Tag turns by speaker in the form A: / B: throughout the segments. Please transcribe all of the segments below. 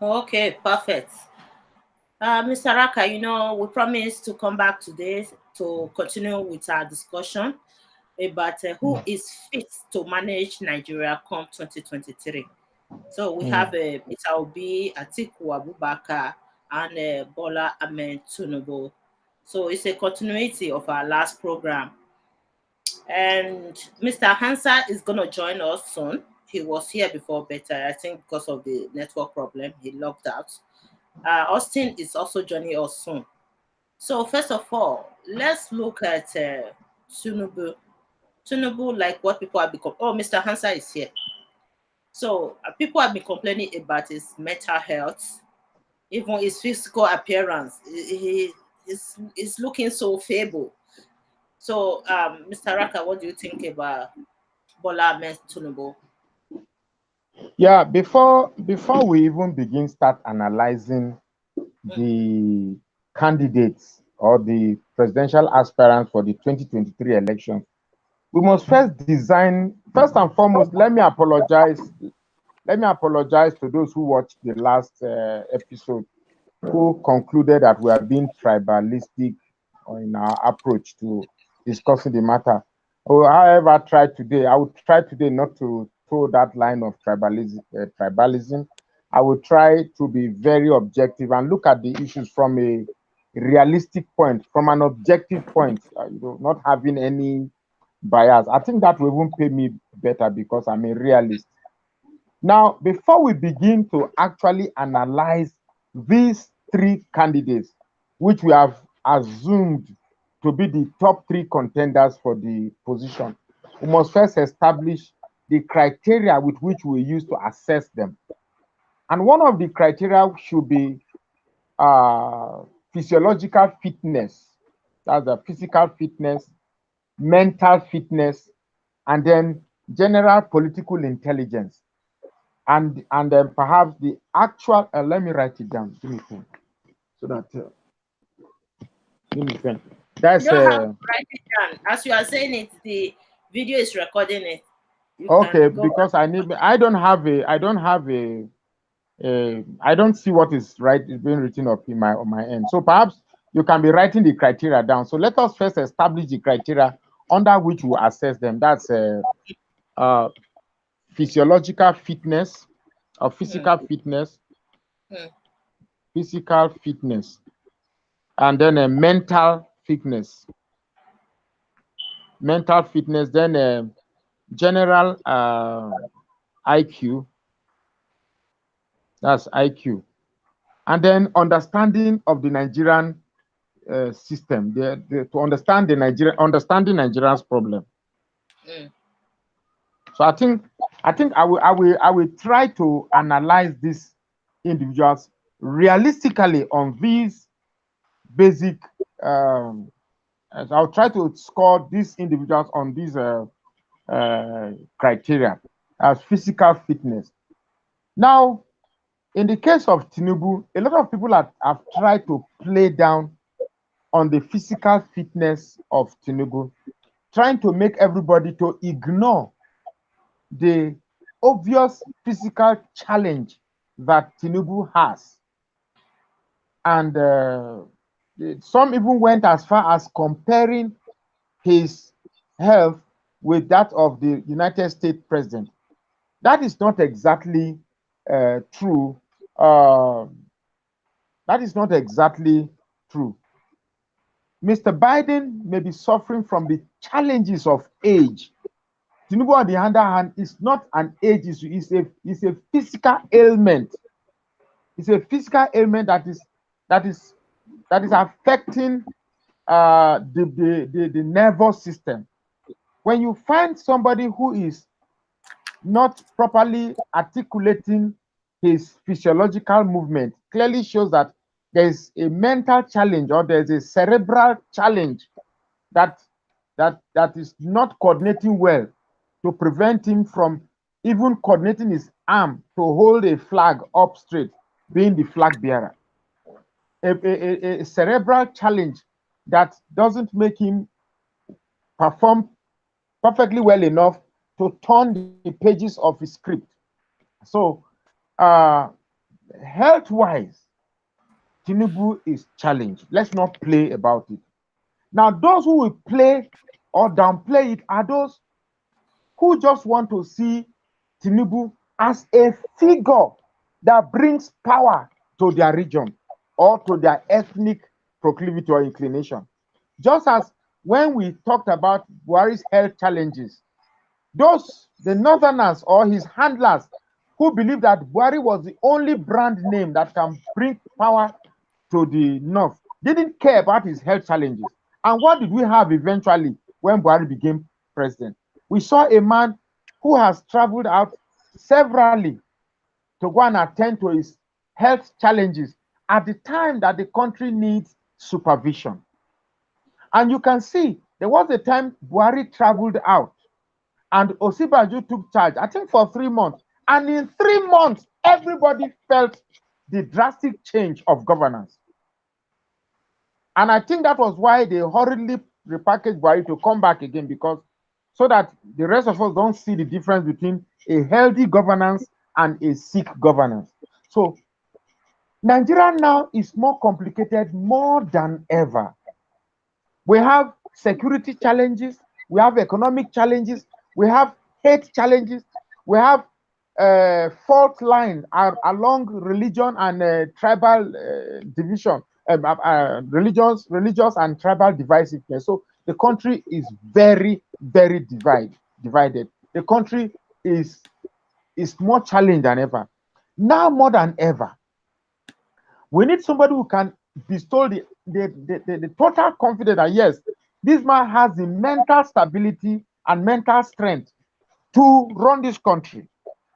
A: Okay, perfect. Mr. Raka, we promised to come back today to continue with our discussion about who is fit to manage Nigeria come 2023. So we have it will be Atiku Abubakar and Bola Tinubu. So it's a continuity of our last program. And Mr. Hansa is going to join us soon. He was here before, but I think because of the network problem, he logged out. Austin is also joining us soon. So first of all, let's look at Tinubu. Tinubu, like what people have become. Oh, Mr. Hansa is here. So people have been complaining about his mental health, even his physical appearance. He's looking so feeble. So, Mr. Raka, what do you think about Bola Ahmed Tinubu?
B: Yeah, before we even begin start analyzing the candidates or the presidential aspirants for the 2023 election, we must first and foremost, let me apologize. Let me apologize to those who watched the last episode who concluded that we are being tribalistic in our approach to discussing the matter. However, I would try today not to throw that line of tribalism. I will try to be very objective and look at the issues from a realistic point, from an objective point, not having any bias. I think that will even pay me better because I'm a realist. Now, before we begin to actually analyze these three candidates, which we have assumed to be the top three contenders for the position, we must first establish the criteria with which we use to assess them. And one of the criteria should be physiological fitness, that's the physical fitness, mental fitness, and then general political intelligence. And then perhaps the actual, let me write it down. Give me pen. So that, give me pen.
A: You
B: That's
A: don't have to write it down. As you are saying it, the video is recording it. You
B: okay,
A: can go.
B: because I don't have I don't see what is being written up on my end. So perhaps you can be writing the criteria down. So let us first establish the criteria under which we assess them. That's physiological fitness or
A: Mm, mm,
B: physical fitness, and then a mental fitness, then general IQ, that's IQ, and then understanding of the Nigerian system, to understanding Nigerian's problem.
A: mm.
B: So I will try to analyze these individuals realistically on these basic. I'll try to score these individuals on these criteria as physical fitness. Now, in the case of Tinubu, a lot of people have tried to play down on the physical fitness of Tinubu, trying to make everybody to ignore the obvious physical challenge that Tinubu has. And some even went as far as comparing his health with that of the United States president. That is not exactly true. That is not exactly true. Mr. Biden may be suffering from the challenges of age. Tinubu, on the other hand, is not an age issue. It's a physical ailment. It's a physical ailment that is affecting the nervous system. When you find somebody who is not properly articulating his physiological movement, clearly shows that there's a mental challenge or there's a cerebral challenge that is not coordinating well, to prevent him from even coordinating his arm to hold a flag up straight, being the flag bearer. A cerebral challenge that doesn't make him perform perfectly well enough to turn the pages of his script. So health-wise, Tinubu is challenged. Let's not play about it. Now, those who will play or downplay it are those who just want to see Tinubu as a figure that brings power to their region or to their ethnic proclivity or inclination. Just as when we talked about Buhari's health challenges, the northerners or his handlers who believe that Buhari was the only brand name that can bring power to the north didn't care about his health challenges. And what did we have eventually when Buhari became president? We saw a man who has traveled out severally to go and attend to his health challenges at the time that the country needs supervision. And you can see there was a time Buhari traveled out and Osibaju took charge, I think for 3 months. And in 3 months, everybody felt the drastic change of governance. And I think that was why they hurriedly repackaged Buhari to come back again, because so that the rest of us don't see the difference between a healthy governance and a sick governance. So Nigeria now is more complicated more than ever. We have security challenges, we have economic challenges, we have hate challenges, we have fault line along religion and tribal division, religious and tribal divisiveness. So the country is very, very divided. The country is more challenged than ever. Now more than ever, we need somebody who can bestow the total confidence that yes, this man has the mental stability and mental strength to run this country.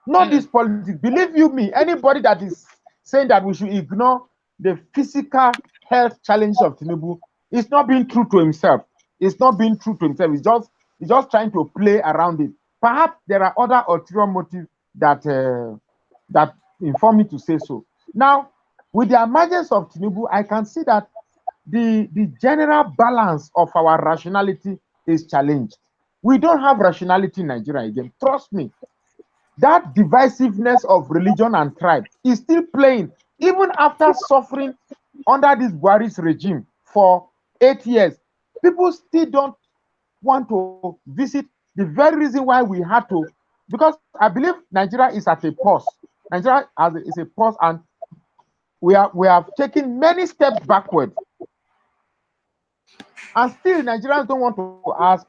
B: Not this politics. Believe you me, anybody that is saying that we should ignore the physical health challenges of Tinubu is not being true to himself. It's not being true to himself. He's just trying to play around it. Perhaps there are other ulterior motives that that inform me to say so. Now, with the emergence of Tinubu, I can see that the general balance of our rationality is challenged. We don't have rationality in Nigeria again. Trust me. That divisiveness of religion and tribe is still playing, even after suffering under this Buhari's regime for 8 years. People still don't want to visit. The very reason why we had to, because I believe Nigeria is at a pause. Nigeria is a pause, and we have taken many steps backward. And still, Nigerians don't want to ask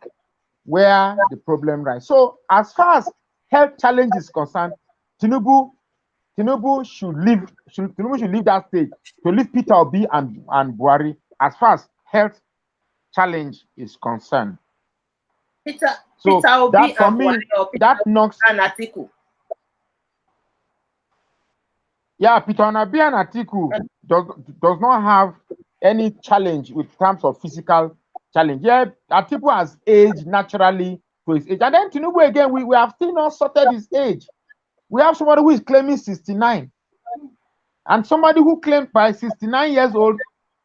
B: where the problem lies. So, as far as health challenge is concerned, Tinubu should leave that stage to leave Peter Obi and Buhari as far as health challenge is concerned.
A: Peter Obi
B: that for
A: and
B: me,
A: Buhari,
B: that knocks
A: and Atiku.
B: Yeah, Peter Obi and Atiku does not have any challenge with terms of physical challenge. Yeah, Atiku has aged naturally to his age. And then Tinubu again, we have still not sorted his age. We have somebody who is claiming 69. And somebody who claimed by 69 years old,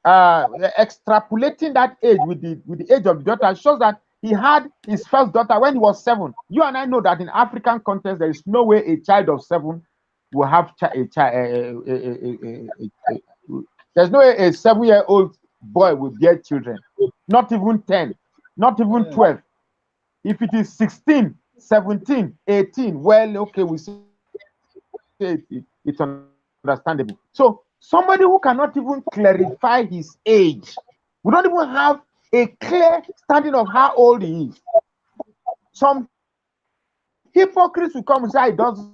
B: extrapolating that age with the age of the daughter shows that he had his first daughter when he was 7. You and I know that in African context, there is no way a child of 7 will have there's no way a 7-year-old boy will get children. Not even 10, not even 12. If it is 16, 17, 18, well, okay, we say it's understandable. So somebody who cannot even clarify his age, we don't even have a clear standing of how old he is. Some hypocrites will come and say it doesn't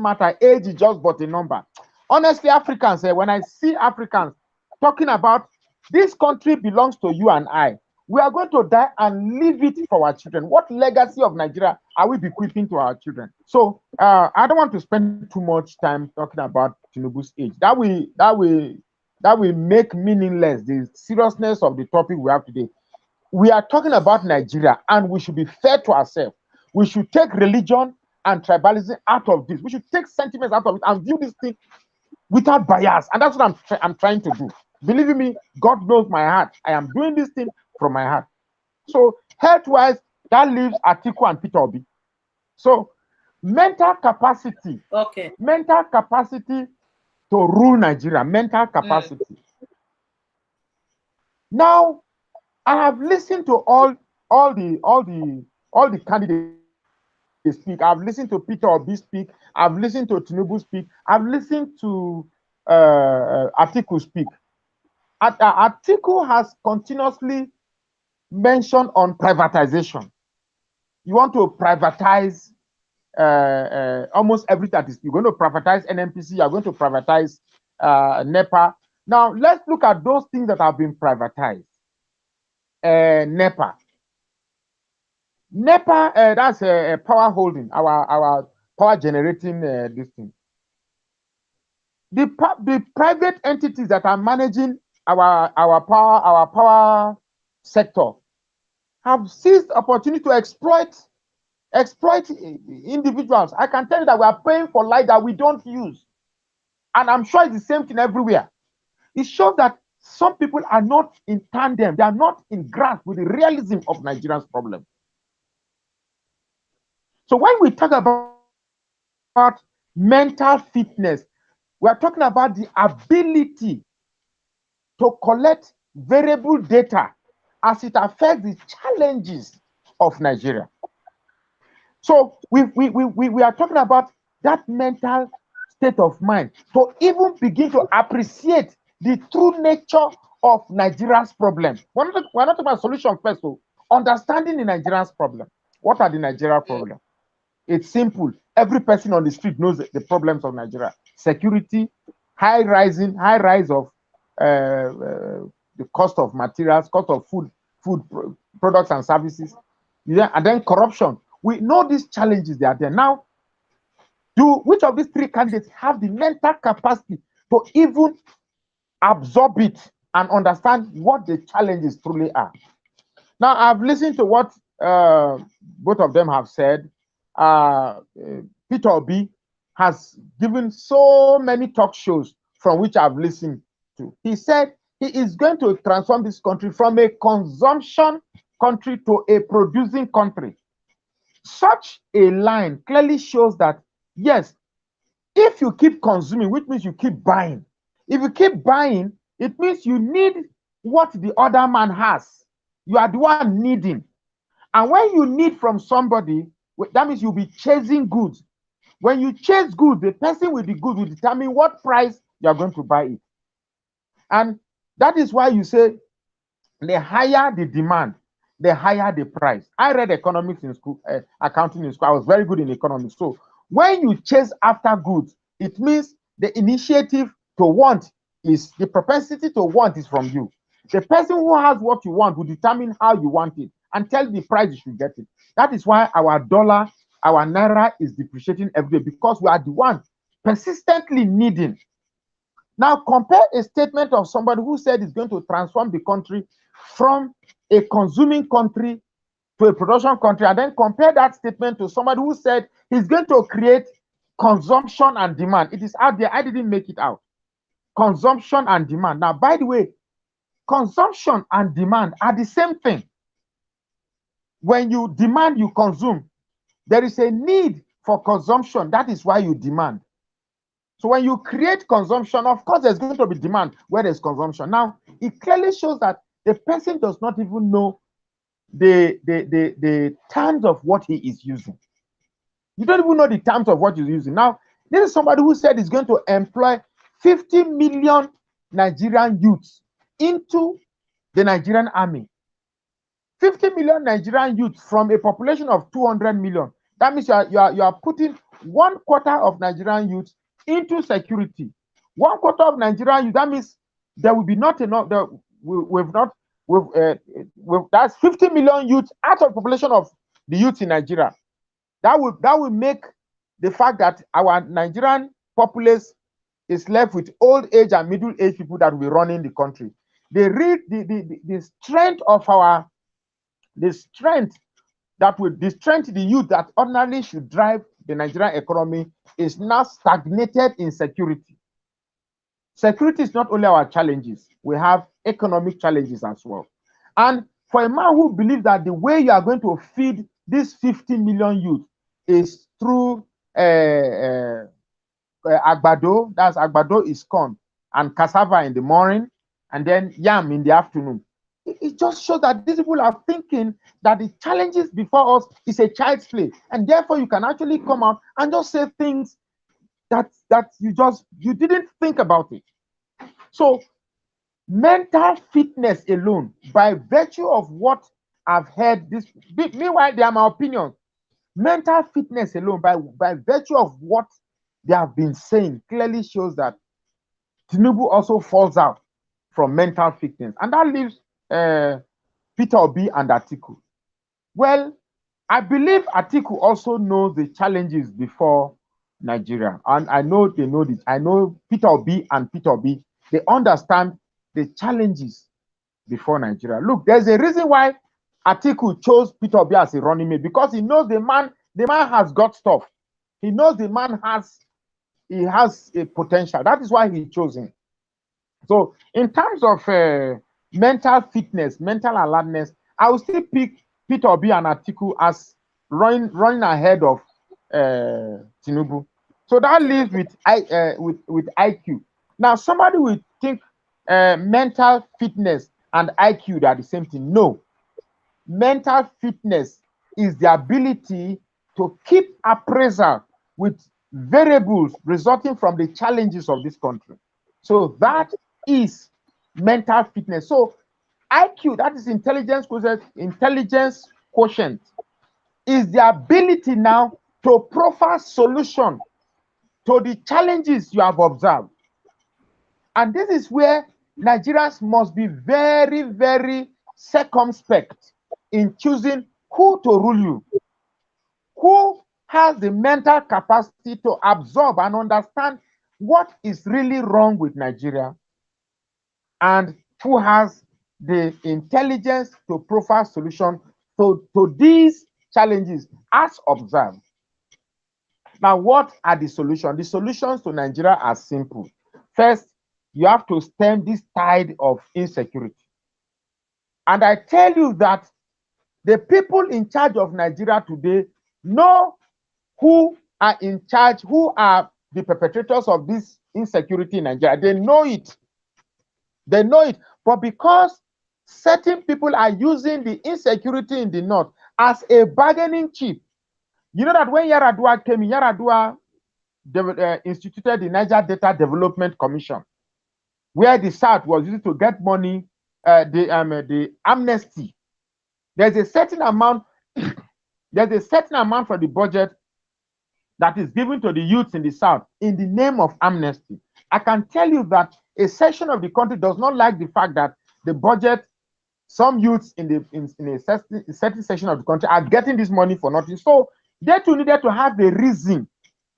B: matter, age is just but a number. Honestly, Africans, when I see Africans talking about this country belongs to you and I, we are going to die and leave it for our children. What legacy of Nigeria are we bequeathing to our children? So I don't want to spend too much time talking about Tinubu's age. That will make meaningless the seriousness of the topic we have today. We are talking about Nigeria, and we should be fair to ourselves. We should take religion and tribalism out of this. We should take sentiments out of it and view this thing without bias. And that's what I'm trying to do. Believe me, God knows my heart. I am doing this thing from my heart. So health-wise, that leaves Atiku and Peter Obi. So mental capacity.
A: Okay.
B: Mental capacity to rule Nigeria, mental capacity. Now, I have listened to all the candidates speak. I've listened to Peter Obi speak. I've listened to Tinubu speak. I've listened to Atiku speak. Atiku has continuously mentioned on privatization. You want to privatize almost everything that is. You're going to privatize NMPC. You're going to privatize NEPA. Now, let's look at those things that have been privatized. NEPA. NEPA, that's a power holding, our power generating this thing. The private entities that are managing our power sector have seized opportunity to exploit individuals. I can tell you that we are paying for light that we don't use, and I'm sure it's the same thing everywhere. It shows that some people are not in tandem; they are not in grasp with the realism of Nigeria's problem. So when we talk about mental fitness, we are talking about the ability to collect variable data as it affects the challenges of Nigeria. So we are talking about that mental state of mind to even begin to appreciate the true nature of Nigeria's problem. We're not talking about solution first, so understanding the Nigeria's problem. What are the Nigeria problems? It's simple. Every person on the street knows the problems of Nigeria. Security, high rise of the cost of materials, cost of food products and services, yeah, and then corruption. We know these challenges, they are there. Now, which of these three candidates have the mental capacity to even absorb it and understand what the challenges truly are? Now, I've listened to what both of them have said. Peter Obi has given so many talk shows from which I've listened to. He said he is going to transform this country from a consumption country to a producing country. Such a line clearly shows that, yes, if you keep consuming, which means you keep buying. If you keep buying, it means you need what the other man has. You are the one needing. And when you need from somebody, that means you'll be chasing goods. When you chase goods, the person with the goods will determine what price you are going to buy it. And that is why you say the higher the demand, the higher the price. I read economics in school, accounting in school. I was very good in economics. So when you chase after goods, it means the initiative to want is, the propensity to want is from you. The person who has what you want will determine how you want it and tell the price you should get it. That is why our dollar, our naira is depreciating every day, because we are the one persistently needing. Now, compare a statement of somebody who said he's going to transform the country from a consuming country to a production country, and then compare that statement to somebody who said he's going to create consumption and demand. It is out there. I didn't make it out. Consumption and demand. Now, by the way, consumption and demand are the same thing. When you demand, you consume. There is a need for consumption. That is why you demand. So when you create consumption, of course, there's going to be demand where there's consumption. Now, it clearly shows that the person does not even know the terms of what he is using. You don't even know the terms of what he's using. Now, this is somebody who said he's going to employ 50 million Nigerian youths into the Nigerian army. 50 million Nigerian youths from a population of 200 million. That means you are putting 1/4 of Nigerian youths into security. 1/4 of Nigerian youth, that means there will be not enough. That's 50 million youths out of population of the youth in Nigeria. That will make the fact that our Nigerian populace is left with old age and middle age people that will be running the country. The strength of our the strength the youth that ordinarily should drive the Nigerian economy is now stagnated in security. Security is not only our challenges, we have economic challenges as well. And for a man who believes that the way you are going to feed these 50 million youth is through agbado, that's agbado is corn, and cassava in the morning, and then yam in the afternoon. It just shows that these people are thinking that the challenges before us is a child's play, and therefore you can actually come out and just say things that you didn't think about it. So mental fitness alone, by virtue of what I've heard this, meanwhile they are my opinions. Mental fitness alone, by virtue of what they have been saying, clearly shows that Tinubu also falls out from mental fitness, and that leaves Peter Obi and Atiku. Well, I believe Atiku also knows the challenges before Nigeria, and I know they know this. I know Peter Obi, they understand the challenges before Nigeria. Look, there's a reason why Atiku chose Peter Obi as a running mate, because he knows the man has got stuff. He knows the man has a potential. That is why he chose him. So in terms of mental fitness, mental alertness, I will still pick Peter Obi and Atiku as running ahead of Tinubu. So that leaves with IQ. Now somebody will think mental fitness and IQ are the same thing. No, mental fitness is the ability to keep appraisal with variables resulting from the challenges of this country. So that is mental fitness. So IQ, that is intelligence quotient, is the ability now to profile solution to the challenges you have observed. And this is where Nigerians must be very, very circumspect in choosing who to rule you, who has the mental capacity to absorb and understand what is really wrong with Nigeria, and who has the intelligence to profile solution to these challenges as observed. Now, what are the solutions? The solutions to Nigeria are simple. First, you have to stem this tide of insecurity. And I tell you that the people in charge of Nigeria today know who are in charge, who are the perpetrators of this insecurity in Nigeria. They know it. They know it. But because certain people are using the insecurity in the north as a bargaining chip, you know that when Yaradua came in, Yaradua instituted the Niger Data Development Commission, where the South was used to get money, the amnesty. There's a certain amount for the budget that is given to the youths in the South in the name of amnesty. I can tell you that a section of the country does not like the fact that the budget, some youths in a certain section of the country are getting this money for nothing. So they too needed to have the reason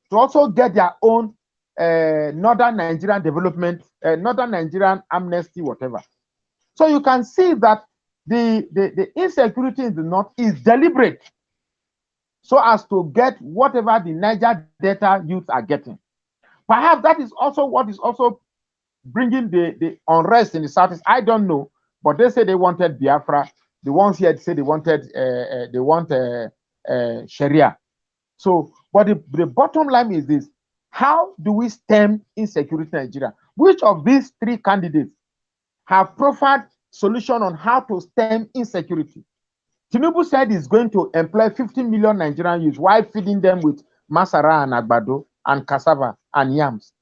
B: to also get their own Northern Nigerian development, Northern Nigerian amnesty, whatever. So you can see that the insecurity in the north is deliberate, so as to get whatever the Niger Delta youths are getting. Perhaps that is also what is also bringing the unrest in the southeast. I don't know, but they say they wanted Biafra. The ones here say they want Sharia. So, but the bottom line is this: how do we stem insecurity in Nigeria? Which of these three candidates have profiled solution on how to stem insecurity? Tinubu said he's going to employ 50 million Nigerian youths while feeding them with masara and agbado and cassava and yams.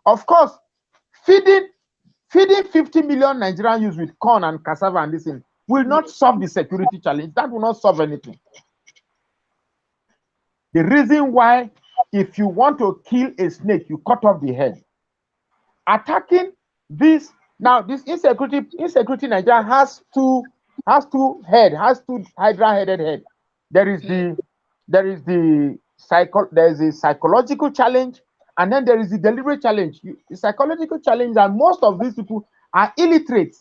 B: Of course, feeding 50 million Nigerian youths with corn and cassava and this thing will not solve the security challenge. That will not solve anything. The reason why, if you want to kill a snake, you cut off the head. Attacking this, now this insecurity in Nigeria has two hydra-headed head. There is the psychological challenge, and then there is the deliberate challenge. The psychological challenge, and most of these people are illiterate.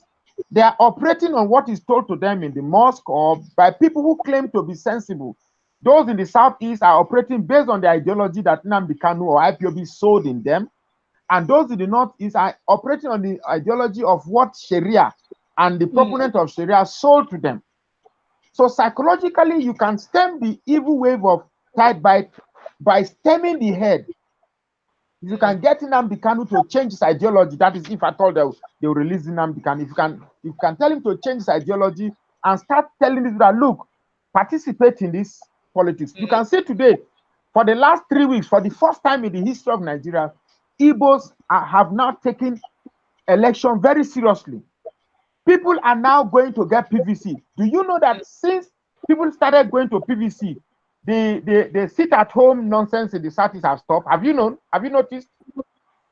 B: They are operating on what is told to them in the mosque or by people who claim to be sensible. Those in the southeast are operating based on the ideology that Nnamdi Kanu or IPOB sold in them, and those in the northeast are operating on the ideology of what Sharia and the proponent of Sharia sold to them. So psychologically, you can stem the evil wave of tide by stemming the head. If you can get Nnamdi Kanu to change his ideology, that is, if at all they'll release Nnamdi Kanu. If you can tell him to change his ideology and start telling people that, look, participate in this politics. You can see today, for the last 3 weeks, for the first time in the history of Nigeria, Igbos have now taken election very seriously. People are now going to get PVC. Do you know that since people started going to PVC, the sit-at-home nonsense in the Southeast have stopped? Have you known? Have you noticed?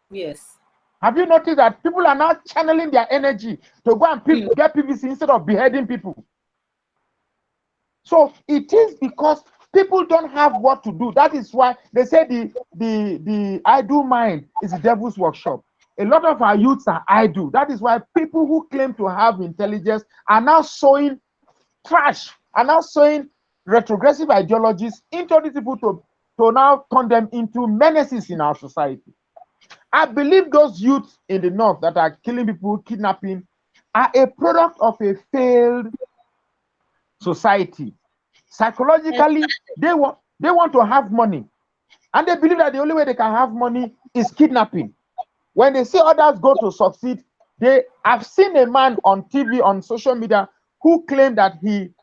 A: Yes.
B: Have you noticed that people are now channeling their energy to go and get PVC instead of beheading people? So it is because people don't have what to do. That is why they say the idle mind is the devil's workshop. A lot of our youths are idle. That is why people who claim to have intelligence are now sowing trash, are now sowing retrogressive ideologies into these people to now turn them into menaces in our society. I believe those youths in the north that are killing people, kidnapping, are a product of a failed society. Psychologically, they want to have money, and they believe that the only way they can have money is kidnapping. When they see others go to succeed, I've seen a man on TV, on social media, who claimed that he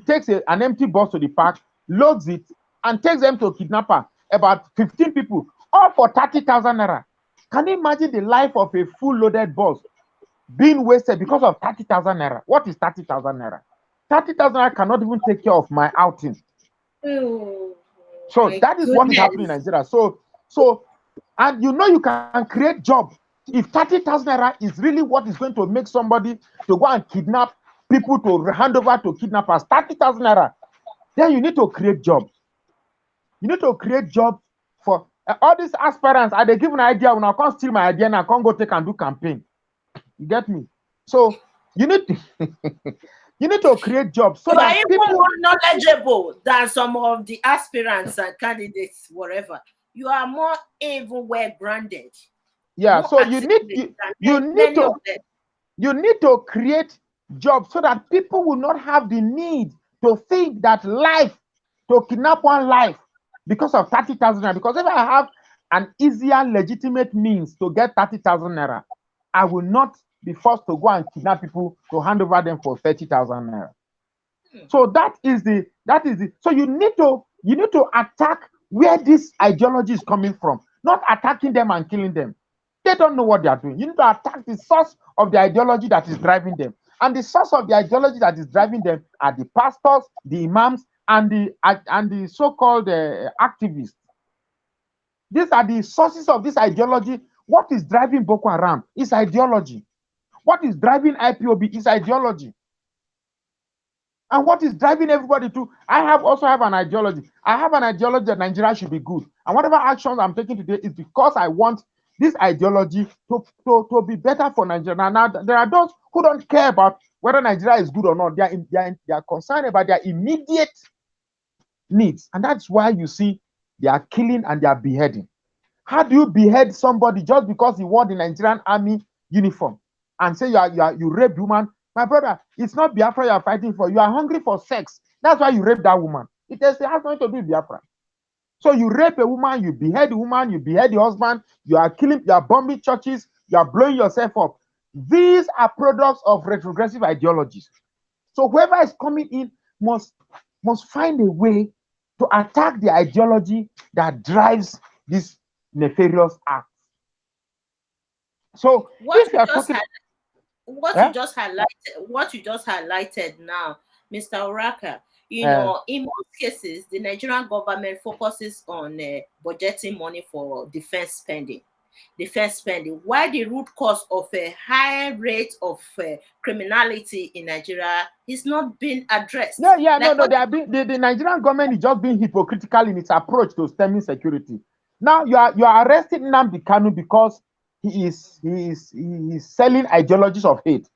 B: takes an empty bus to the park, loads it, and takes them to a kidnapper, about 15 people, all for 30,000 naira. Can you imagine the life of a full loaded bus being wasted because of 30,000 naira? What is 30,000 naira? 30,000 naira cannot even take care of my outing.
A: Oh,
B: so that is what is happening in Nigeria. So, and you can create job. If 30,000 naira is really what is going to make somebody to go and kidnap people, to hand over to kidnappers, 30,000 naira, then you need to create jobs. You need to create jobs for all these aspirants. Are they give an idea? When I can't steal my idea and I can't go take and do campaign. You get me? So you need to you need to create jobs so that
A: people are more knowledgeable than some of the aspirants and candidates, whatever. You are more even well branded.
B: Yeah, so you need to create jobs so that people will not have the need to think that life, to kidnap one life because of 30,000 naira. Because if I have an easier, legitimate means to get 30,000 naira, I will not be forced to go and kidnap people to hand over them for 30,000 naira. So that is the so you need to attack where this ideology is coming from, not attacking them and killing them. They don't know what they are doing. You need to attack the source of the ideology that is driving them. And the source of the ideology that is driving them are the pastors, the imams, and the so-called activists. These are the sources of this ideology. What is driving Boko Haram is ideology. What is driving IPOB is ideology. And what is driving everybody to, I also have an ideology. I have an ideology that Nigeria should be good. And whatever actions I'm taking today is because I want this ideology to be better for Nigeria. Now, there are those who don't care about whether Nigeria is good or not. They are concerned about their immediate needs. And that's why you see they are killing and they are beheading. How do you behead somebody just because he wore the Nigerian army uniform and say you raped woman? My brother, it's not Biafra you are fighting for. You are hungry for sex. That's why you raped that woman. It has nothing to do with Biafra. So you rape a woman, you behead the woman, you behead the husband, you are killing, you are bombing churches, you are blowing yourself up. These are products of retrogressive ideologies. So whoever is coming in must find a way to attack the ideology that drives this nefarious act. So
A: what you just highlighted now, Mr. Oraka, in most cases, the Nigerian government focuses on budgeting money for defense spending. Why the root cause of a high rate of criminality in Nigeria is not being addressed.
B: The Nigerian government is just being hypocritical in its approach to stemming security. Now you are arresting Nnamdi Kanu because he is selling ideologies of hate.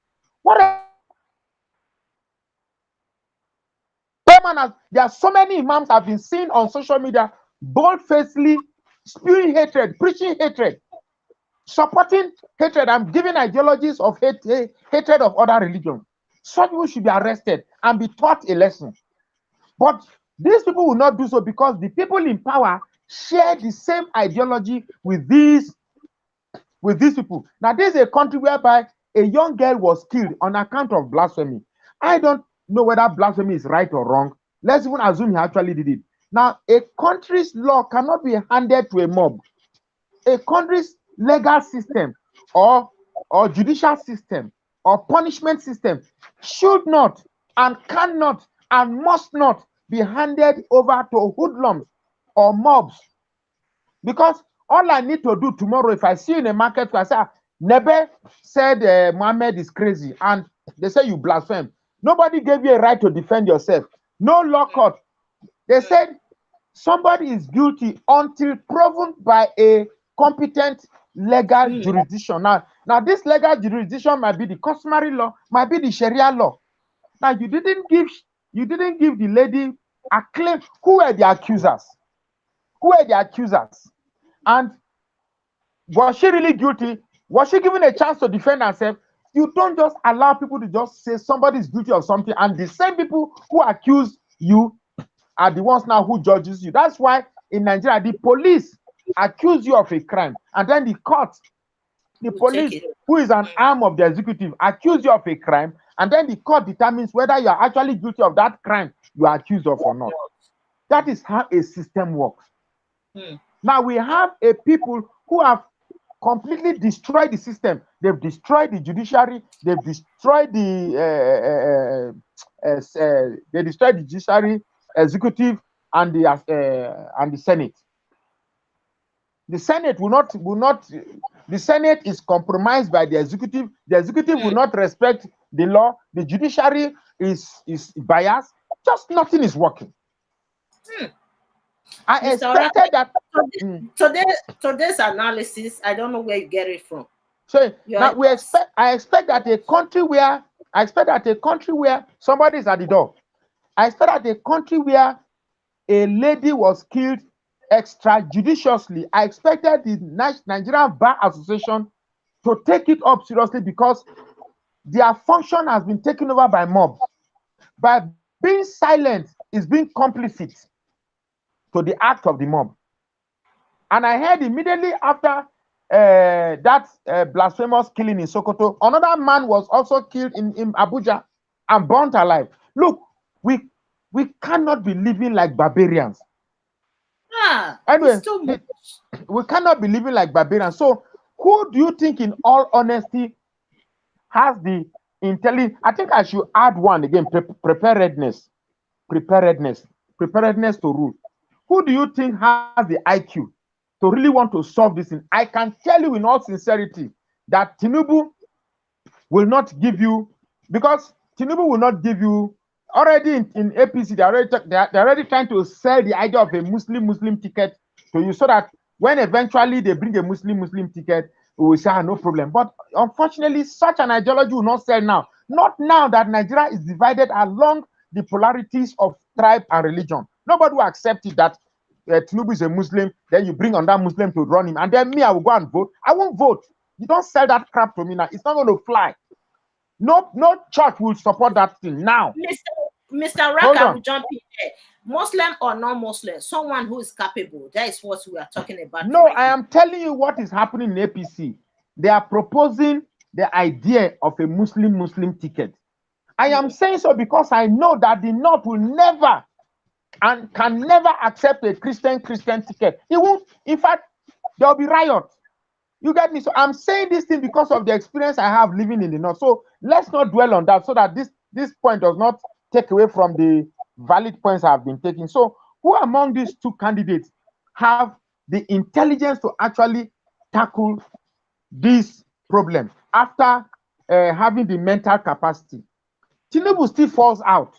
B: There are so many imams have been seen on social media bold-facedly spewing hatred, preaching hatred, supporting hatred, and giving ideologies of hatred of other religions. Such people should be arrested and be taught a lesson. But these people will not do so because the people in power share the same ideology with these people. Now, this is a country whereby a young girl was killed on account of blasphemy. I don't know whether blasphemy is right or wrong. Let's even assume he actually did it. Now, a country's law cannot be handed to a mob. A country's legal system or judicial system or punishment system should not and cannot and must not be handed over to hoodlums or mobs. Because all I need to do tomorrow, if I see you in a market, I say, Nebe said Muhammad is crazy, and they say you blaspheme. Nobody gave you a right to defend yourself. No law court. They said somebody is guilty until proven by a competent legal jurisdiction. Now this legal jurisdiction might be the customary law, might be the Sharia law. Now you didn't give the lady a claim. Who were the accusers? Who were the accusers? And was she really guilty? Was she given a chance to defend herself? You don't just allow people to just say somebody is guilty of something, and the same people who accuse you are the ones now who judges you. That's why in Nigeria, the police accuse you of a crime, and then the court, the police, who is an arm of the executive, accuse you of a crime, and then the court determines whether you are actually guilty of that crime you are accused of or not. That is how a system works. Now we have a people who have completely destroyed the system. They've destroyed the judiciary. They've destroyed the judiciary, executive, and the Senate. The Senate will not. The Senate is compromised by the executive. The executive will not respect the law. The judiciary is biased. Just nothing is working. I expected that.
A: Today's analysis, I don't know where you get it from.
B: So now I expect that a country where somebody is at the door. I expect that a country where a lady was killed extrajudiciously. I expected the Nigerian Bar Association to take it up seriously, because their function has been taken over by mobs. By being silent is being complicit to the act of the mob. And I heard immediately after that blasphemous killing in Sokoto, another man was also killed in Abuja and burnt alive. Look, we cannot be living like barbarians. Anyway, we cannot be living like barbarians. So who do you think, in all honesty, has the intelligence? I think I should add one again: preparedness to rule. Who do you think has the IQ to really want to solve this thing? I can tell you in all sincerity that Tinubu will not give you, because Tinubu will not give you. Already in APC, they're already trying to sell the idea of a Muslim ticket to you, so that when eventually they bring a Muslim ticket, we will say, no problem. But unfortunately, such an ideology will not sell now. Not now that Nigeria is divided along the polarities of tribe and religion. Nobody will accept it that Tinubu is a Muslim, then you bring another Muslim to run him, and then me, I will go and vote. I won't vote. You don't sell that crap to me now. It's not going to fly. No church will support that thing now.
A: Mr. Raka will jump in there. Muslim or non-Muslim, someone who is capable. That is what we are talking about.
B: No, I am telling you what is happening in APC. They are proposing the idea of a Muslim ticket. I am saying so because I know that the North will never and can never accept a Christian ticket. It won't. In fact, there will be riots. You get me? So I'm saying this thing because of the experience I have living in the North. So let's not dwell on that, so that this point does not take away from the valid points I have been taking. So who among these two candidates have the intelligence to actually tackle this problem after having the mental capacity? Tinubu still falls out.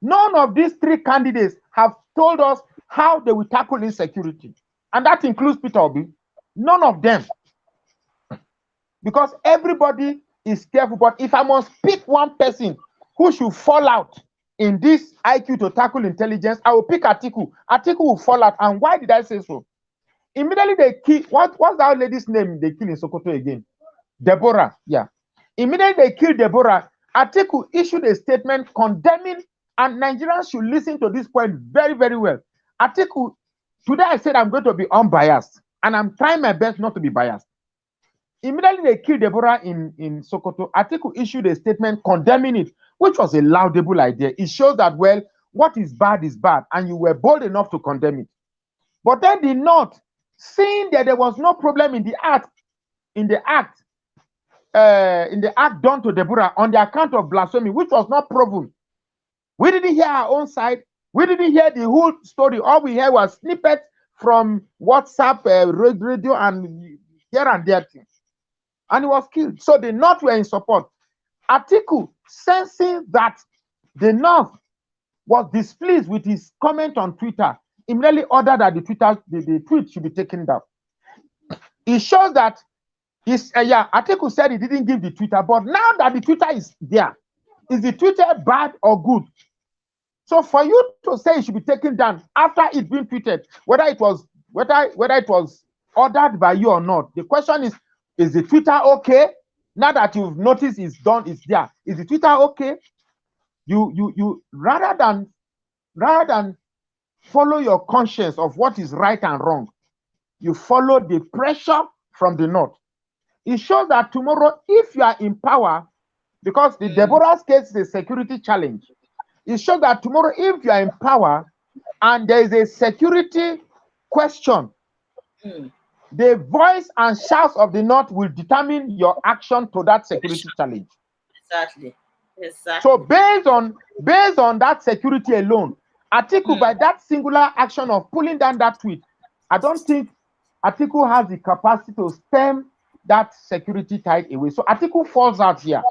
B: None of these three candidates have told us how they will tackle insecurity. And that includes Peter Obi. None of them. Because everybody is careful. But if I must pick one person who should fall out in this IQ to tackle intelligence, I will pick Atiku. Atiku will fall out. And why did I say so? Immediately they kill, what's that lady's name they kill in Sokoto again? Deborah, yeah. Immediately they killed Deborah. Atiku issued a statement condemning, and Nigerians should listen to this point very, very well. Atiku Today I said I'm going to be unbiased, and I'm trying my best not to be biased. Immediately they killed Deborah in Sokoto. Atiku issued a statement condemning it, which was a laudable idea. It shows that, well, what is bad, and you were bold enough to condemn it. But then the North, seeing that there was no problem in the act done to Deborah on the account of blasphemy, which was not proven. We didn't hear our own side. We didn't hear the whole story. All we heard was snippets from WhatsApp, radio, and here and there things. And he was killed. So the North were in support. Atiku, sensing that the North was displeased with his comment on Twitter, immediately ordered that the tweet should be taken down. It shows that Atiku said he didn't give the Twitter, but now that the Twitter is there, is the Twitter bad or good? So for you to say it should be taken down after it's been tweeted, whether it was ordered by you or not, the question is the Twitter okay? Now that you've noticed it's done, it's there. Is the Twitter okay? You rather than follow your conscience of what is right and wrong, you follow the pressure from the North. It shows that tomorrow, if you are in power, because the Deborah's case is a security challenge, it shows that tomorrow, if you are in power and there is a security question, the voice and shouts of the North will determine your action to that security challenge.
A: Exactly.
B: So based on that security alone, Atiku, by that singular action of pulling down that tweet, I don't think Atiku has the capacity to stem that security tide away. So Atiku falls out here.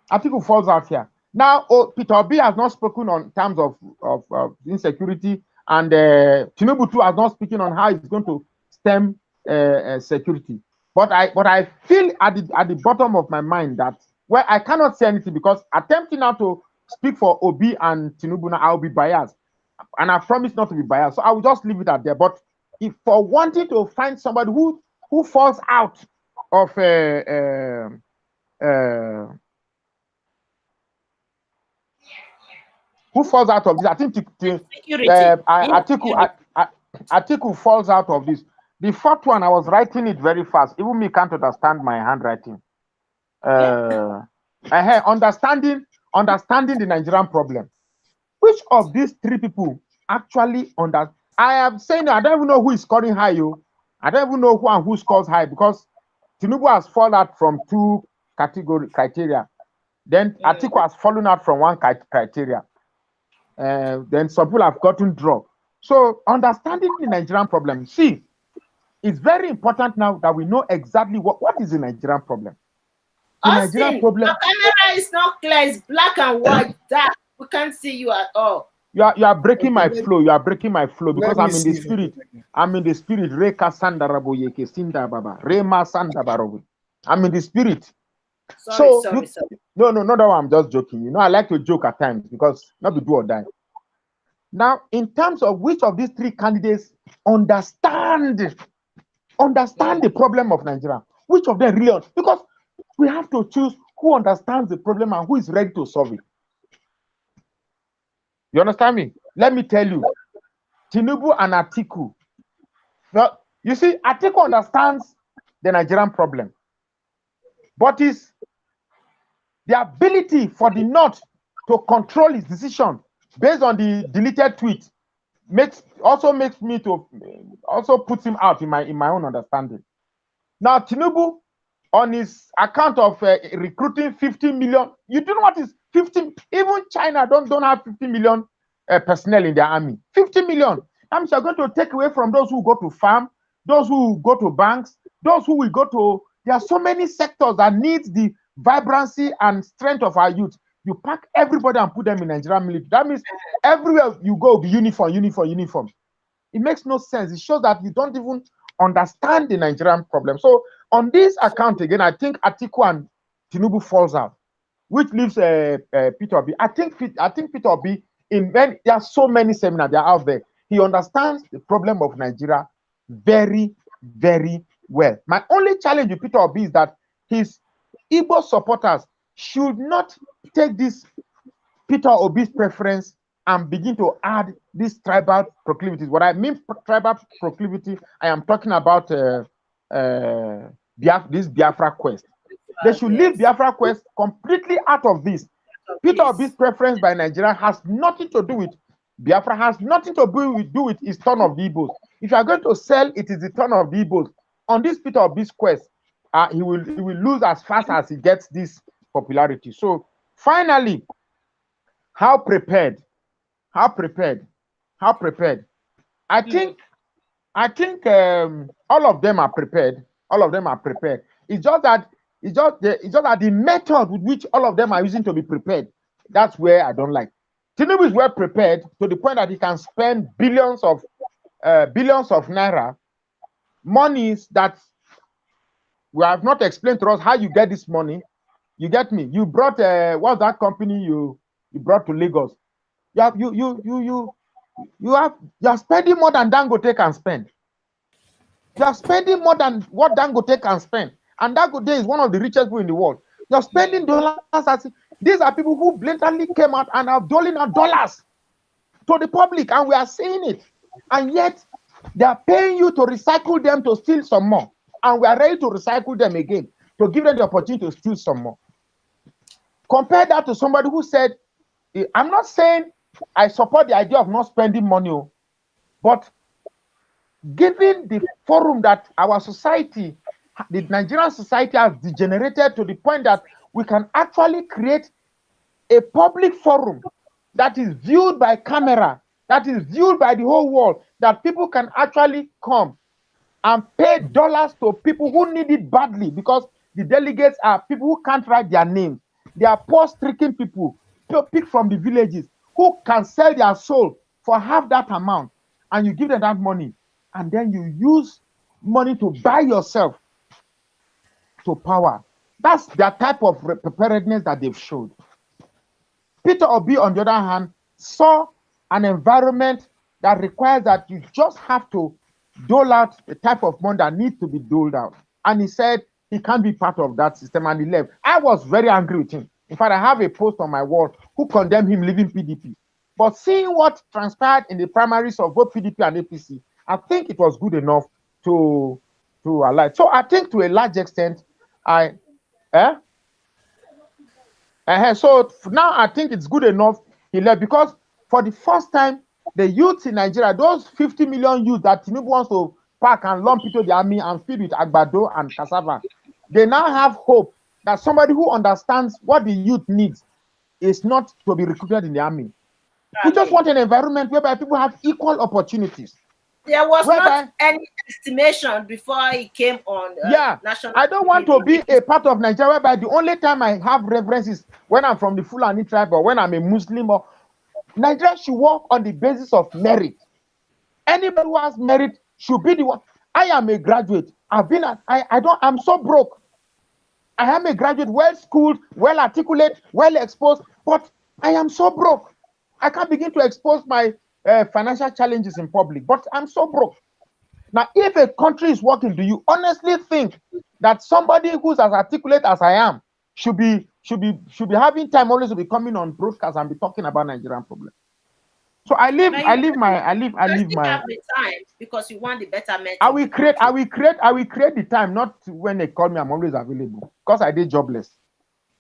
B: Atiku falls out here. Now, Peter Obi has not spoken on terms of insecurity, and Tinubu too has not spoken on how he's going to stem security. But I feel at the bottom of my mind that, well, I cannot say anything, because attempting now to speak for Obi and Tinubu, now I'll be biased, and I promise not to be biased. So I will just leave it at there. But if for wanting to find somebody who falls out of who falls out of this, I think Atiku falls out of this. The fourth one, I was writing it very fast. Even me can't understand my handwriting. Understanding the Nigerian problem. Which of these three people actually understand? I am saying I don't even know who is scoring high. I don't even know who scores high, because Tinubu has fallen out from two criteria. Then Atiku has fallen out from one criteria. Then some people have gotten dropped. So understanding the Nigerian problem. See, it's very important now that we know exactly what is the Nigerian problem.
A: The Nigerian problem. Your camera is not clear. It's black and white. Dark. We can't see you at all.
B: You are breaking my flow. You are breaking my flow, because I'm in the spirit. I'm in the spirit. Reka Sandarabo Yeke Sinda Baba. Rema Sandabarobu. I'm in the spirit.
A: Sorry.
B: No, not that I'm just joking. You know, I like to joke at times, because not be do or die. Now, in terms of which of these three candidates understand the problem of Nigeria, which of them really, because we have to choose who understands the problem and who is ready to solve it. You understand me? Let me tell you, Tinubu and Atiku. Now, you see, Atiku understands the Nigerian problem, but is the ability for the North to control his decision based on the deleted tweet also puts him out in my own understanding. Now, Tinubu, on his account of recruiting 50 million, you do know what is 50? Even China don't have 50 million personnel in their army. 50 million. That means you're going to take away from those who go to farm, those who go to banks, those who will go to. There are so many sectors that need the vibrancy and strength of our youth. You pack everybody and put them in Nigerian military. That means everywhere you go, be uniform. It makes no sense. It shows that you don't even understand the Nigerian problem. So on this account again, I think Atiku and Tinubu falls out, which leaves Peter Obi. I think Peter Obi, there are so many seminars that are out there. He understands the problem of Nigeria very, very well. My only challenge with Peter Obi is that his Igbo supporters should not take this Peter Obi's preference and begin to add these tribal proclivities. What I mean tribal proclivity, I am talking about this Biafra quest. They should leave
A: Yes.
B: Biafra quest completely out of this. Peter Obi's preference by Nigeria has nothing to do with Biafra, has nothing to do with his turn of the Igbos. If you are going to sell, it is the turn of the Igbos. On this Peter Obi's quest, he will lose as fast as he gets this popularity. So finally, how prepared? I think all of them are prepared. All of them are prepared. It's just that the method with which all of them are using to be prepared, that's where I don't like. Tinubu is well prepared to the point that he can spend billions of naira, monies that we have not explained to us how you get this money. You get me? You brought what's that company you brought to Lagos? You are spending more than Dangote can spend. You are spending more than what Dangote can spend. And Dangote is one of the richest people in the world. You're spending dollars. These are people who blatantly came out and are doling out dollars to the public, and we are seeing it. And yet, they are paying you to recycle them to steal some more. And we are ready to recycle them again, to give them the opportunity to steal some more. Compare that to somebody who said, I'm not saying I support the idea of not spending money, but given the forum that our society, the Nigerian society, has degenerated to the point that we can actually create a public forum that is viewed by camera, that is viewed by the whole world, that people can actually come and pay dollars to people who need it badly, because the delegates are people who can't write their names. They are poor-stricken people, picked from the villages, who can sell their soul for half that amount, and you give them that money, and then you use money to buy yourself to power. That's the type of preparedness that they've showed. Peter Obi, on the other hand, saw an environment that requires that you just have to dole out the type of money that needs to be doled out. And he said he can't be part of that system, and he left. I was very angry with him. In fact, I have a post on my wall who condemned him leaving PDP. But seeing what transpired in the primaries of both PDP and APC, I think it was good enough to allow. So I think to a large extent, so now I think it's good enough he left, because for the first time, the youths in Nigeria, those 50 million youths that Tinubu wants to pack and lump into the army and feed with agbado and cassava, they now have hope that somebody who understands what the youth needs is not to be recruited in the army. We just want an environment whereby people have equal opportunities.
A: There was not any estimation before he came on national.
B: I don't want to be a part of Nigeria whereby the only time I have reference is when I'm from the Fulani tribe or when I'm a Muslim. Or Nigeria should work on the basis of merit. Anybody who has merit should be the one. I am a graduate. I'm so broke. I am a graduate, well-schooled, well-articulate, well-exposed, but I am so broke. I can't begin to expose my financial challenges in public, but I'm so broke. Now, if a country is working, do you honestly think that somebody who's as articulate as I am should be having time always to be coming on broadcast and be talking about Nigerian problems? So I leave my
A: time because you want the betterment.
B: I will create the time, not when they call me, I'm always available because I did jobless.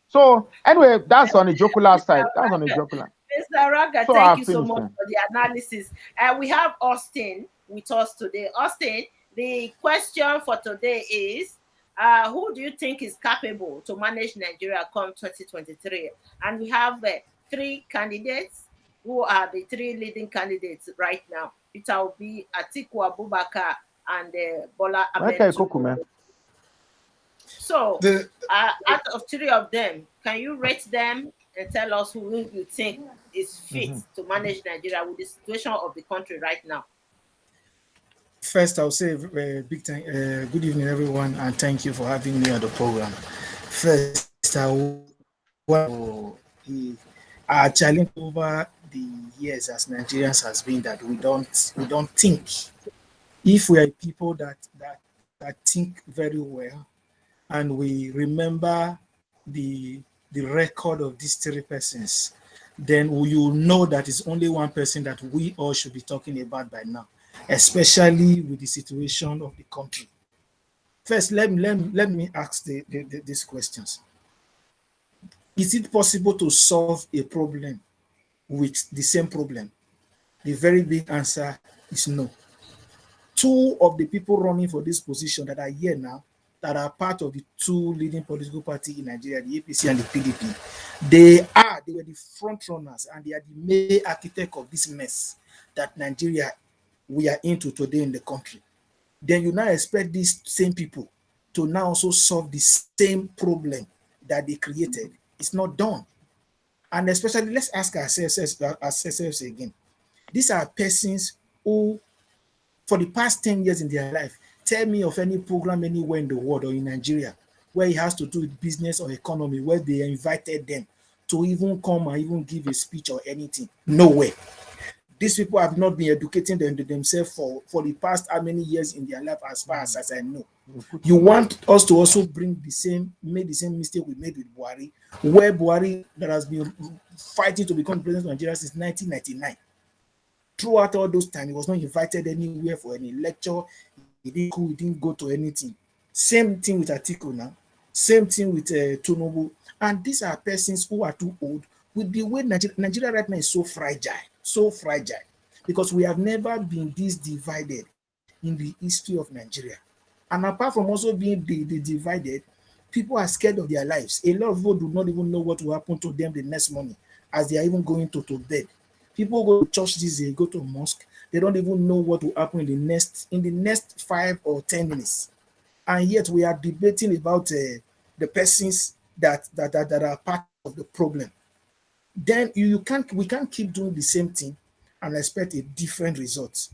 B: So anyway, that's on the jocular side. That's on the jocular.
A: Mr. Raga, thank you so much for the analysis. We have Austin with us today. Austin, the question for today is, who do you think is capable to manage Nigeria come 2023? And we have 3 candidates who are the 3 leading candidates right now. It will be Atiku Abubakar and Bola Tinubu. So, out of 3 of them, can you rate them and tell us who you think is fit to manage Nigeria with the situation of the country right now?
C: First, I'll say big thank, good evening, everyone, and thank you for having me on the program. First, our challenge over the years as Nigerians has been that we don't think. If we are people that think very well, and we remember the record of these 3 persons, then you know that it's only one person that we all should be talking about by now, especially with the situation of the country. First, let me ask these questions. Is it possible to solve a problem with the same problem? The very big answer is no. Two of the people running for this position that are here now, that are part of the two leading political parties in Nigeria, the APC and the PDP, they were the front runners and they are the main architect of this mess that Nigeria we are into today in the country. Then you now expect these same people to now also solve the same problem that they created. It's not done. And especially, let's ask ourselves again. These are persons who, for the past 10 years in their life, tell me of any program anywhere in the world or in Nigeria where it has to do with business or economy, where they invited them to even come and even give a speech or anything. Nowhere. These people have not been educating themselves for the past how many years in their life, as far as I know. You want us to also make the same mistake we made with Buhari, where Buhari, that has been fighting to become president of Nigeria since 1999. Throughout all those time, he was not invited anywhere for any lecture. He didn't go to anything. Same thing with Atiku now. Same thing with Tinubu. And these are persons who are too old. With the way Nigeria right now is so fragile, because we have never been this divided in the history of Nigeria. And apart from also being the divided, people are scared of their lives. A lot of people do not even know what will happen to them the next morning as they are even going to bed. People go to church these days, go to mosque, they don't even know what will happen in the next 5 or 10 minutes. And yet we are debating about the persons that are part of the problem. Then we can't keep doing the same thing and expect a different result.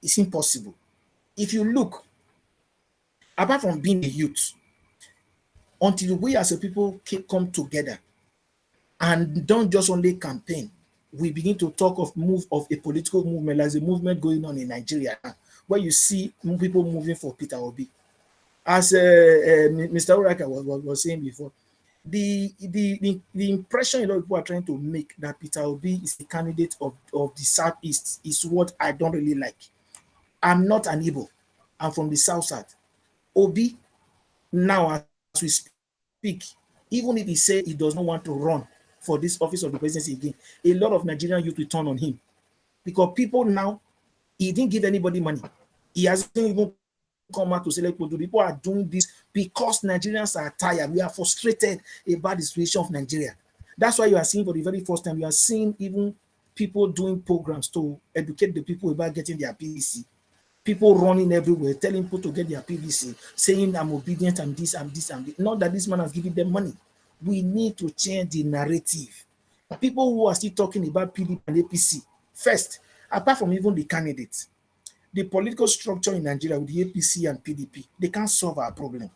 C: It's impossible. If you look, apart from being a youth, until we as a people come together and don't just only campaign, we begin to talk of a political movement. There's a movement going on in Nigeria now, where you see people moving for Peter Obi. As Mr. Uraka was saying before, the impression a lot of people are trying to make that Peter Obi is a candidate of the Southeast is what I don't really like. I'm not an Igbo. I'm from the South side. Obi, now as we speak, even if he say he does not want to run for this office of the presidency again, a lot of Nigerian youth will turn on him. Because people now, he didn't give anybody money. He hasn't even come out to select people. People are doing this because Nigerians are tired. We are frustrated about the situation of Nigeria. That's why you are seeing for the very first time, you are seeing even people doing programs to educate the people about getting their PVC. People running everywhere, telling people to get their PVC, saying I'm obedient, I'm this, I'm this, I'm this. Not that this man has given them money. We need to change the narrative. People who are still talking about PDP and APC, first, apart from even the candidates, the political structure in Nigeria with the APC and PDP, they can't solve our problem.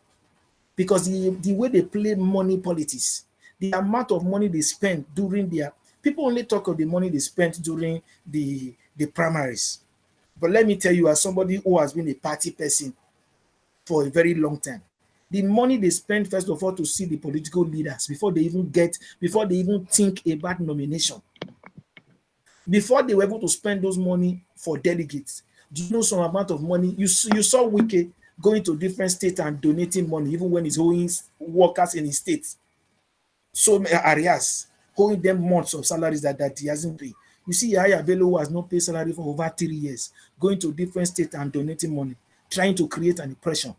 C: Because the way they play money politics, the amount of money they spend during their, people only talk of the money they spent during the primaries. But let me tell you, as somebody who has been a party person for a very long time, the money they spend, first of all, to see the political leaders before they even think about nomination, before they were able to spend those money for delegates. Do you know some amount of money? You saw Wike going to different states and donating money, even when he's owing workers in his states. So many areas, owing them months of salaries that he hasn't paid. You see Yahya Bello, who has not paid salary for over 3 years, going to different states and donating money, trying to create an impression.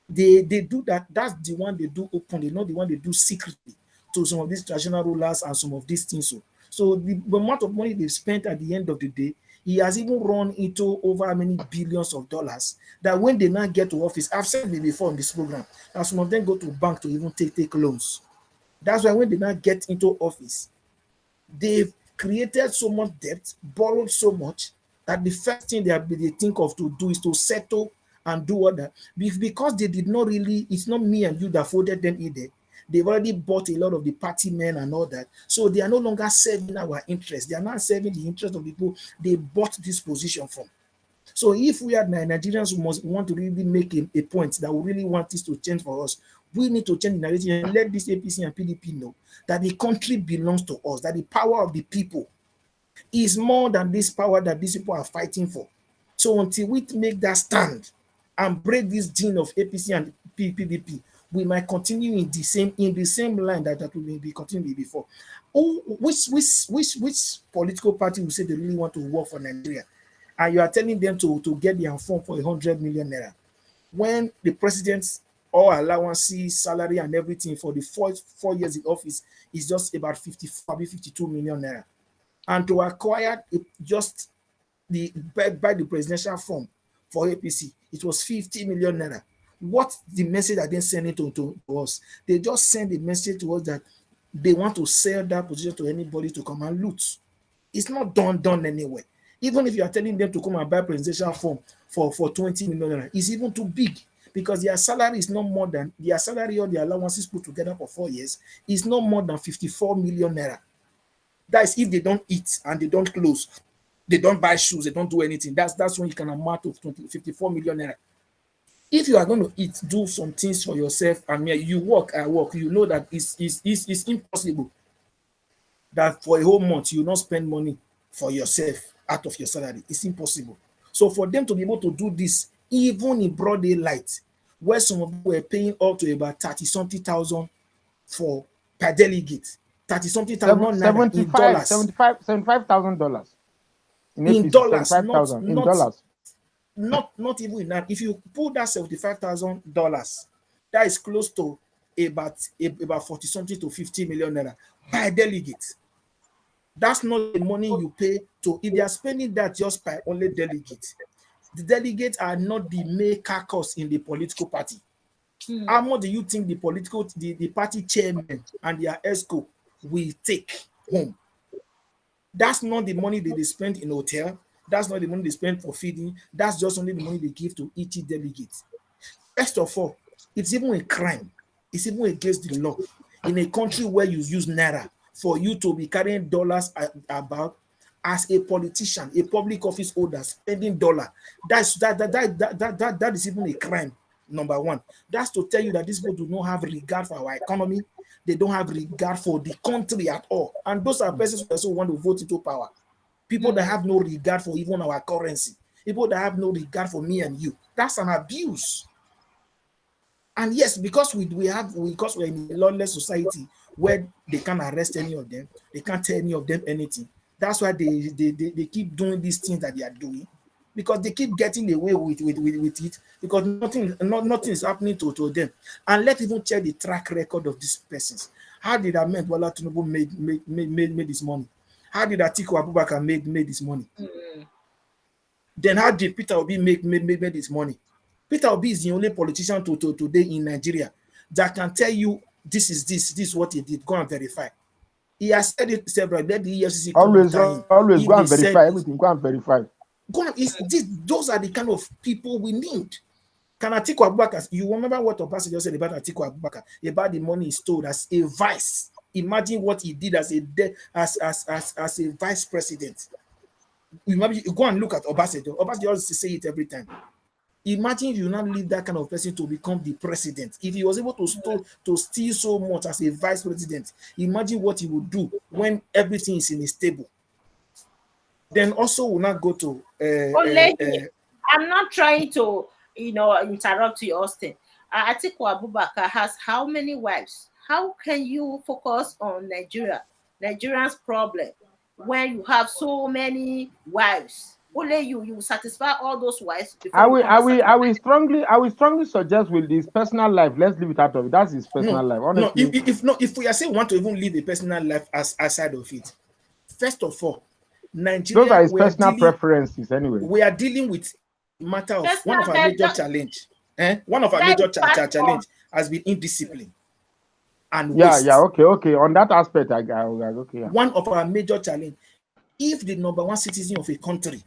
C: They do that. That's the one they do openly, not the one they do secretly to some of these traditional rulers and some of these things. So the amount of money they've spent at the end of the day, he has even run into over how many billions of dollars that when they now get to office, I've said it before on this program, that some of them go to bank to even take loans. That's why when they now get into office, they've created so much debt, borrowed so much, that the first thing they think of to do is to settle and do all that. Because they did not really, it's not me and you that folded them either. They've already bought a lot of the party men and all that. So they are no longer serving our interest. They are not serving the interest of the people they bought this position from. So if we are Nigerians who must want to really make a point that we really want this to change for us, we need to change the narrative and let this APC and PDP know that the country belongs to us, that the power of the people is more than this power that these people are fighting for. So until we make that stand and break this gene of APC and PDP, we might continue in the same line that we will be continuing before. Which political party will say they really want to work for Nigeria, and you are telling them to get their form for 100 million naira, when the president's all allowances, salary, and everything for the 4 years in office is just about 54, 52 million naira, and to acquire just by the presidential form for APC, it was 50 million naira. What the message are they sending to us? They just send a message to us that they want to sell that position to anybody to come and loot. It's not done anywhere. Even if you are telling them to come and buy presidential form for 20 million naira, it's even too big, because their salary is not more than their salary or their allowances put together for 4 years is not more than 54 million naira. That is if they don't eat and they don't close, they don't buy shoes, they don't do anything. That's when you can amount to 54 million naira. If you are going to eat, do some things for yourself, and you work, I work, you know that it's impossible that for a whole month you will not spend money for yourself out of your salary. It's impossible. So for them to be able to do this, even in broad daylight, where some of them were paying up to about 30-something thousand for per delegate, 30-something thousand, not naira, in dollars.
B: $75,000 in
C: In
B: APC,
C: dollars,
B: 75,000 in dollars.
C: not even in that. If you put that $75,000, that is close to about 40 something to 50 million naira per delegate. That's not the money you pay to. If they are spending that just by only delegates, the delegates are not the main carcass in the political party. How much do you think the party chairman and their ESCO will take home? That's not the money they spend in hotel. That's not the money they spend for feeding. That's just only the money they give to each delegate. First of all, it's even a crime. It's even against the law in a country where you use naira for you to be carrying dollars about as a politician, a public office holder spending dollar. That is even a crime. Number one, that's to tell you that these people do not have regard for our economy. They don't have regard for the country at all. And those are persons who also want to vote into power. People that have no regard for even our currency. People that have no regard for me and you. That's an abuse. And yes, because we're in a lawless society where they can't arrest any of them, they can't tell any of them anything. That's why they keep doing these things that they are doing, because they keep getting away with it, because nothing is happening to them. And let's even check the track record of these persons. How did Ahmed Bola Tinubu made this money? How did Atiku Abubakar made this money? Then how did Peter Obi made this money? Peter Obi is the only politician today in Nigeria that can tell you this is what he did. Go and verify. He has said it several. Let the EFCC
B: always go and verify everything. Go and verify.
C: Those are the kind of people we need. Can Atiku Abubakar? You remember what Obasanjo said about Atiku Abubakar about the money he stole as a vice? Imagine what he did as a vice president. Imagine, you go and look at Obasanjo. Obasanjo always say it every time. Imagine if you not leave that kind of person to become the president. If he was able to steal so much as a vice president, imagine what he would do when everything is in a stable. Then also will not go to.
A: I'm not trying to, interrupt you, Austin. Atiku Abubakar has how many wives? How can you focus on Nigerians' problem when you have so many wives? Only you satisfy all those wives before
B: I will strongly suggest with his personal life. Let's leave it out of it. That's his personal life. Honestly,
C: if we are saying want to even live a personal life aside of it, first of all, Nigeria,
B: those are his personal preferences anyway.
C: We are dealing with matter of one of our major challenge. One of our major challenge has been indiscipline and waste.
B: Okay. On that aspect, okay. Yeah.
C: One of our major challenge. If the number one citizen of a country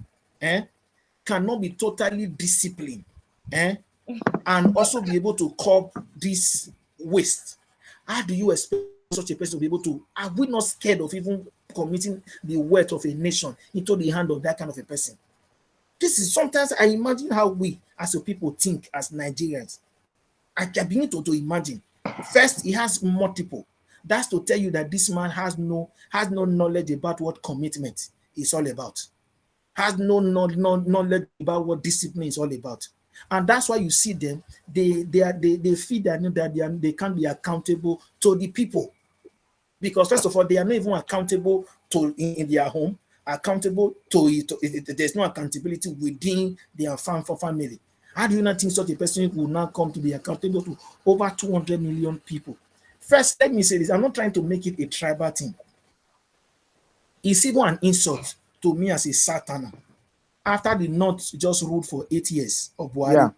C: cannot be totally disciplined and also be able to curb this waste, how do you expect such a person to be able to? Are we not scared of even committing the wealth of a nation into the hand of that kind of a person? This is sometimes I imagine how we as a people think as Nigerians. I can begin to imagine. First, he has multiple. That's to tell you that this man has no knowledge about what commitment is all about. Has no knowledge about what discipline is all about. And that's why you see them, they feel that they can't be accountable to the people. Because first of all, they are not even accountable to in their home, accountable there's no accountability within their family. How do you not think such a person will now come to be accountable to over 200 million people? First, let me say this. I'm not trying to make it a tribal thing. It's even an insult to me as a Southerner. After the North just ruled for 8 years of Buhari,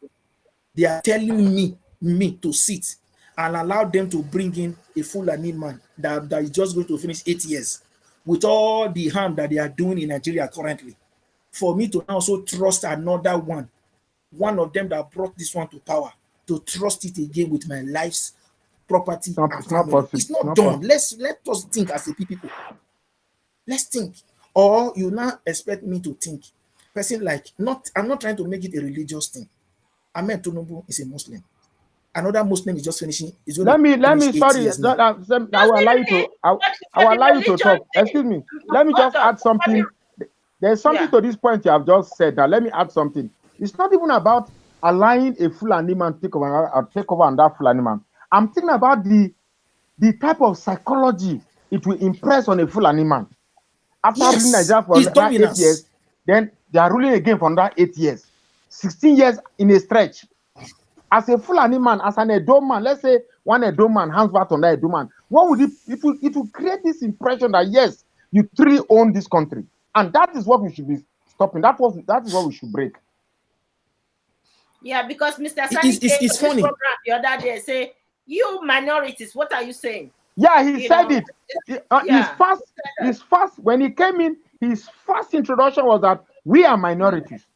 C: they are telling me to sit and allow them to bring in a Fulani man that is just going to finish 8 years with all the harm that they are doing in Nigeria currently. For me to also trust another one of them that brought this one to power, to trust it again with my life's property and family. It's not done. Let us think as a people. Let's think. Or you now expect me to think. Person like, I'm not trying to make it a religious thing. Ahmed Tinubu is a Muslim. Another Muslim is just finishing.
B: Let me sorry. I will allow you to talk. Excuse me. Let me just add something. There's something to this point you have just said. Now let me add something. It's not even about allowing a Fulani man to take over on that Fulani man. I'm thinking about the type of psychology it will impress on a Fulani man. After ruling Nigeria for 8 years, then they are ruling again for another 8 years. 16 years in a stretch. As a Fulani man, as an Edo man, let's say one Edo man hands back on that Edo man, what would it will create this impression that yes, you truly own this country. And that is what we should be stopping. That is what we should break.
A: Yeah, because Mr. Sani came to this program the other day, say, you minorities, what are you saying?
B: Yeah, he said it. His first, when he came in, his first introduction was that we are minorities.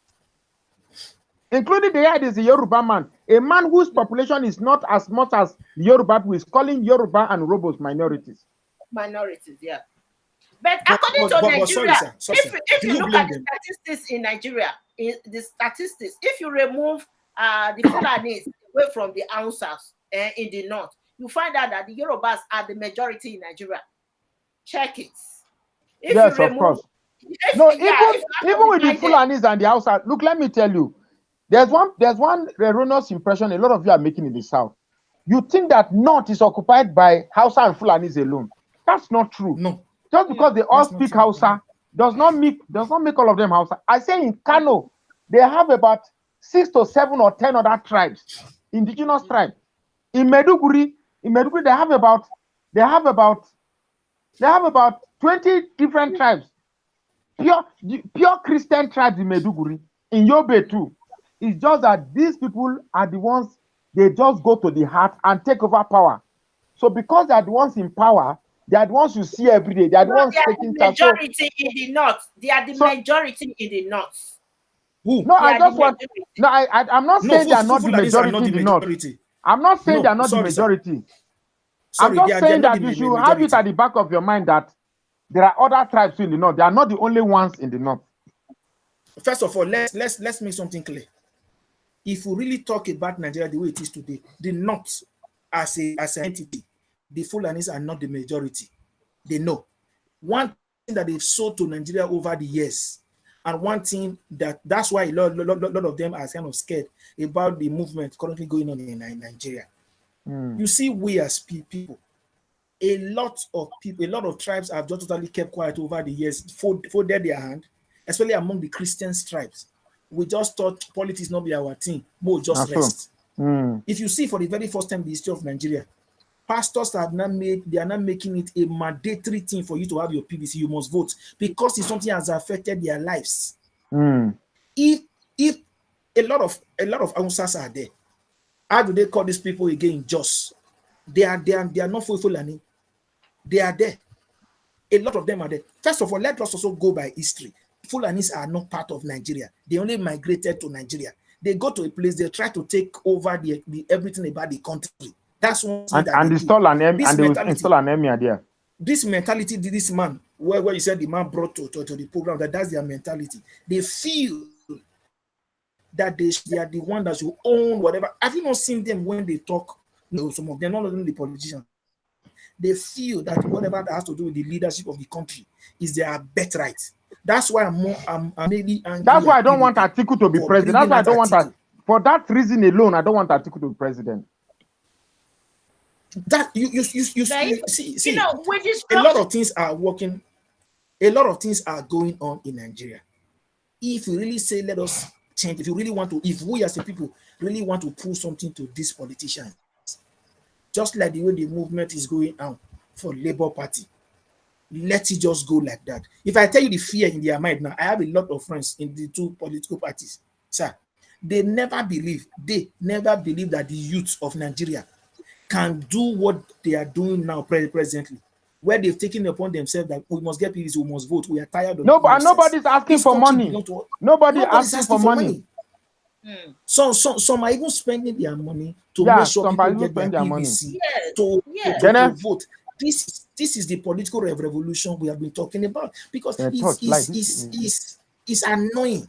B: Including the head is a Yoruba man, a man whose population is not as much as the Yoruba, who is calling Yoruba and Robos minorities.
A: Minorities, yeah. But according to Nigeria, if you look at the statistics in Nigeria, if you remove the Fulanis away from the Hausas in the north, you find out that the Yorubas are the majority in Nigeria. Check it.
B: Yes, of course. No, even with the Fulanis and the Hausas, look, let me tell you, there's one erroneous impression a lot of you are making in the south. You think that north is occupied by Hausa and Fulanis alone. That's not true.
C: No.
B: Just because they all speak Hausa does not make all of them Hausa. I say in Kano, they have about 6 to 7 or 10 other tribes, indigenous tribes. In Maiduguri, they have about 20 different tribes. Pure Christian tribes in Maiduguri, in Yobe too. It's just that these people are the ones, they just go to the heart and take over power. So because they are the ones in power, they are the ones you see every day. They are the ones taking charge.
A: They are the majority in the north. They are the majority in the north.
B: Who? No, I just want. No, I'm not saying they are not the majority in the north. I'm not saying they are not the majority. I'm just saying that you should have it at the back of your mind that there are other tribes in the north. They are not the only ones in the north.
C: First of all, let's make something clear. If we really talk about Nigeria the way it is today, the north as an entity, the Fulanis are not the majority. They know. One thing that they've sold to Nigeria over the years, and one thing that's why a lot of them are kind of scared about the movement currently going on in Nigeria. You see, we as people, a lot of tribes have just totally kept quiet over the years, folded their hand, especially among the Christian tribes. We just thought politics not be our thing, more just rest. If you see for the very first time in the history of Nigeria, pastors are now making it a mandatory thing for you to have your PVC. You must vote because it's something that has affected their lives. If a lot of Hausas are there, how do they call these people again? Just they are not Fulani. They are there. A lot of them are there. First of all, let us also go by history. Fulanis are not part of Nigeria. They only migrated to Nigeria. They go to a place, they try to take over the everything about the country. That's one thing that
B: they install an emir there.
C: This mentality, this man, where you said the man brought to the program, that's their mentality. They feel that they are the one that should own whatever. Have you not seen them when they talk? No, some of them, not only the politicians, they feel that whatever that has to do with the leadership of the country is their birthright. That's why I'm really angry
B: That's why
C: at
B: I don't want
C: PDP
B: Atiku to be
C: for
B: president.
C: bringing
B: That's why I
C: out
B: don't want
C: Atiku.
B: for that reason alone, I don't want Atiku to be president.
C: That you see,
A: with this
C: a lot
A: structure,
C: of things are working, a lot of things are going on in Nigeria. If you really say let us change, if you really want to, if we as a people really want to prove something to these politicians, just like the way the movement is going on for Labour Party, let it just go like that. If I tell you the fear in their mind now, I have a lot of friends in the two political parties, sir. They never believe that the youth of Nigeria can do what they are doing now presently, where they've taken upon themselves that we must get PVC, we must vote, we are tired of
B: No, and
C: nonsense.
B: nobody's asking
C: This
B: for
C: country
B: money.
C: belongs to
B: Nobody
C: nobody's
B: asking for
C: asking for
B: money.
C: money. Some are even spending their money to
B: Yeah,
C: make sure
B: some
C: people
B: people
C: get their
B: spend their money.
C: PVC
A: yes,
C: to,
A: yes.
C: to vote. This is the political revolution we have been talking about, because
B: Touch like
C: it's annoying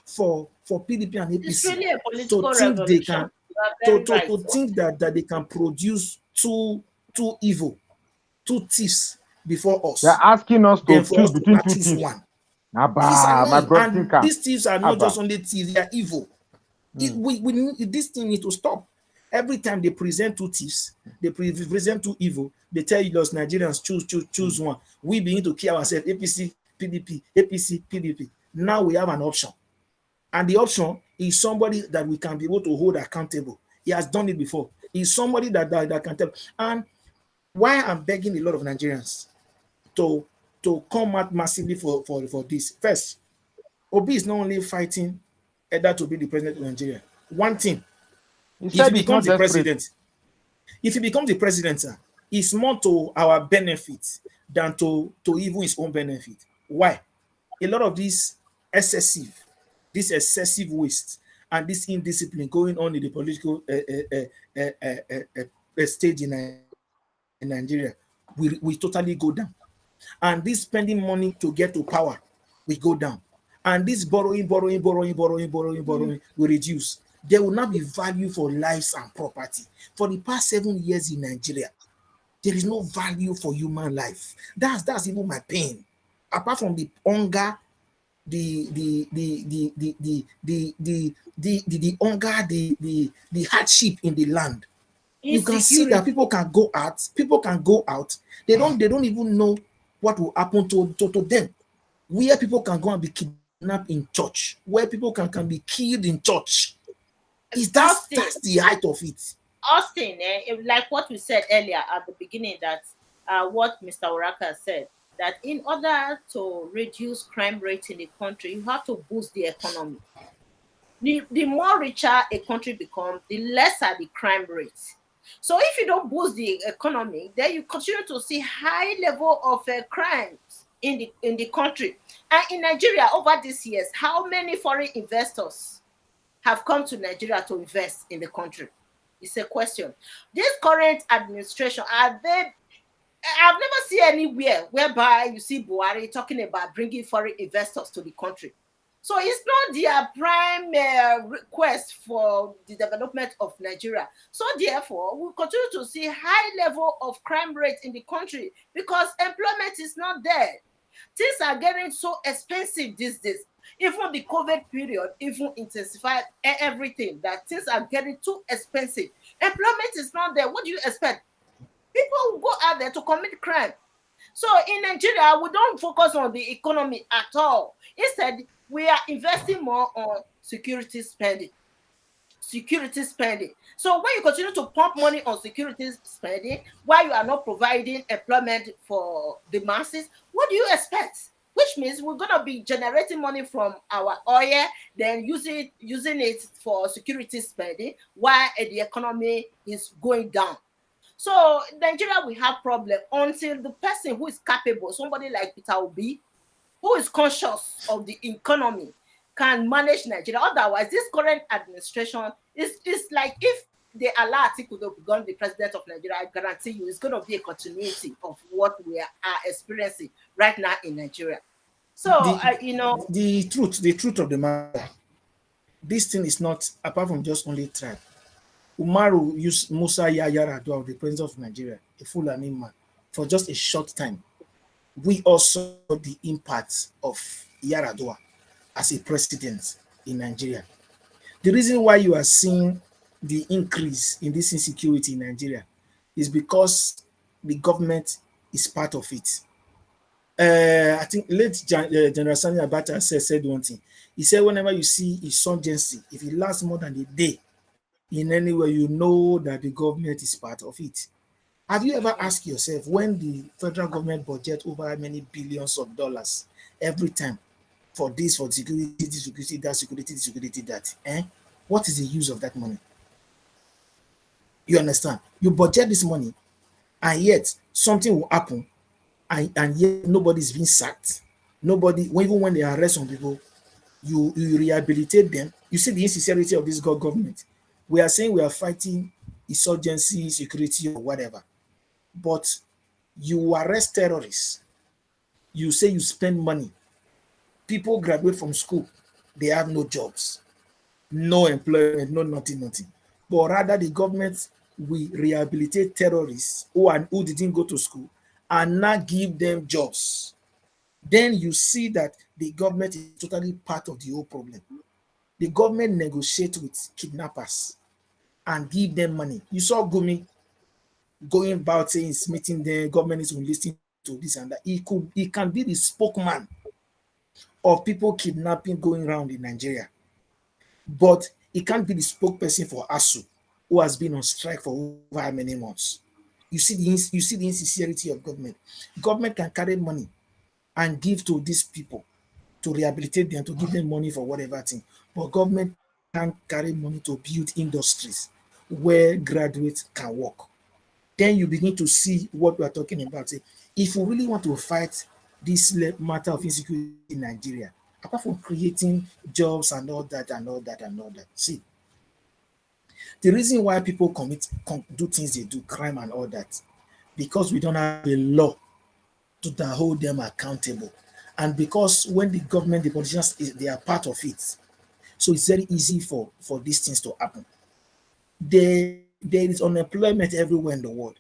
C: for PDP and
A: It's
C: APC
A: really a
C: to
A: political
C: think they
A: revolution.
C: can
A: You are very right.
C: to think that they can produce two evil, two thieves before
B: They're
C: us,
B: asking us
C: then
B: to
C: for
B: choose
C: us to
B: between
C: not
B: two
C: choose
B: thieves.
C: one. It's
B: Abba, my
C: annoying.
B: brother
C: And
B: thinker.
C: these thieves are not
B: Abba.
C: just only thieves, they are evil. This thing needs to stop. Every time they present two thieves, they present two evil, they tell you those Nigerians choose one. We begin to kill ourselves, APC, PDP, APC, PDP. Now we have an option. And the option is somebody that we can be able to hold accountable. He has done it before. He's somebody that can tell. And why I'm begging a lot of Nigerians to come out massively for this. First, Obi is not only fighting either to be the president of Nigeria. One thing,
B: He
C: if he
B: said he's not
C: becomes the
B: desperate.
C: president, sir, it's more to our benefit than to even his own benefit. Why? A lot of this excessive waste and this indiscipline going on in the political stage in Nigeria will totally go down. And this spending money to get to power will go down. And this borrowing will reduce. There will not be value for lives and property. For the past 7 years in Nigeria, there is no value for human life. That's even my pain. Apart from the hunger, the hunger, the hardship in the land. You can see that people can go out. They don't even know what will happen to them. Where people can go and be kidnapped in church, where people can be killed in church. That's the height of it.
A: Austin, like what we said earlier at the beginning, that what Mr. Oraka said, that in order to reduce crime rate in the country, you have to boost the economy. The more richer a country becomes, the lesser the crime rate. So if you don't boost the economy, then you continue to see high level of crimes in the country. And in Nigeria, over these years, how many foreign investors have come to Nigeria to invest in the country? It's a question. This current administration, I've never seen anywhere whereby you see Buhari talking about bringing foreign investors to the country. So it's not their prime request for the development of Nigeria. So therefore, we continue to see high level of crime rate in the country because employment is not there. Things are getting so expensive these days. Even the COVID period even intensified everything, that things are getting too expensive. Employment is not there. What do you expect? People will go out there to commit crime. So in Nigeria, we don't focus on the economy at all. Instead, we are investing more on security spending. So when you continue to pump money on security spending, while you are not providing employment for the masses, what do you expect? Which means we're going to be generating money from our oil, then using it for security spending, while the economy is going down. So Nigeria will have problem until the person who is capable, somebody like Peter Obi, who is conscious of the economy, can manage Nigeria. Otherwise, this current administration is like if they allow Atiku to become the president of Nigeria, I guarantee you it's going to be a continuity of what we are experiencing right now in Nigeria. So,
C: The truth of the matter, this thing is not apart from just only tribe. Umaru used Musa Yaradua, the president of Nigeria, a Fulani man, for just a short time. We also saw the impact of Yaradua as a president in Nigeria. The reason why you are seeing the increase in this insecurity in Nigeria is because the government is part of it. I think late General Sani Abacha said one thing. He said, whenever you see insurgency, if it lasts more than a day, in any way, you know that the government is part of it. Have you ever asked yourself when the federal government budget over many billions of dollars every time for this, for security, this security, that security, this security, that? What is the use of that money? You understand? You budget this money, and yet something will happen, and yet nobody's being sacked. Nobody, even when they arrest some people, you rehabilitate them. You see the insincerity of this government. We are saying we are fighting insurgency, security, or whatever, but you arrest terrorists. You say you spend money. People graduate from school, they have no jobs, no employment, no nothing, nothing. But rather the government will rehabilitate terrorists who didn't go to school and not give them jobs. Then you see that the government is totally part of the whole problem. The government negotiates with kidnappers and give them money. You saw Gumi going about saying it's meeting the government is listening to this and that. He can be the spokesman of people kidnapping going around in Nigeria. But he can't be the spokesperson for ASU, who has been on strike for over how many months. You see the insincerity of government. Government can carry money and give to these people to rehabilitate them, to give them money for whatever thing. But government can't carry money to build industries where graduates can work. Then you begin to see what we are talking about. If we really want to fight this matter of insecurity in Nigeria, apart from creating jobs and all that and all that and all that, see, the reason why people do things they do, crime and all that, because we don't have a law to hold them accountable. And because when the government, the politicians, they are part of it, so it's very easy for these things to happen. There is unemployment everywhere in the world.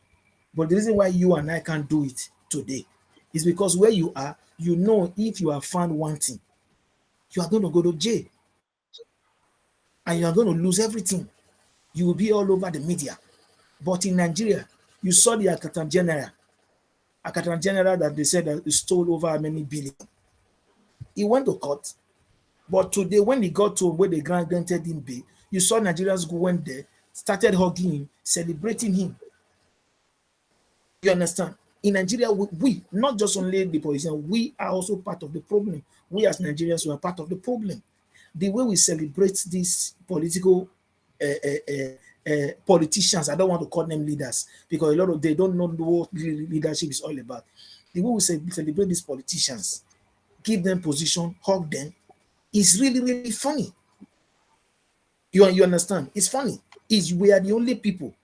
C: But the reason why you and I can't do it today is because where you are, you know, if you are found wanting, you are going to go to jail and you are going to lose everything. You will be all over the media. But in Nigeria, you saw the Accountant General that they said that he stole over many billion. He went to court, but today when he got to where the granted him bail, you saw Nigerians go went there, started hugging him, celebrating him. You understand? In Nigeria, we not just only the politicians, we are also part of the problem. We as Nigerians, we are part of the problem. The way we celebrate these political politicians, I don't want to call them leaders because a lot of they don't know what leadership is all about. The way we celebrate these politicians, give them position, hug them, is really, really funny. You understand? It's funny. We are the only people.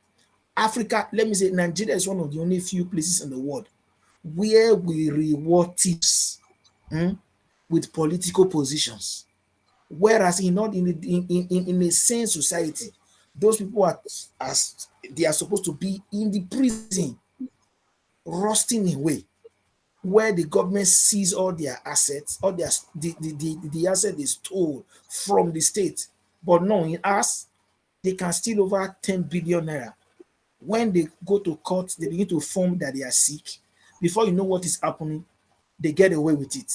C: Africa, let me say, Nigeria is one of the only few places in the world where we reward thieves with political positions. Whereas in a sane society, those people they are supposed to be in the prison, rusting away, where the government sees all their assets, all the asset they stole from the state. But no, in us, they can steal over 10 billion naira. When they go to court, they begin to form that they are sick. Before you know what is happening, they get away with it.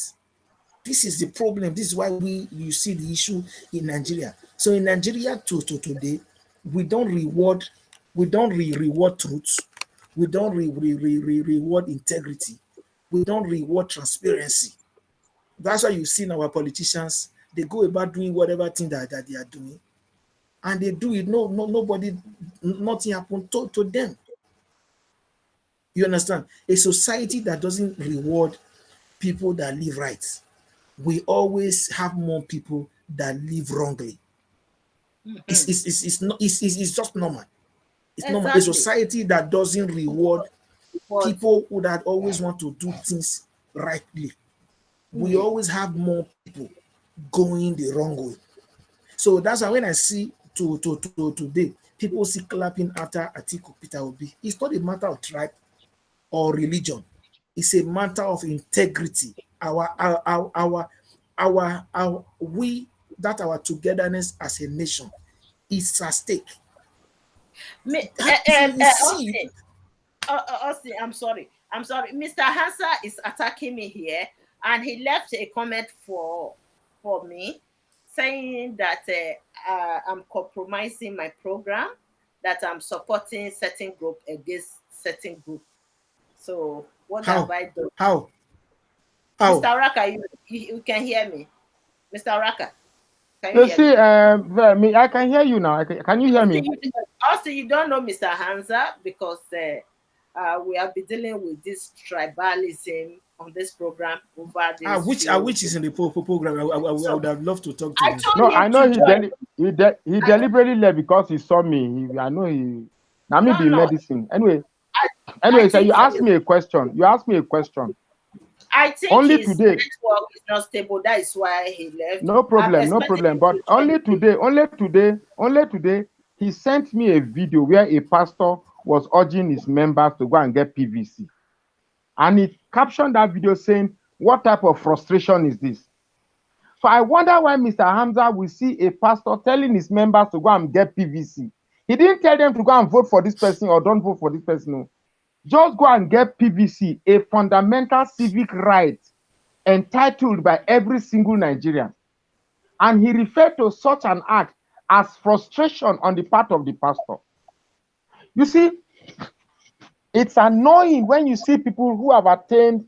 C: This is the problem. This is why you see the issue in Nigeria. So in Nigeria to today, we don't reward truth. We don't reward integrity. We don't reward transparency. That's why you see our politicians, they go about doing whatever thing that they are doing. And they do it. Nobody, nothing happened to them. You understand? A society that doesn't reward people that live right, we always have more people that live wrongly. It's just normal. It's normal. A
A: Exactly.
C: society that doesn't reward
A: But
C: people who that always want to do things rightly, we always have more people going the wrong way. So that's why when I see today, people see clapping after Atiku Peter Obi, it's not a matter of tribe or religion. It's a matter of integrity. We that our togetherness as a nation is at stake. If you see,
A: Austin, I'm sorry. Mr. Hansa is attacking me here, and he left a comment for me, saying that I'm compromising my program, that I'm supporting certain group against certain group. So what have I done?
C: How?
A: Mr. Raka, you can hear me. Mr. Raka, can
B: You
A: hear
B: see,
A: me?
B: I can hear you now. Can you hear me?
A: Also, you don't know Mr. Hansa because we have been dealing with this tribalism on this program over this.
C: Which is in the program. I would have loved to talk to him.
B: No, I know he deliberately left because he saw me. I know he. Now me be medicine. Anyway, so you asked me a question.
A: I think
B: only
A: his
B: today
A: network is not stable. That is why he left.
B: No problem. But only today, he sent me a video where a pastor was urging his members to go and get PVC. And he captioned that video saying, "What type of frustration is this?" So I wonder why Mr. Hamza will see a pastor telling his members to go and get PVC. He didn't tell them to go and vote for this person or don't vote for this person. No. Just go and get PVC, a fundamental civic right entitled by every single Nigerian. And he referred to such an act as frustration on the part of the pastor. You see, it's annoying when you see people who have attained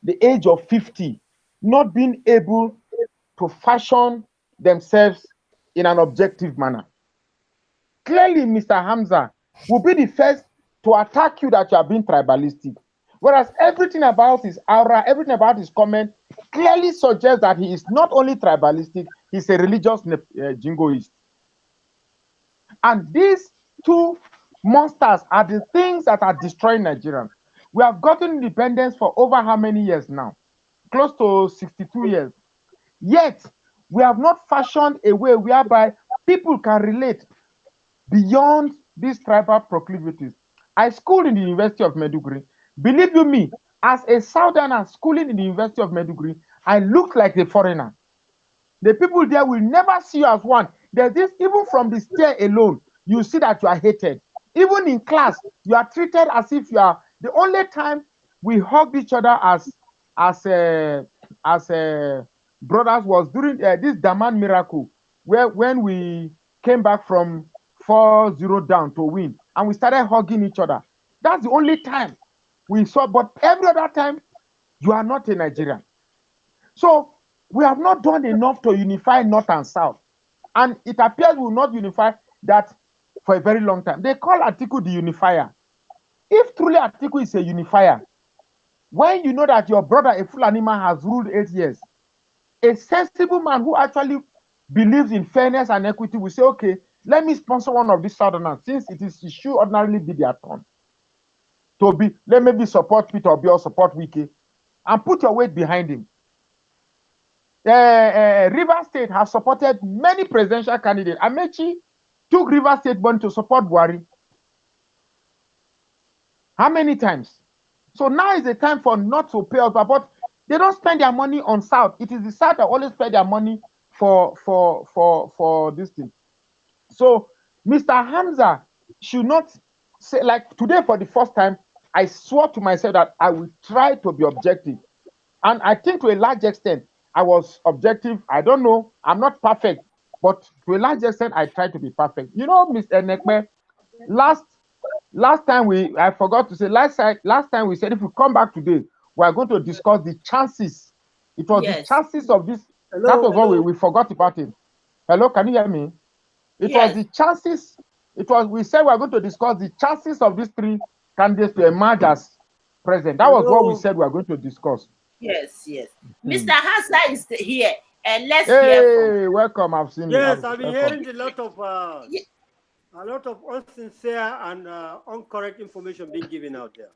B: the age of 50 not being able to fashion themselves in an objective manner. Clearly, Mr. Hamza will be the first to attack you that you are being tribalistic. Whereas everything about his aura, everything about his comment clearly suggests that he is not only tribalistic, he's a religious jingoist. And these two monsters are the things that are destroying Nigeria. We have gotten independence for over how many years now? Close to 62 years. Yet, we have not fashioned a way whereby people can relate beyond these tribal proclivities. I schooled in the University of Maiduguri. Believe you me, as a Southerner schooling in the University of Maiduguri, I looked like a foreigner. The people there will never see you as one. There's this, even from the stair alone, you see that you are hated. Even in class, you are treated as if you are. The only time we hugged each other as brothers was during this Daman miracle, when we came back from 4-0 down to win, and we started hugging each other. That's the only time we saw. But every other time, you are not a Nigerian. So we have not done enough to unify North and South. And it appears we will not unify that for a very long time. They call Atiku the unifier. If truly Atiku is a unifier, when you know that your brother, a Fulani man, has ruled 8 years, a sensible man who actually believes in fairness and equity will say, okay, let me sponsor one of these Southerners, since it should ordinarily be their turn. To be, let me support Peter Obi or support Wiki, and put your weight behind him. River State has supported many presidential candidates. Amechi took River State money to support Buhari. How many times? So now is the time for not to pay us, but they don't spend their money on South. It is the South that always spend their money for this thing. So Mr. Hamza should not say, like today for the first time, I swore to myself that I will try to be objective. And I think to a large extent, I was objective. I don't know. I'm not perfect. But to a large extent, I tried to be perfect. You know, Mr. Nekme, last time I forgot to say, last time we said if we come back today, we are going to discuss the chances. It was the chances of this. That was what we forgot about it. Hello, can you hear me? It was the chances. We said we are going to discuss the chances of these three candidates to emerge as president. That was what we said we are going to discuss.
A: Yes. Mr. Hansa is here, and let's
B: hear from. Welcome. I've seen you.
D: Yes, I've been hearing a lot of unsincere and incorrect information being given out there.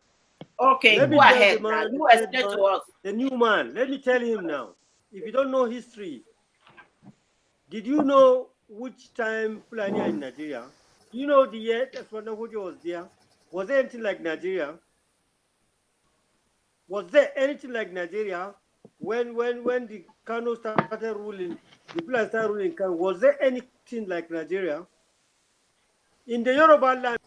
A: Okay, go ahead. You explain to us.
D: The new man. Let me tell him now. If you don't know history, did you know which time Fulani are in Nigeria? Do you know the year Eswanda was there? Was there anything like Nigeria? Was there anything like Nigeria when the Kano started ruling, the Fulani started ruling Kano? Was there anything like Nigeria? In the Yoruba land?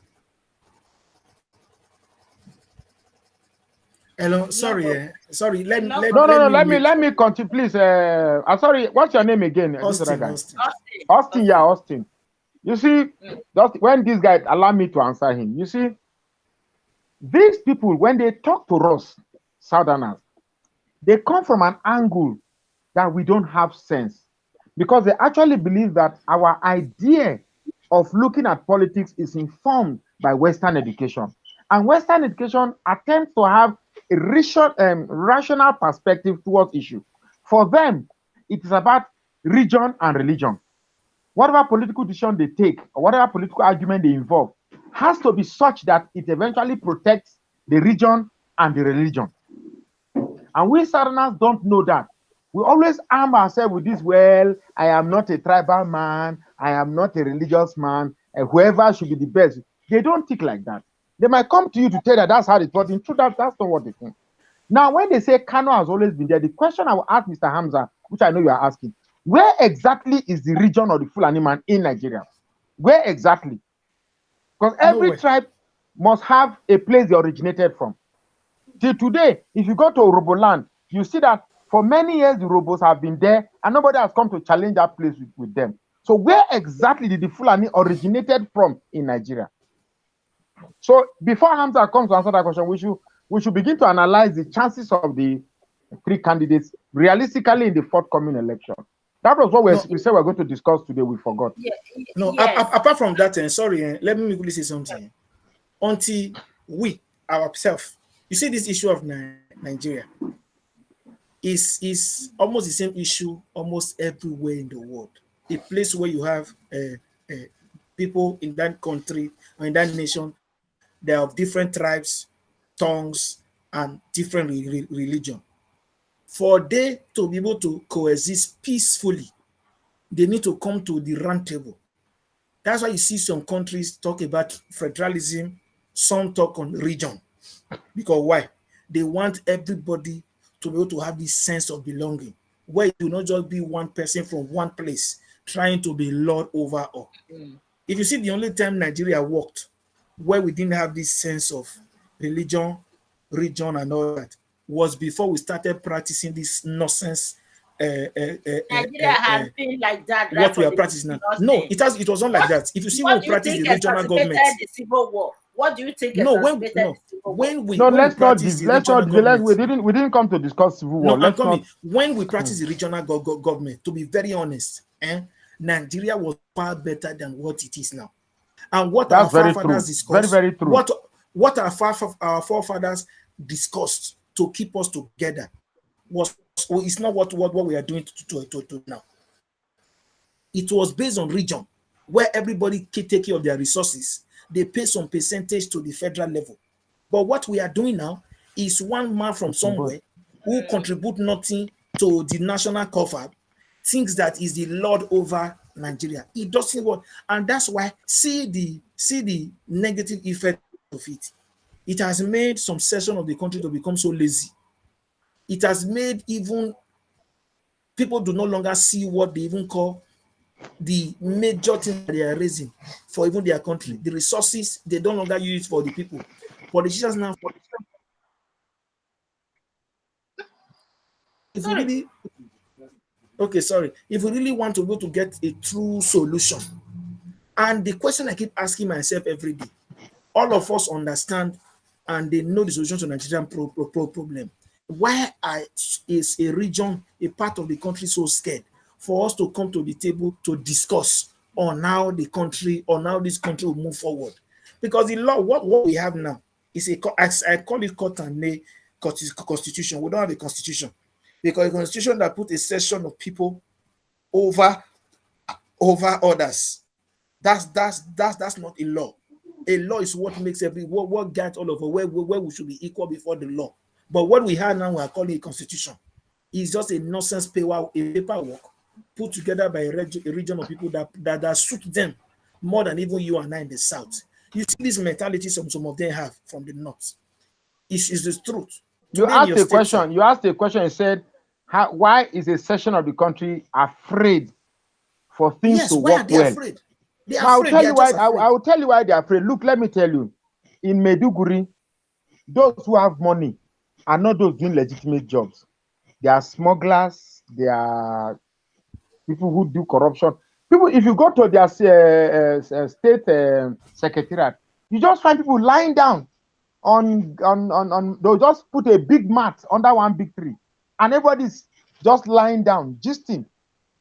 C: Hello,
A: Yeah,
C: sorry,
A: but
C: sorry.
A: a lot
B: No,
A: of
B: no,
C: Let
B: no.
C: me
B: Let me
C: make
B: let me continue, please. I'm sorry. What's your name again? This other
C: Austin,
B: guy,
C: Austin.
A: Austin,
B: Austin. Yeah,
A: Austin.
B: Austin. You see, just when this guy allow me to answer him, you see, these people when they talk to us, Southerners, they come from an angle that we don't have sense because they actually believe that our idea of looking at politics is informed by Western education. And Western education attempts to have a rational perspective towards issue. For them, it is about region and religion. Whatever political decision they take or whatever political argument they involve has to be such that it eventually protects the region and the religion. And we Southerners don't know that. We always arm ourselves with this, well, I am not a tribal man, I am not a religious man, and whoever should be the best. They don't think like that. They might come to you to tell that that's how it was. In truth, that's not what they think. Now, when they say Kano has always been there, the question I will ask Mr. Hamza, which I know you are asking, where exactly is the region of the Fulani man in Nigeria? Where exactly? Because every
C: Nowhere.
B: tribe must have a place they originated from. Till today, if you go to Urobo land, you see that for many years the Urobos have been there and nobody has come to challenge that place with them. So where exactly did the Fulani originated from in Nigeria? So before Hamza comes to answer that question, we should begin to analyze the chances of the three candidates realistically in the forthcoming election. That was what
C: No,
B: we said we're going to discuss today. We forgot.
A: Yeah,
C: no.
A: yes.
C: Apart from that, sorry, let me quickly say something. Until we ourselves, you see, this issue of Nigeria is almost the same issue almost everywhere in the world. A place where you have people in that country or in that nation, they are of different tribes, tongues, and different religion. For they to be able to coexist peacefully, they need to come to the round table. That's why you see some countries talk about federalism, some talk on region. Because why? They want everybody to be able to have this sense of belonging, where it will not just be one person from one place trying to be lord over all. If you see, the only time Nigeria worked where we didn't have this sense of religion, region, and all that was before we started practicing this nonsense.
A: Nigeria has been like that right
C: What we
A: from
C: are
A: the
C: practicing now.
A: previous
C: No,
A: days.
C: it was not like
A: What
C: that. If you see when
A: what
C: we
A: do you
C: practice
A: think
C: the regional
A: exacerbated
C: government,
A: the civil war? What do you think
C: no,
A: exacerbated the
C: no,
A: civil war?
B: No,
C: when we
B: let's not
C: practice the
B: let's
C: regional
B: not let
C: government,
B: we didn't come to discuss civil
C: no,
B: war.
C: I'm
B: Let's not.
C: coming. When we practice the regional government, to be very honest, Nigeria was far better than what it is now. And what our
B: That's very
C: forefathers
B: true. Very,
C: discussed,
B: very true.
C: what our forefathers discussed to keep us together was it's not what we are doing to now. It was based on region where everybody can take care of their resources. They pay some percentage to the federal level. But what we are doing now is one man from somewhere who contribute nothing to the national cover thinks that is the lord over Nigeria. It doesn't work, and that's why see the negative effect of it. It has made some section of the country to become so lazy. It has made even people do no longer see what they even call the major thing that they are raising for even their country. The resources, they don't longer use it for the people. Politicians now, if we
A: Sorry.
C: really, okay, sorry, if we really want to go to get a true solution, and the question I keep asking myself every day, all of us understand and they know the solution to Nigerian problem. Why is a region, a part of the country so scared for us to come to the table to discuss on how the country, on how this country will move forward? Because the law, what we have now is I call it cut and nail constitution. We don't have a constitution because a constitution that put a section of people over others. That's not a law. A law is what makes what guides all of us where we should be equal before the law. But what we have now, we are calling a constitution. It's just a nonsense paperwork put together by a region of people that suit them more than even you and I in the South. You see this mentality some of them have from the North. Is the truth.
B: You
C: Today in
B: asked
C: your
B: a
C: state,
B: question.
C: sir,
B: You asked a question. You said, why is a section of the country afraid for things
C: yes,
B: to
C: why are
B: work
C: they
B: well?
C: afraid? They are
B: Now, I'll
C: afraid.
B: tell
C: They are
B: you why.
C: just afraid.
B: I will tell you why they are afraid. Look, let me tell you. In Maiduguri, those who have money are not those doing legitimate jobs. They are smugglers. They are people who do corruption. People, if you go to their state secretariat, you just find people lying down on. They'll just put a big mat under one big tree, and everybody's just lying down, gisting,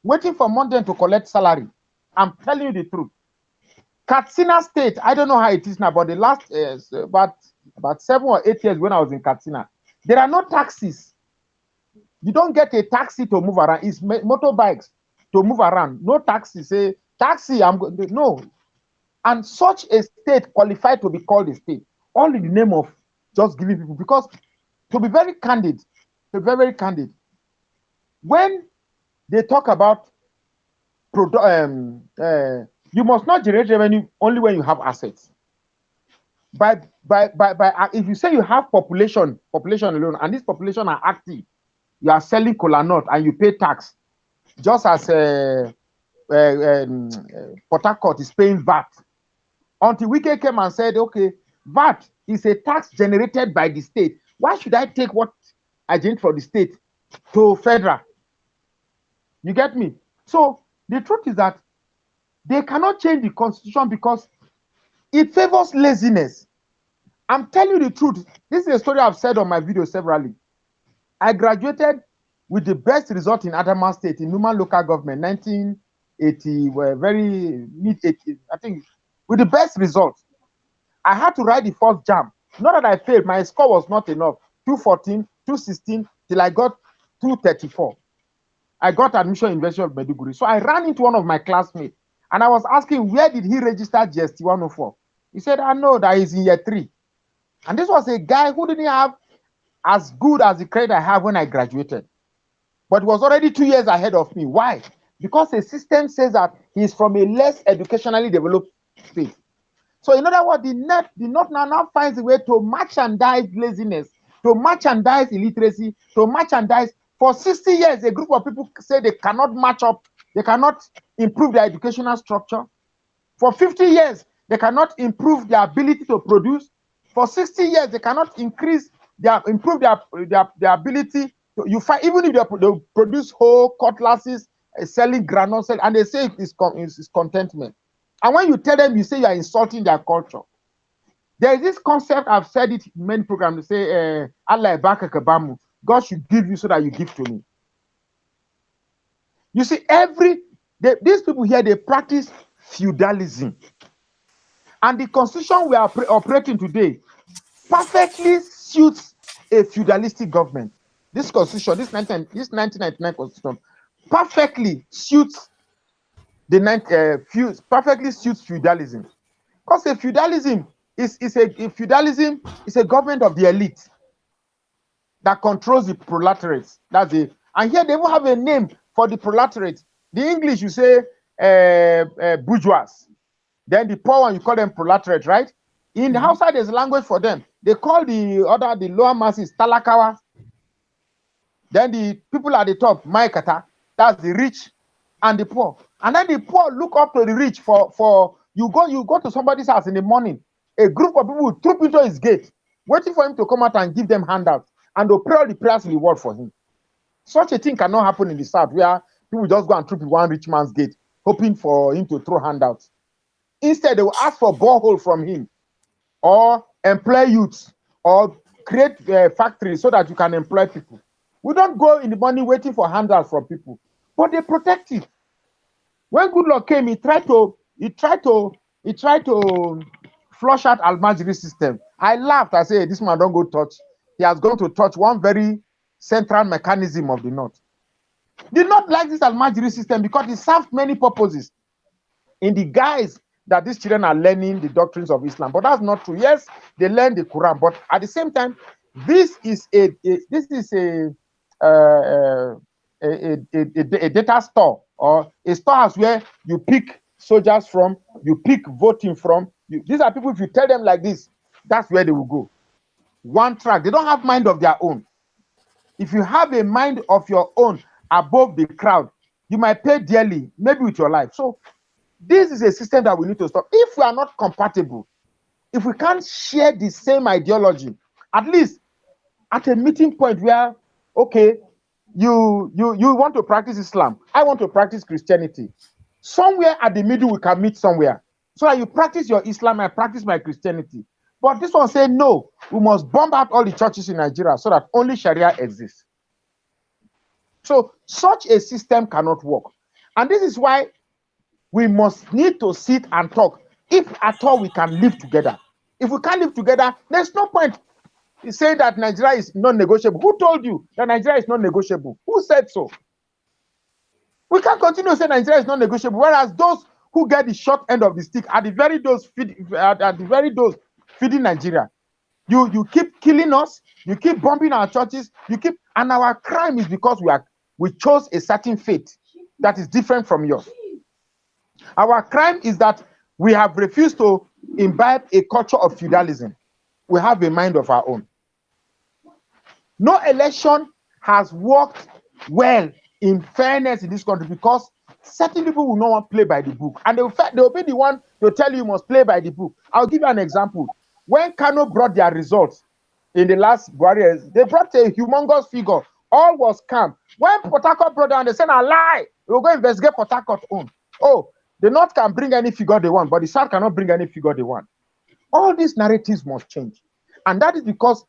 B: waiting for Monday to collect salary. I'm telling you the truth. Katsina State, I don't know how it is now, but the last about 7 or 8 years when I was in Katsina, there are no taxis. You don't get a taxi to move around. It's motorbikes to move around. No taxi. Say taxi. No. And such a state qualified to be called a state, all in the name of just giving people. Because to be very candid, when they talk about you must not generate revenue only when you have assets. If you say you have population alone, and this population are active, you are selling cola nut and you pay tax, just as Port Harcourt is paying VAT. Until Wike came and said, okay, VAT is a tax generated by the state. Why should I take what I generate for the state to federal? You get me? So the truth is that they cannot change the constitution because it favors laziness. I'm telling you the truth. This is a story I've said on my video severally. I graduated with the best result in Adamawa State in Numa local government, 1980, very mid-80s, I think, with the best result. I had to write the first JAMB. Not that I failed, my score was not enough. 214, 216, till I got 234. I got admission in University of Maiduguri. So I ran into one of my classmates and I was asking, where did he register GST 104? He said, I know that he's in year 3. And this was a guy who didn't have as good as the credit I have when I graduated, but was already 2 years ahead of me. Why? Because the system says that he's from a less educationally developed state. So in other words, the North now finds a way to merchandise laziness, to merchandise illiteracy, to merchandise. For 60 years, a group of people say they cannot match up, they cannot improve their educational structure. For 50 years, they cannot improve their ability to produce. For 60 years, they cannot improve their ability. You find even if they produce whole cutlasses, selling granules, and they say it's contentment. And when you tell them, you say you are insulting their culture. There is this concept, I've said it in many programs, they say, Allah Kabamu, God should give you so that you give to me. You see, these people here, they practice feudalism. And the constitution we are operating today perfectly suits a feudalistic government. This constitution, this 1999 constitution, perfectly suits perfectly suits feudalism. Because a feudalism is a government of the elite that controls the proletariat. That's it. And here they will have a name for the proletariat. The English, you say bourgeois. Then the poor one, you call them proletariat, right? In the Hausa, there's a language for them. They call the lower masses talakawa. Then the people at the top, maikata, that's the rich and the poor. And then the poor look up to the rich for you go to somebody's house in the morning, a group of people will troop into his gate, waiting for him to come out and give them handouts, and they'll pray all the prayers in the world for him. Such a thing cannot happen in the South, where people just go and troop one rich man's gate, hoping for him to throw handouts. Instead, they will ask for borehole from him, or employ youths, or create factories so that you can employ people. We don't go in the morning waiting for handouts from people, but they protect it. When Goodluck came, he tried to flush out Almajiri system. I laughed. I said, "This man don't go touch. He has gone to touch one very central mechanism of the North." Did not like this Almajiri system because it served many purposes in the guise that these children are learning the doctrines of Islam, but that's not true. Yes, they learn the Quran, but at the same time, this is a data store or a storehouse where you pick soldiers from, you pick voting from. These are people, if you tell them like this, that's where they will go. One track. They don't have mind of their own. If you have a mind of your own above the crowd, you might pay dearly, maybe with your life. So this is a system that we need to stop. If we are not compatible, if we can't share the same ideology, at least at a meeting point where, okay, you want to practice Islam, I want to practice Christianity. Somewhere at the middle, we can meet somewhere. So that you practice your Islam, I practice my Christianity. But this one said, no, we must bomb out all the churches in Nigeria so that only Sharia exists. So such a system cannot work. And this is why we must need to sit and talk. If at all we can live together. If we can't live together, there's no point in saying that Nigeria is non-negotiable. Who told you that Nigeria is non-negotiable? Who said so? We can't continue to say Nigeria is non-negotiable, whereas those who get the short end of the stick are the very those feeding Nigeria. You keep killing us, you keep bombing our churches, and our crime is because we chose a certain faith that is different from yours. Our crime is that we have refused to imbibe a culture of feudalism. We have a mind of our own. No election has worked well in fairness in this country because certain people will not want to play by the book, and they will be the one to tell you must play by the book. I'll give you an example. When Kano brought their results in the last barriers, they brought a humongous figure. All was calm. When Port Harcourt brought down, they said, "A lie. We'll go investigate Port Harcourt own." Oh, the North can bring any figure they want, but the South cannot bring any figure they want. All these narratives must change, and that is because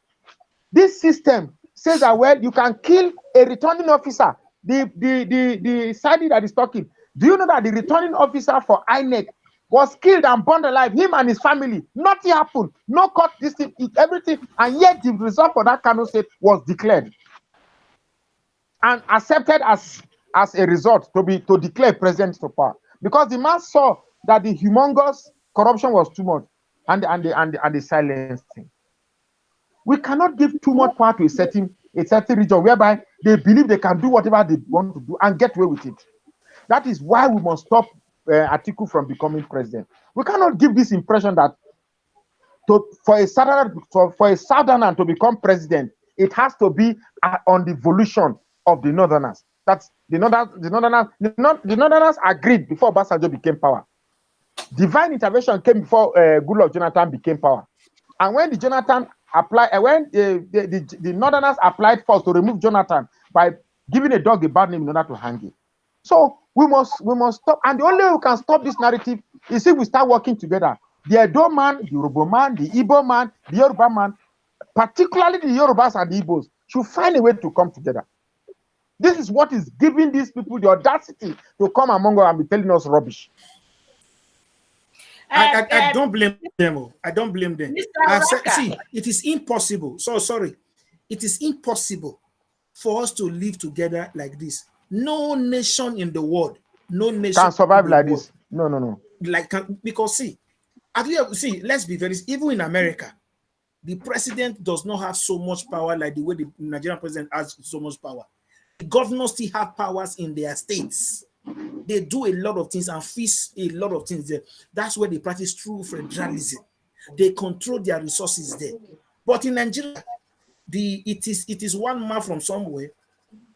B: this system says that, well, you can kill a returning officer. The side that is talking. Do you know that the returning officer for INEC was killed and burned alive? Him and his family. Nothing happened. No court, this thing, everything, and yet the result for that Kano State was declared and accepted as a result to declare president to power, because the man saw that the humongous corruption was too much, and the silenced him. We cannot give too much power to a certain region whereby they believe they can do whatever they want to do and get away with it. That is why we must stop Atiku from becoming president. We cannot give this impression that for a southerner to become president, it has to be on the volition of the northerners. That's the northerners agreed before Obasanjo became power. Divine intervention came before Goodluck Jonathan became power. And when the northerners applied first to remove Jonathan by giving a dog a bad name in order to hang it. So we must stop. And the only way we can stop this narrative is if we start working together. The Edo man, the Yoruba man, the Igbo man, the Yoruba man, particularly the Yorubas and the Igbos, should find a way to come together. This is what is giving these people the audacity to come among us and be telling us rubbish.
C: I don't blame them. I don't blame them.
A: See,
C: it is impossible. So sorry. It is impossible for us to live together like this. No nation in the world, no nation
B: can survive like this. No.
C: Because let's be very, even in America, the president does not have so much power like the way the Nigerian president has so much power. The governors still have powers in their states. They do a lot of things and fix a lot of things there. That's where they practice true federalism. They control their resources there. But in Nigeria, it is one man from somewhere.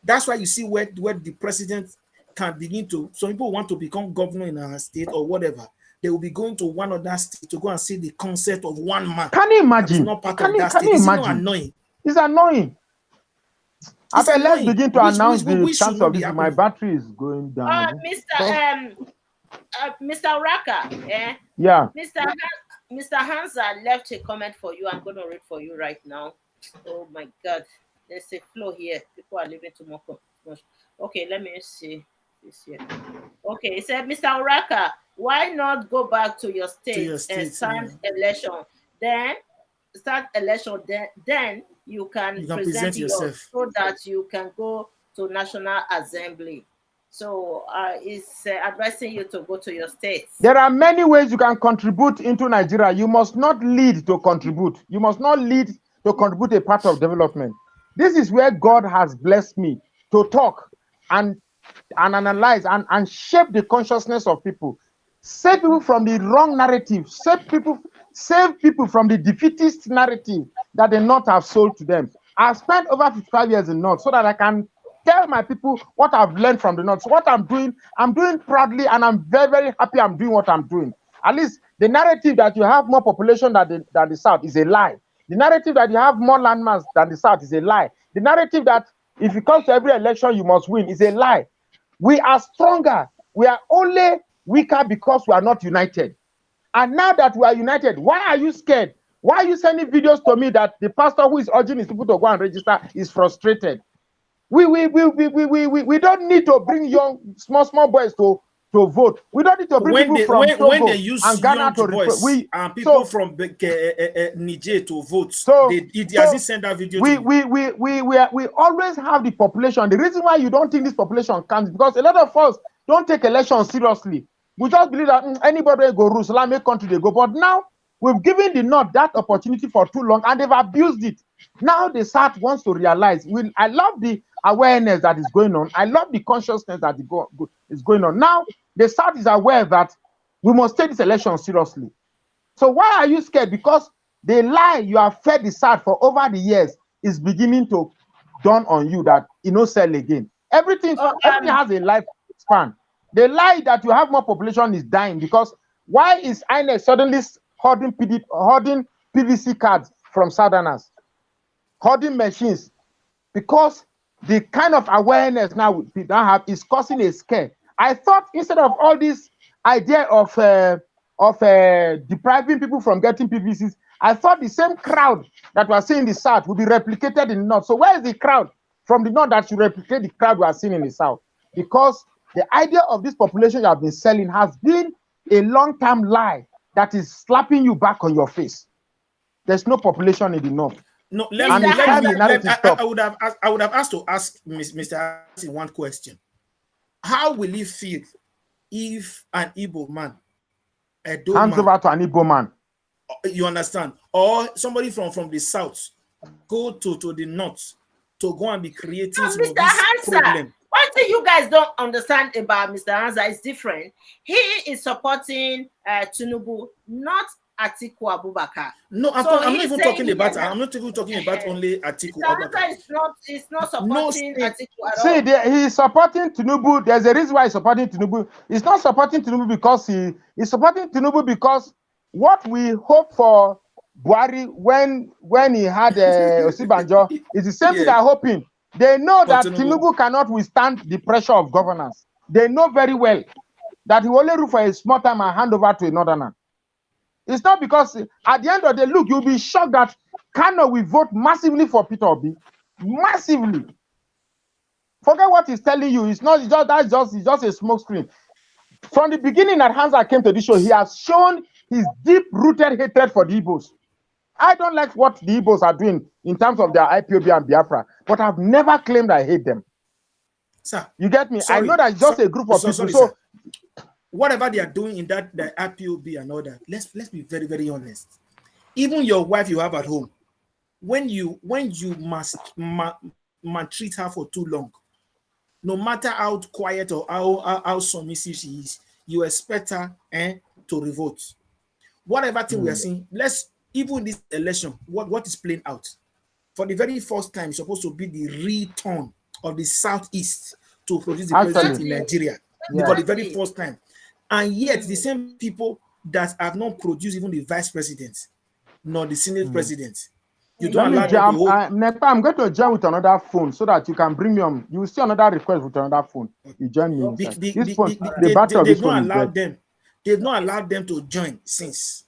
C: That's why you see where the president can begin to. Some people want to become governor in a state or whatever. They will be going to one other state to go and see the concept of one man.
B: Can you imagine?
C: It's not part of that state. It's not annoying.
B: It's annoying. After let's begin to announce the chance of this. My battery is going down.
A: Mr. Raka,
B: yeah.
A: Mr. Hansa left a comment for you. I'm going to read for you right now. Oh my God, there's a flow here. People are leaving too much. Okay, let me see this here. Okay, it said, Mr. Raka, why not go back to your state and start election? Then you can present yourself so that you can go to National Assembly. So it's advising you to go to your state.
B: There are many ways you can contribute into Nigeria. You must not lead to contribute. You must not lead to contribute a part of development. This is where God has blessed me to talk and and analyze and shape the consciousness of people. Save people from the wrong narrative. Save people from the defeatist narrative that the North have sold to them. I've spent over 55 years in North so that I can tell my people what I've learned from the North. So what I'm doing proudly, and I'm very, very happy I'm doing what I'm doing. At least the narrative that you have more population than the South is a lie. The narrative that you have more landmass than the South is a lie. The narrative that if it comes to every election you must win is a lie. We are stronger. We are only weaker because we are not united. And now that we are united, why are you scared? Why are you sending videos to me that the pastor who is urging his people to go and register is frustrated? We don't need to bring young, small boys to vote. We don't need to bring people from Togo
C: when they use
B: and Ghana to
C: boys and people from Niger to vote.
B: So
C: he hasn't sent that video.
B: We always have the population. The reason why you don't think this population counts is because a lot of us don't take elections seriously. We just believe that anybody go rule, so make country they go. But now we've given the North that opportunity for too long, and they've abused it. Now the South wants to realize. I love the awareness that is going on. I love the consciousness that is going on. Now the South is aware that we must take this election seriously. So why are you scared? Because the lie you have fed the South for over the years is beginning to dawn on you that sell again. Everything has a lifespan. The lie that you have more population is dying because why is INEC suddenly hoarding PVC cards from Southerners, hoarding machines? Because the kind of awareness now we now have is causing a scare. I thought instead of all this idea of depriving people from getting PVCs, I thought the same crowd that we are seeing in the South will be replicated in the North. So where is the crowd from the North that should replicate the crowd we are seeing in the South? Because the idea of this population you have been selling has been a long-term lie that is slapping you back on your face. There's no population in the North.
C: No, I would have asked to ask Mr. one question. How will he feel if an Igbo man,
B: hands over to an Igbo man?
C: You understand? Or somebody from the South go to the North to go and be creating some of this problem.
A: One thing you guys don't understand about Mr. Hansa is different. He is supporting Tinubu, not Atiku Abubakar.
C: No, I'm not even talking about. I'm not even talking about only Atiku Abubakar.
A: It's not supporting Atiku at all.
B: See, he's supporting Tinubu. There's a reason why he's supporting Tinubu. He's not supporting Tinubu because he's supporting Tinubu because what we hope for Buhari when he had Osibanjo is the same thing they're hoping. They know that Tinubu cannot withstand the pressure of governance. They know very well that he will only rule for a small time and hand over to a northerner. It's not because at the end of the day, look, you'll be shocked that Kano will vote massively for Peter Obi. Massively. Forget what he's telling you. It's just a smoke screen. From the beginning that Hansa came to this show, he has shown his deep-rooted hatred for the Igbos. I don't like what the Igbos are doing in terms of their IPOB and Biafra, but I've never claimed I hate them.
C: Sir,
B: you get me? I know that it's just a group of people.
C: So whatever they are doing in that the IPOB and all that, let's be very, very honest. Even your wife you have at home, when you must maltreat her for too long, no matter how quiet or how submissive she is, you expect her to revolt. Whatever thing we are seeing, even this election, what is playing out? For the very first time, it's supposed to be the return of the Southeast to produce the president in Nigeria. Yeah. For the very first time. And yet, the same people that have not produced even the vice president, nor the Senate president. You don't allow them to
B: I'm going to join with another phone so that you can bring me on. You will see another request with another phone. You join me.
C: They've not allowed them to join since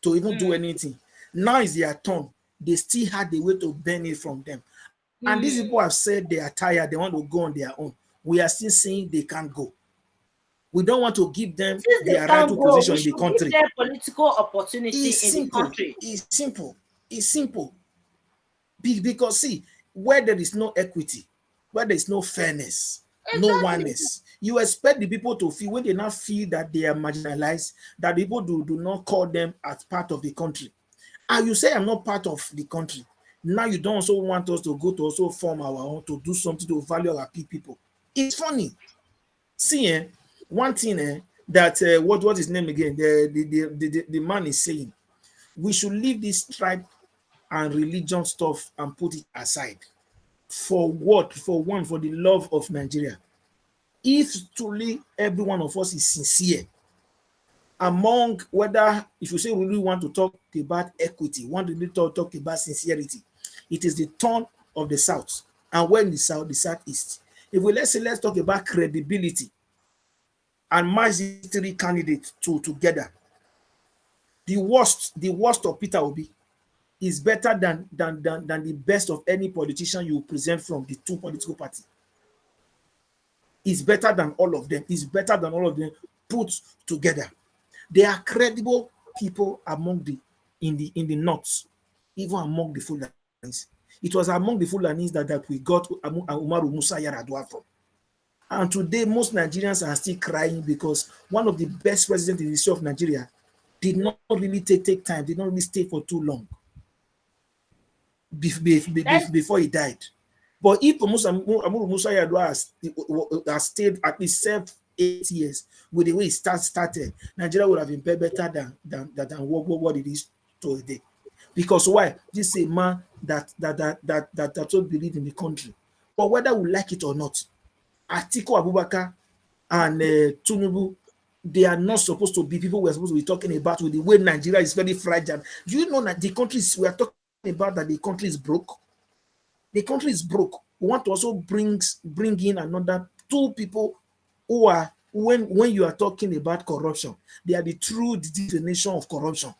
C: to even do anything. Now is their turn. They still had the way to benefit from them. And these people have said they are tired, they want to go on their own. We are still saying they can't go. We don't want to give them their rightful position in the country.
A: Give them political opportunity in the country.
C: It's simple. It's simple. Because see, where there is no equity, where there is no fairness, no oneness, you expect the people to feel, when they now feel that they are marginalized, that people do not call them as part of the country. And you say, I'm not part of the country. Now you don't also want us to go to also form our own, to do something to value our people. It's funny. See, one thing that what is name again? The man is saying we should leave this tribe and religion stuff and put it aside. For what? For one, for the love of Nigeria. If truly every one of us is sincere among, whether if you say we really want to talk about equity, want to really talk about sincerity, it is the turn of the South. And when the Southeast. If we let's talk about credibility and match these three candidates together, the worst of Peter Obi is better than the best of any politician you present from the two political parties. Is better than all of them. Is better than all of them put together. They are credible people among in the north, even among the Fulanis. It was among the Fulanis that we got Umaru Musa Yar'Adua from. And today, most Nigerians are still crying because one of the best presidents in the history of Nigeria did not really take time, did not really stay for too long before he died. But if Umaru Musa Yar'Adua has stayed at least 7-8 years with the way it started, Nigeria would have been better than what it is today. Because why? This is a man that don't believe in the country. But whether we like it or not, Atiku Abubakar and Tinubu, they are not supposed to be people we're supposed to be talking about with the way Nigeria is very fragile. Do you know that the country we are talking about, that the country is broke? The country is broke. We want to also bring in another two people who are, when you are talking about corruption, they are the true definition of corruption.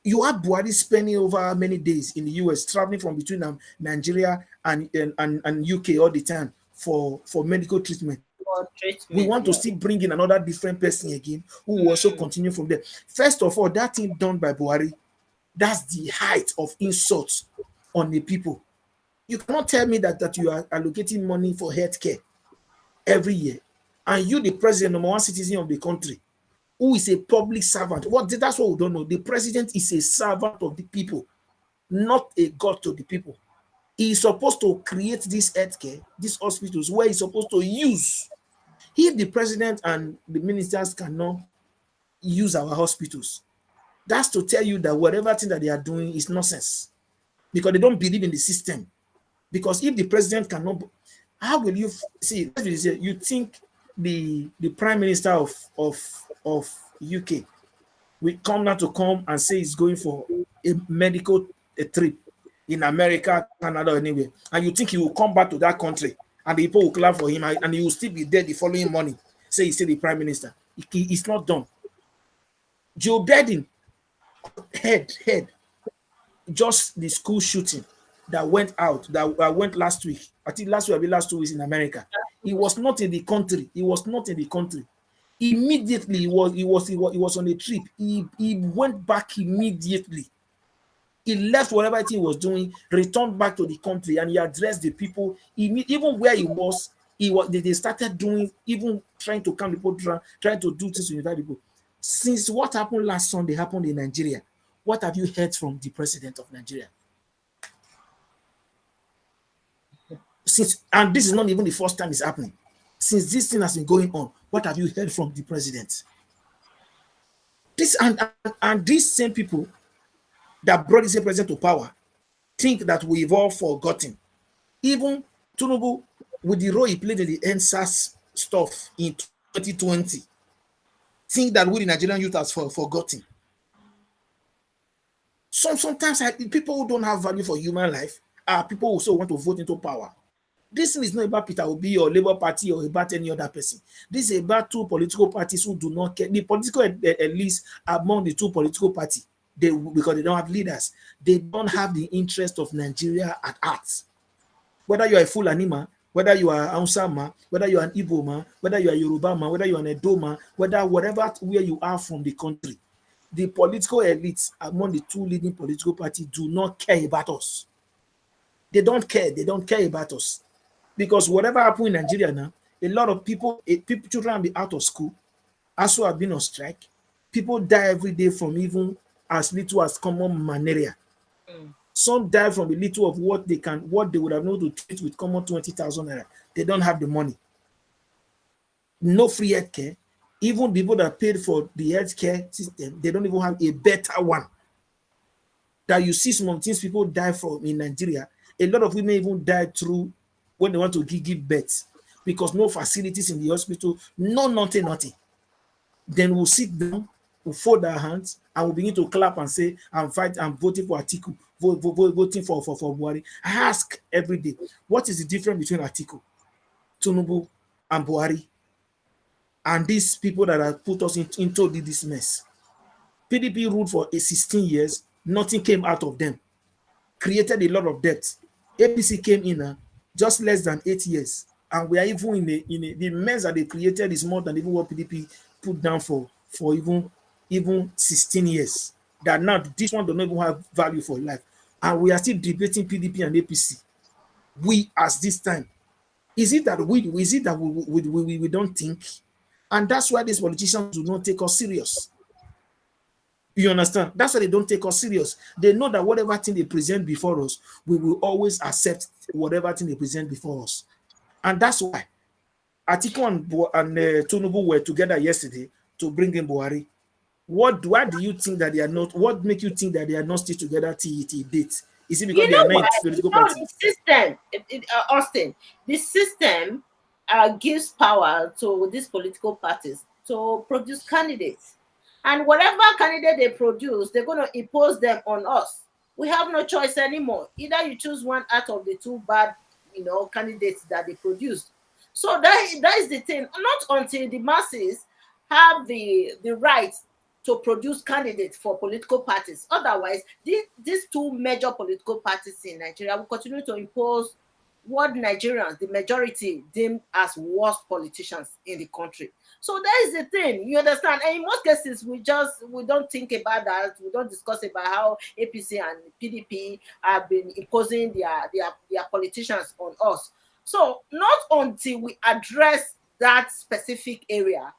C: You have Buhari spending over many days in the US, traveling from between Nigeria and UK all the time for medical treatment. We want to still bring in another different person again who will also continue from there. First of all, that thing done by Buhari, that's the height of insults on the people. You cannot tell me that you are allocating money for healthcare every year, and you, the president, number one citizen of the country, who is a public servant. That's what we don't know. The president is a servant of the people, not a god to the people. He is supposed to create this healthcare, these hospitals, where he's supposed to use. If the president and the ministers cannot use our hospitals, that's to tell you that whatever thing that they are doing is nonsense, because they don't believe in the system. Because if the president cannot, how will you see? You think the prime minister of UK will come now to come and say he's going for a medical trip in America, Canada, anywhere, and you think he will come back to that country and the people will clap for him and he will still be there the following morning, say he's still the prime minister? It's not done. Joe Biden head just the school shooting that went last week. I think last week or the last 2 weeks in America. He was not in the country. Immediately he was on a trip. He went back immediately. He left whatever he was doing, returned back to the country, and he addressed the people. Even where he was, they started doing, even trying to calm people down, trying to do things to unite people. Since what happened last Sunday happened in Nigeria, what have you heard from the president of Nigeria? And this is not even the first time it's happening. Since this thing has been going on, what have you heard from the president? And these same people that brought this president to power think that we've all forgotten. Even Tinubu, with the role he played in the NSAS stuff in 2020, think that we, the Nigerian youth, has forgotten. Sometimes people who don't have value for human life are people who also want to vote into power. This thing is not about Peter Obi or Labour Party or about any other person. This is about two political parties who do not care. The political elites among the two political parties, because they don't have leaders, they don't have the interest of Nigeria at heart. Whether you are a Fulani man, whether you are Hausa man, whether you are an Igbo man, whether you are a Yoruba man, whether you are an Edo man, whatever where you are from the country, the political elites among the two leading political parties do not care about us. They don't care. They don't care about us. Because whatever happened in Nigeria now, a lot of children will be out of school, also have been on strike. People die every day from even as little as common malaria. Some die from a little of what they would have known to treat with common 20,000 naira. They don't have the money. no free healthcare. Even people that paid for the healthcare system, they don't even have a better one. That you see some things people die from in Nigeria. A lot of women even die through when they want to give birth because no facilities in the hospital, no nothing, nothing. Then we'll sit down, we'll fold our hands, and we'll begin to clap and say, I'm voting for Atiku, voting for Buhari. I ask every day, what is the difference between Atiku, Tinubu, and Buhari? And these people that have put us into this mess. PDP ruled for 16 years, nothing came out of them. Created a lot of debt. APC came in just less than 8 years, and we are even the mess that they created is more than even what PDP put down for even 16 years. That now this one don't even have value for life, and we are still debating PDP and APC. We as this time, is it that we don't think, and that's why these politicians do not take us serious. You understand? That's why they don't take us serious. They know that whatever thing they present before us, we will always accept whatever thing they present before us. And that's why Atiku and Tinubu were together yesterday to bring in Buhari. Why do you think that they are not? What make you think that they are not still together till date? Is it because
A: You
C: they are
A: know
C: not in
A: what?
C: political party?
A: The system, Austin, the system gives power to these political parties to produce candidates. And whatever candidate they produce, they're going to impose them on us. We have no choice anymore. Either you choose one out of the two bad, candidates that they produced. So that is the thing. Not until the masses have the right to produce candidates for political parties. Otherwise, these two major political parties in Nigeria will continue to impose what Nigerians, the majority, deem as worst politicians in the country. So that is the thing, you understand? And in most cases, we don't think about that. We don't discuss about how APC and PDP have been imposing their politicians on us. So not until we address that specific area.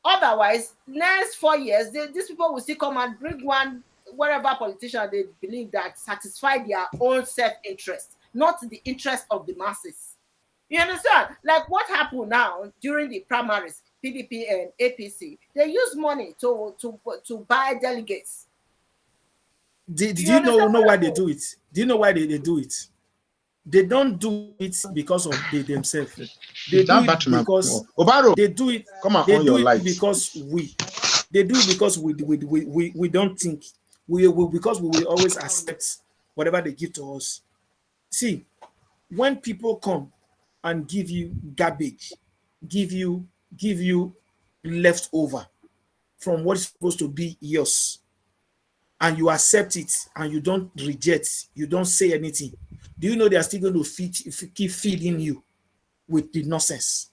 A: Otherwise, next 4 years, these people will still come and bring one whatever politician they believe that satisfy their own self-interest, not the interest of the masses. You understand? Like what happened now during the primaries, PDP and APC, they use money to buy delegates.
C: Do
A: You
C: you
A: understand
C: know
A: what
C: why
A: I
C: they
A: mean?
C: do it? Do you know why they do it? They don't do it because of themselves. They do it because
B: Obaro,
C: they do it.
B: come and
C: They
B: on
C: do
B: your
C: it
B: lights.
C: because they do it because we don't think. Because we will always accept whatever they give to us. See, when people come and give you garbage, give you leftover from what is supposed to be yours, and you accept it and you don't reject, you don't say anything, do you know they are still going to keep feeding you with the nonsense?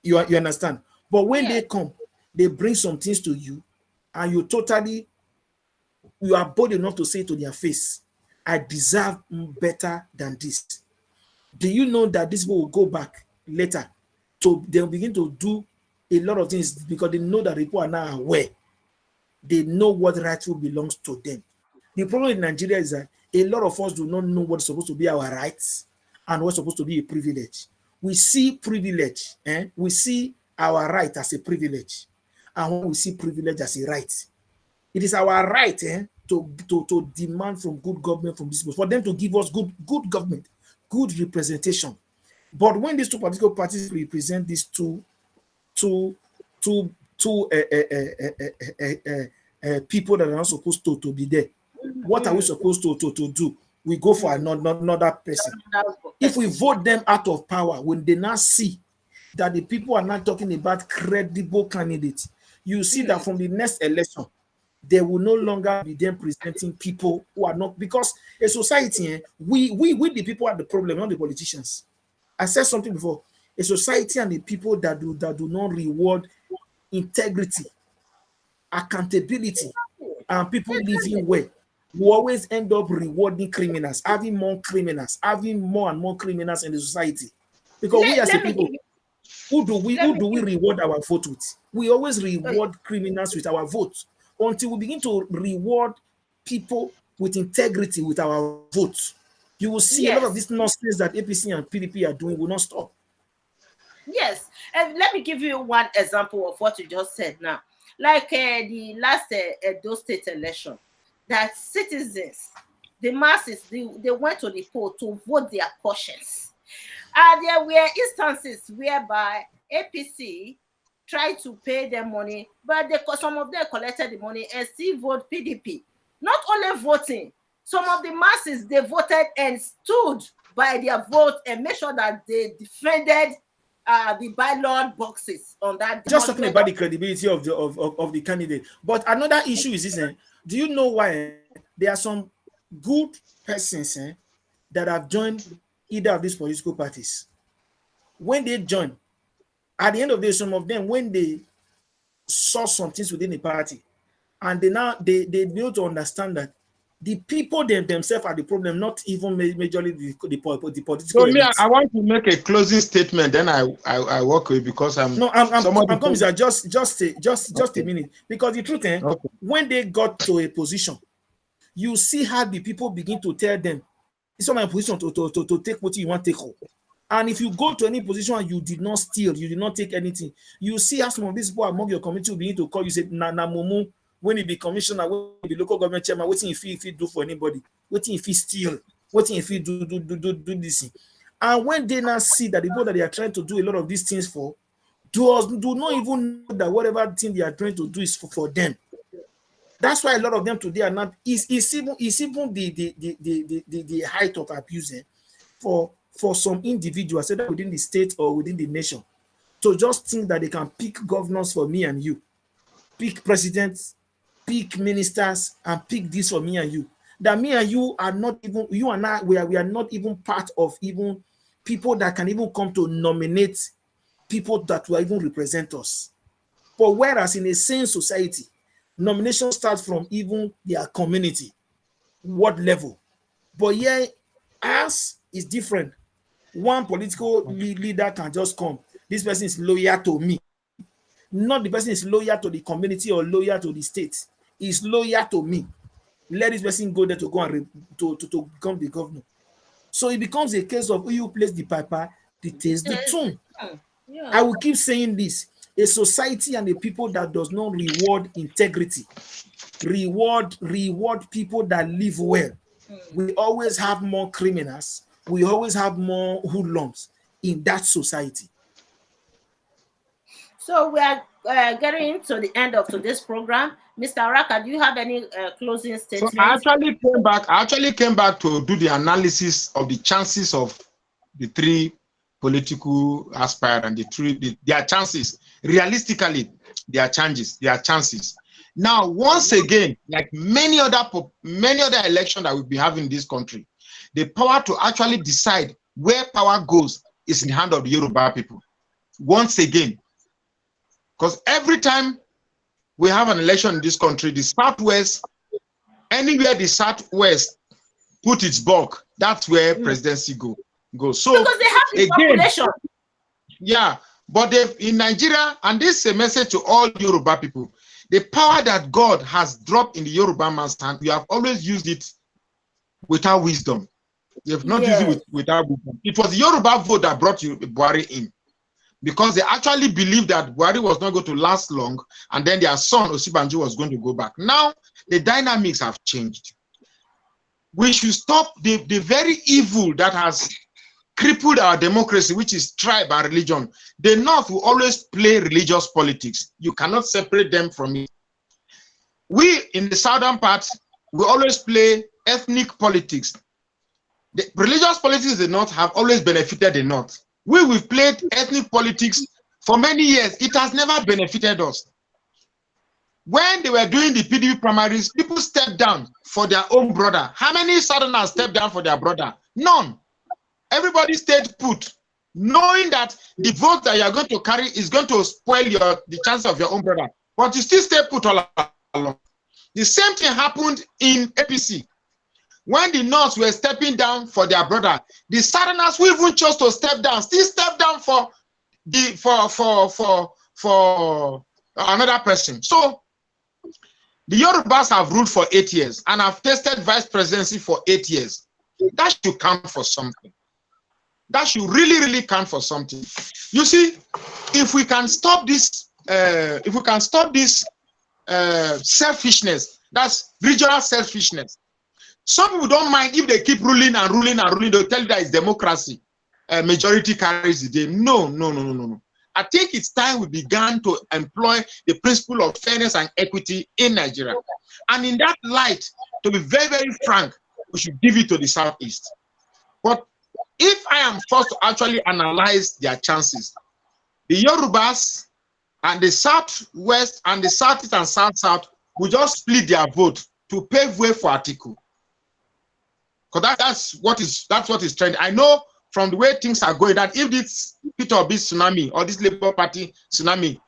C: You understand? But when
A: Yeah.
C: they come, they bring some things to you, and you are bold enough to say to their face, I deserve better than this. Do you know that these people will go back later to they'll begin to do a lot of things because they know that people are now aware. They know what rightful belongs to them. The problem in Nigeria is that a lot of us do not know what's supposed to be our rights and what's supposed to be a privilege. We see privilege, we see our right as a privilege, and when we see privilege as a right, it is our right to demand from good government from these people, for them to give us good government, good representation. But when these two political parties represent these two two two people that are not supposed to be there, what are we supposed to do? We go for another person. If we vote them out of power, when they now see that the people are not talking about credible candidates, you see that from the next election, they will no longer be them presenting people who are not, because a society, we the people are the problem, not the politicians. I said something before. A society and the people that do not reward integrity, accountability, and people living well will always end up rewarding criminals, having more criminals, having more and more criminals in the society. Because we as a
A: Let me give
C: people,
A: you let
C: who
A: me
C: do we
A: give
C: reward our vote with? We always
A: you
C: reward criminals with our vote until we begin to reward people with integrity with our vote. You will see a lot of
A: yes.
C: this nonsense that APC and PDP are doing will not stop.
A: Yes, and let me give you one example of what you just said now. Like the last Edo State election, that citizens, the masses, they went to the poll to vote their conscience. And there were instances whereby APC tried to pay them money, but some of them collected the money and still vote PDP. Not only voting, some of the masses, they voted and stood by their vote and made sure that they defended the ballot boxes on that.
C: Just talking about the credibility of the candidate. But another issue is this: do you know why there are some good persons that have joined either of these political parties? When they join, at the end of the day, some of them, when they saw some things within the party, and they be able to understand that the people themselves are the problem, not even majorly the political.
B: So me, I want to make a closing statement. Then I walk away because I'm
C: coming. Just a minute, because the truth, when they got to a position, you see how the people begin to tell them, it's not my position to take what you want to take home. And if you go to any position and you did not steal, you did not take anything, you see how some of these people among your community will begin to call you, say, na mumu, when you be commissioner, when you be local government chairman, what if you do for anybody? What if you steal? What if you do this? And when they now see that the people that they are trying to do a lot of these things for, do not even know that whatever thing they are trying to do is for them. That's why a lot of them today are not, is even the height of abuse for some individuals, either within the state or within the nation, to just think that they can pick governors for me and you, pick presidents, pick ministers, and pick this for me and you. That me and you are not even, you and I, we are not even part of even people that can even come to nominate people that will even represent us. But whereas in a sane society, nomination starts from even their community, what level. But yeah, ours is different. One political leader can just come. This person is loyal to me. Not the person is loyal to the community or loyal to the state. He's loyal to me. Let this person go there to go and to become the governor. So it becomes a case of who you place the piper, dictates the tune. Yeah. I will keep saying this. A society and a people that does not reward integrity, reward people that live well, we always have more criminals. We always have more hoodlums in that society.
A: So we are getting to the end of today's program. Mr. Araka, do you have any closing statements?
B: So I actually came back to do the analysis of the chances of the three political aspirants, their chances. Realistically, their chances. Now, once again, like many other elections that we'll be having in this country, the power to actually decide where power goes is in the hand of the Yoruba people. Once again, because every time we have an election in this country, the Southwest, anywhere the Southwest put its bulk, that's where presidency goes. So
A: because they have the population.
B: Yeah, but in Nigeria, and this is a message to all Yoruba people, the power that God has dropped in the Yoruba man's hand, we have always used it without wisdom. We have not used it without wisdom. It was the Yoruba vote that brought Buhari in, because they actually believed that Buhari was not going to last long, and then their son Osibanjo was going to go back. Now the dynamics have changed. We should stop the very evil that has crippled our democracy, which is tribe and religion. The North will always play religious politics. You cannot separate them from it. We in the southern part, we always play ethnic politics. The religious politics in the North have always benefited the North. We've played ethnic politics for many years. It has never benefited us. When they were doing the PDP primaries, people stepped down for their own brother. How many Southerners stepped down for their brother? None. Everybody stayed put, knowing that the vote that you are going to carry is going to spoil the chance of your own brother. But you still stay put all along. The same thing happened in APC. When the Norths were stepping down for their brother, the Southerners who even chose to step down still stepped down for another person. So the Yorubas have ruled for 8 years and have tasted vice presidency for 8 years. That should count for something. that should really, really count for something. You see, if we can stop this, selfishness, that's regional selfishness. Some people don't mind if they keep ruling and ruling and ruling. They'll tell you that it's democracy. Majority carries the day. No. I think it's time we began to employ the principle of fairness and equity in Nigeria. And in that light, to be very, very frank, we should give it to the Southeast. But if I am forced to actually analyze their chances, the Yorubas and the Southwest and the Southeast and South will just split their vote to pave way for Atiku. Because that's what is trending. I know from the way things are going that if this Peter Obi tsunami or this Labour Party tsunami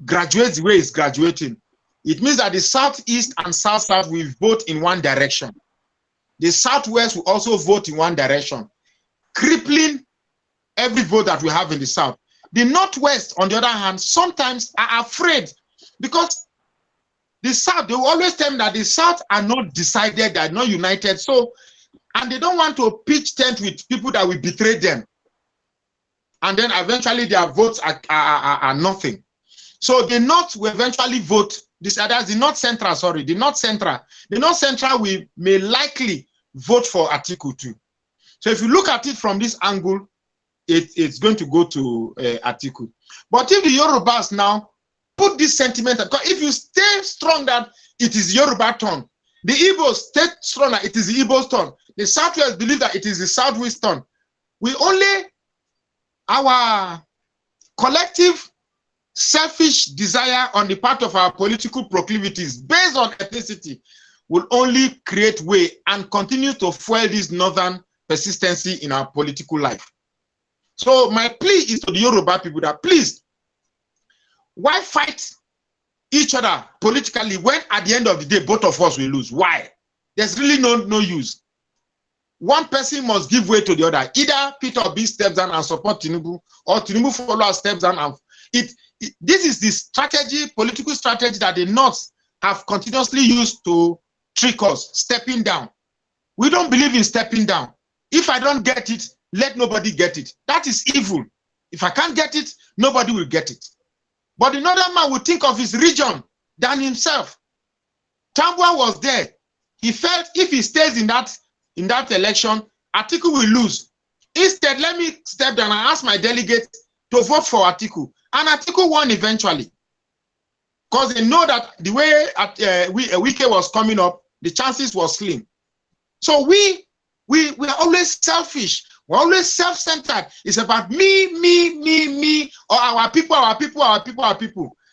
B: graduates the way it's graduating, it means that the Southeast and South will vote in one direction. The Southwest will also vote in one direction, crippling every vote that we have in the South. The Northwest, on the other hand, sometimes are afraid because the South, they will always tell me that the South are not decided, they are not united. So, and they don't want to pitch tent with people that will betray them. And then eventually their votes are nothing. So the North will eventually vote, the North Central may likely vote for Atiku too. So if you look at it from this angle, it's going to go to Atiku. But if the Yorubas now put this sentiment, because if you stay strong that it is Yoruba turn, the Igbos stay strong that it is the Igbos turn, the Southwest believe that it is the Southwest turn. Our collective selfish desire on the part of our political proclivities based on ethnicity will only create way and continue to fuel this northern persistency in our political life. So my plea is to the Yoruba people that please, why fight each other politically when at the end of the day both of us will lose? Why? There's really no use. One person must give way to the other. Either Peter Obi steps down and support Tinubu, or Tinubu follows steps down. And this is the strategy, political strategy that the North have continuously used to trick us, stepping down. We don't believe in stepping down. If I don't get it, let nobody get it. That is evil. If I can't get it, nobody will get it. But the northern man will think of his region than himself. Tambua was there. He felt if he stays in that election, Atiku will lose. Instead, let me step down and ask my delegate to vote for Atiku. And Atiku won eventually. Because they know that the way Wike was coming up, the chances were slim. So we are always selfish. We're always self-centered. It's about me, or our people.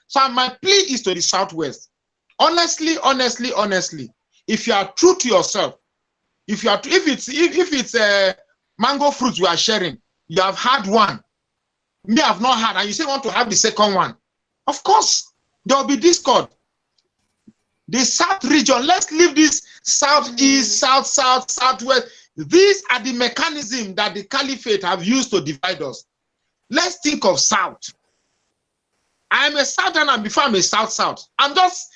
B: So my plea is to the Southwest. Honestly, if you are true to yourself, if it's mango fruits we are sharing, you have had one, me have not had, and you say want to have the second one, of course there will be discord. The South region, let's leave this Southeast, Southwest. These are the mechanisms that the caliphate have used to divide us. Let's think of South. I am a Southerner before I'm a South. I'm just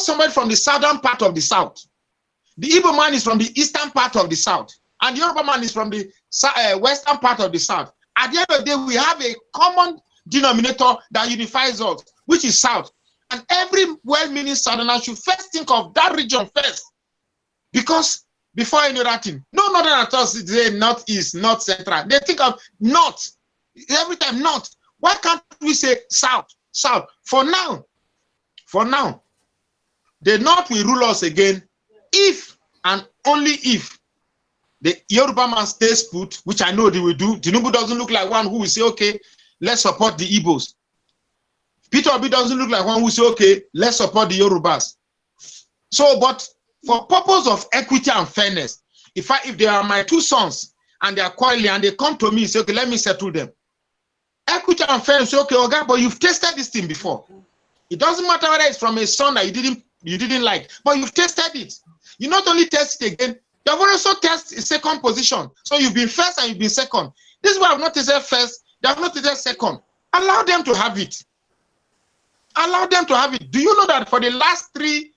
B: somebody from the southern part of the South. The Igbo man is from the eastern part of the South, and the Yoruba man is from the western part of the South. At the end of the day, we have a common denominator that unifies us, which is South. And every well-meaning Southerner should first think of that region first, because before any other thing, no northern at all say northeast, north central. They think of north every time. North. Why can't we say south? For now, the North will rule us again if and only if the Yoruba man stays put, which I know they will do. Tinubu doesn't look like one who will say, okay, let's support the Igbos. Peter Obi doesn't look like one who will say, okay, let's support the Yorubas. So, but for purpose of equity and fairness, if they are my two sons and they are quarreling and they come to me and say, okay, let me settle them. Equity and fairness, say, okay, okay, but you've tasted this thing before. It doesn't matter whether it's from a son that you didn't like, but you've tested it. You not only test it again, you have also tested a second position. So you've been first and you've been second. This is why I've not tested first, they have not tested second. Allow them to have it. Allow them to have it. Do you know that for the last three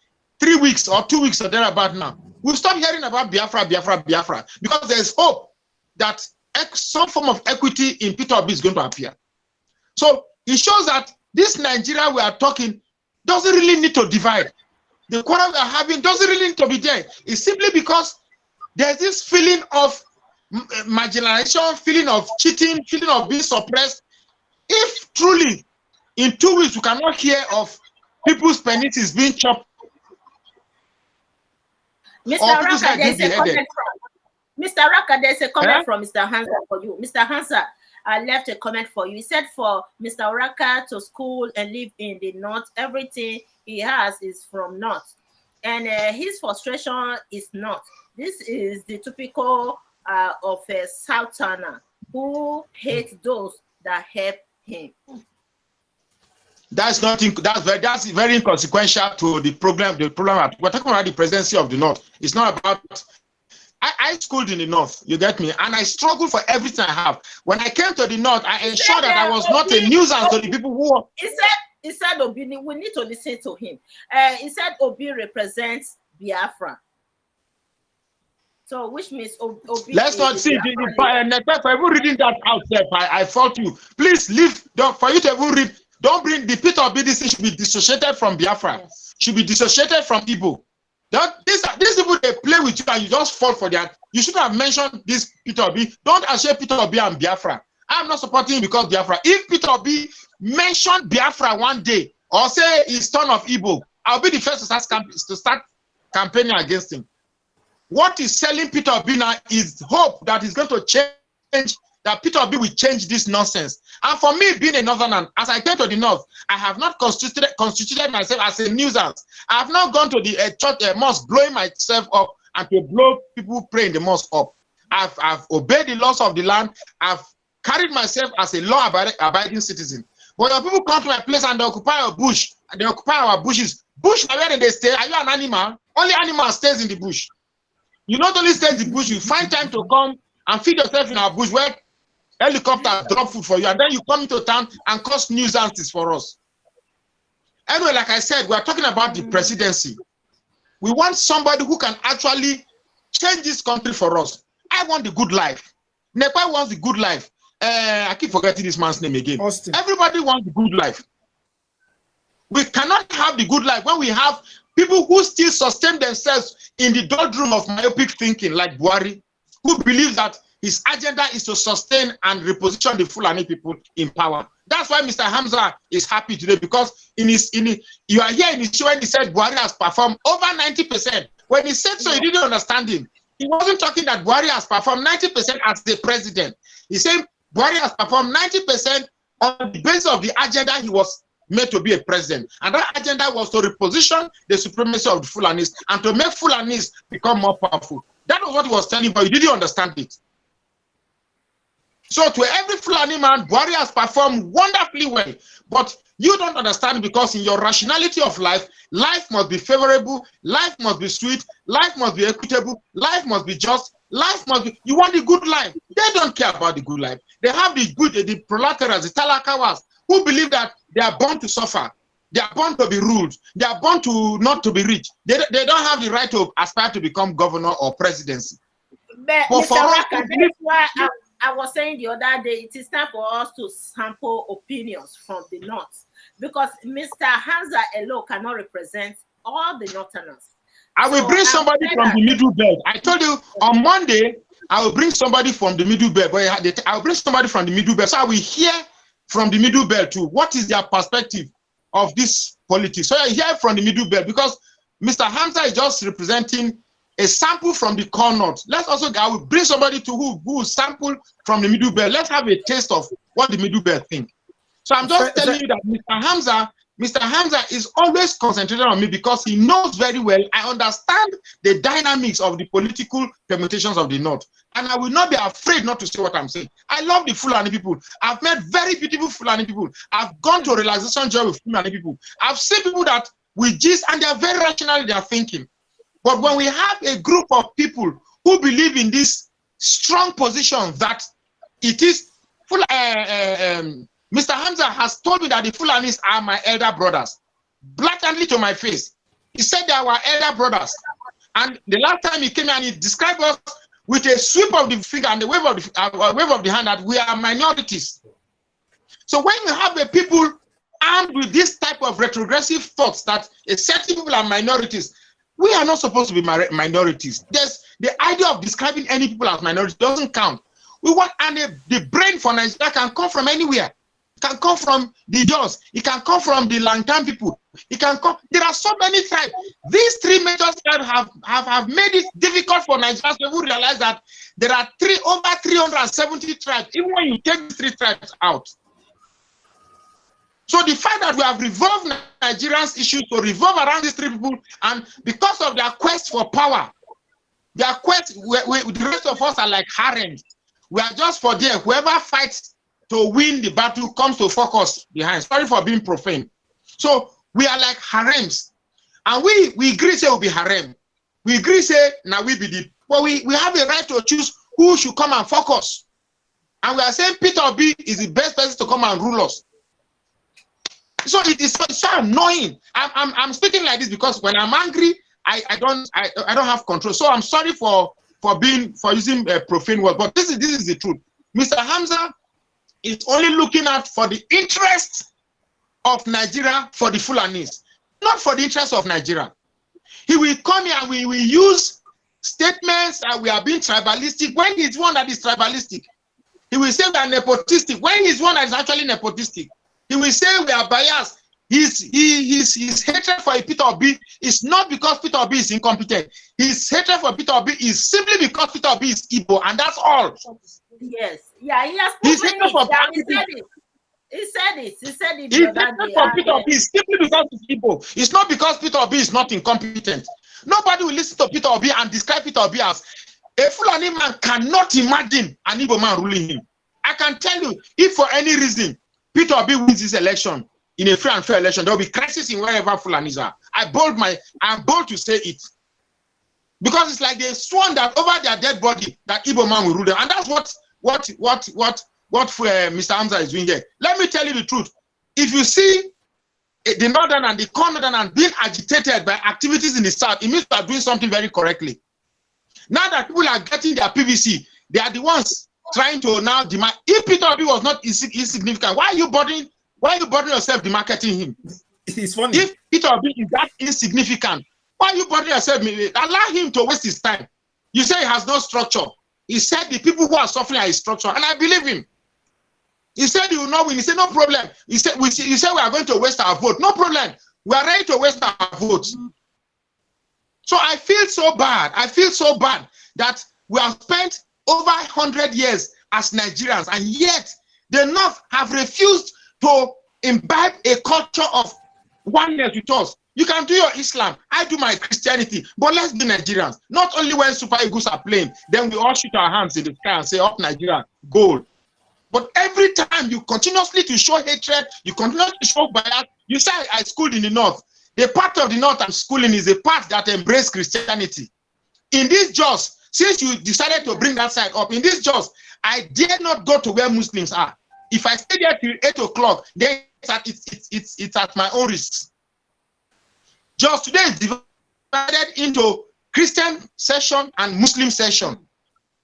B: weeks or 2 weeks or thereabout now, we've stopped hearing about Biafra, because there's hope that some form of equity in Peter Obi is going to appear. So it shows that this Nigeria we are talking doesn't really need to divide. The quarrel we are having doesn't really need to be there. It's simply because there's this feeling of marginalization, feeling of cheating, feeling of being suppressed. If truly in 2 weeks we cannot hear of people's penises being chopped,
A: Mr. Raka, there's a comment from Mr. Raka. There's a comment from Mr. Hansa for you. Mr. Hansa left a comment for you. He said for Mr. Raka to school and live in the north, everything he has is from north, and his frustration is not. This is the typical of a southerner who hates those that help him.
B: That's nothing. That's very inconsequential to the problem. We're talking about the presidency of the north. It's not about. I schooled in the north. You get me? And I struggled for everything I have. When I came to the north, I ensured that I was not a nuisance to the people who.
A: He said Obi. We need to listen to him. He said Obi represents Biafra. So, which means Obi.
B: Let's not see for even reading that out there. I fault you. Please leave. For you to even read. Don't bring the Peter Obi. This should be dissociated from Biafra. Yes. Should be dissociated from Igbo. These people, they play with you and you just fall for that. You should have mentioned this Peter Obi. Don't associate Peter Obi and Biafra. I'm not supporting him because Biafra. If Peter Obi mentioned Biafra one day or say he's son of Igbo, I'll be the first to start campaigning against him. What is selling Peter Obi now is hope that he's going to change, that Peter Obi will change this nonsense. And for me, being a northerner, as I came to the north, I have not constituted myself as a nuisance. I have not gone to the church, mosque, blowing myself up and to blow people praying the mosque up. I've obeyed the laws of the land. I've carried myself as a law-abiding citizen. But when people come to my place and they occupy a bush, and they occupy our bushes, bush, where do they stay? Are you an animal? Only animal stays in the bush. You not only stay in the bush, you find time to come and feed yourself in our bush where helicopters drop food for you, and then you come into town and cause nuisances for us. Anyway, like I said, we are talking about the presidency. We want somebody who can actually change this country for us. I want the good life. Nepal wants the good life. I keep forgetting this man's name again.
C: Austin.
B: Everybody wants the good life. We cannot have the good life when we have people who still sustain themselves in the doldrum of myopic thinking, like Buhari, who believes that his agenda is to sustain and reposition the Fulani people in power. That's why Mr. Hamza is happy today, because you are here in his show when he said Buhari has performed over 90%. When he said so, you didn't understand him. He wasn't talking that Buhari has performed 90% as the president. He said Buhari has performed 90% on the basis of the agenda he was made to be a president. And that agenda was to reposition the supremacy of the Fulanis and to make Fulanis become more powerful. That was what he was telling, but you didn't understand it. So to every Fulani man, Buhari has performed wonderfully well. But you don't understand, because in your rationality of life, life must be favorable, life must be sweet, life must be equitable, life must be just, life must be, you want the good life. They don't care about the good life. They have the good, the proletariats, the talakawas, who believe that they are born to suffer. They are born to be ruled. They are born to not to be rich. They don't have the right to aspire to become governor or presidency.
A: But Mr. Raka, that's why I was saying the other day, it is time for us to sample opinions from the north, because Mr. Hamza alone cannot represent all the northerners.
B: I will bring somebody from the middle belt. I told you on Monday, I will bring somebody from the middle belt. But I will bring somebody from the middle belt. So I will hear from the middle belt too. What is their perspective of this politics? So I hear from the middle belt, because Mr. Hamza is just representing a sample from the core north. Let's also, I will bring somebody to who sample from the middle belt. Let's have a taste of what the middle belt think. So I'm just telling you that Mr. Hamza is always concentrated on me, because he knows very well, I understand the dynamics of the political permutations of the north. And I will not be afraid not to say what I'm saying. I love the Fulani people. I've met very beautiful Fulani people. I've gone to a relaxation job with Fulani people. I've seen people that we gist, and they are very rational in their thinking. But when we have a group of people who believe in this strong position that it is Mr. Hamza has told me that the Fulanis are my elder brothers, blatantly to my face. He said they are our elder brothers. And the last time he came and he described us with a sweep of the finger and a wave of the hand that we are minorities. So when you have the people armed with this type of retrogressive thoughts that a certain people are minorities, we are not supposed to be minorities. There's the idea of describing any people as minorities doesn't count. We want, and the brain for Nigeria can come from anywhere. It can come from the Jaws. It can come from the Lantan people. It can come. There are so many tribes. These three major tribes have made it difficult for Nigerians to realize that there are over 370 tribes, even when you take the three tribes out. So the fact that we have revolved Nigerians' issues to revolve around these three people, and because of their quest for power, their quest, the rest of us are like harems. We are just for there. Whoever fights to win the battle comes to focus behind. Sorry for being profane. So we are like harems. And we agree say we'll be harem. We agree say now we be the, but we have a right to choose who should come and focus. And we are saying Peter Obi is the best person to come and rule us. So it is so annoying. I'm speaking like this because when I'm angry, I don't have control. So I'm sorry for using a profane word, but this is the truth. Mr. Hamza is only looking out for the interest of Nigeria for the Fulanis, not for the interest of Nigeria. He will come here and we will use statements that we are being tribalistic when he's one that is tribalistic. He will say we are nepotistic when he's one that is actually nepotistic. He will say we are biased. His hatred for Peter Obi is not because Peter Obi is incompetent. His hatred for Peter Obi is simply because Peter Obi is Igbo, and that's all.
A: Yes. Yeah, he has
B: His hatred for
A: He said it.
B: His hatred for Peter Obi is simply because he's Igbo. It's not because Peter Obi is not incompetent. Nobody will listen to Peter Obi and describe Peter Obi as a Fulani man cannot imagine an Igbo man ruling him. I can tell you, if for any reason Peter Obi wins this election, in a free and fair election, there will be crisis in wherever Fulanis are. I'm bold to say it. Because it's like they sworn that over their dead body, that Igbo man will rule them. And that's what Mr. Hamza is doing here. Let me tell you the truth. If you see the northern and the northern and being agitated by activities in the south, it means they are doing something very correctly. Now that people are getting their PVC, they are the ones trying to now demand. If Peter Obi was not insignificant, why are you bothering yourself demarketing him?
C: It's funny.
B: If Peter Obi is that insignificant, why are you bothering yourself? Allow him to waste his time. You say he has no structure. He said the people who are suffering are his structure, and I believe him. He said he will not win. He said no problem. He said we are going to waste our vote. No problem. We are ready to waste our votes. So I feel so bad. I feel so bad that we have spent over 100 years as Nigerians, and yet the North have refused to imbibe a culture of oneness with us. You can do your Islam, I do my Christianity, but let's be Nigerians. Not only when Super Eagles are playing, then we all shoot our hands in the sky and say, up Nigeria, goal. But every time you continuously to show hatred, you continuously to show bias. You say, I schooled in the North. The part of the North I'm schooling is a part that embraces Christianity. In this Jaws, since you decided to bring that side up, in this Jaws, I dare not go to where Muslims are. If I stay there till 8 o'clock, then it's at my own risk. Just today is divided into Christian session and Muslim session.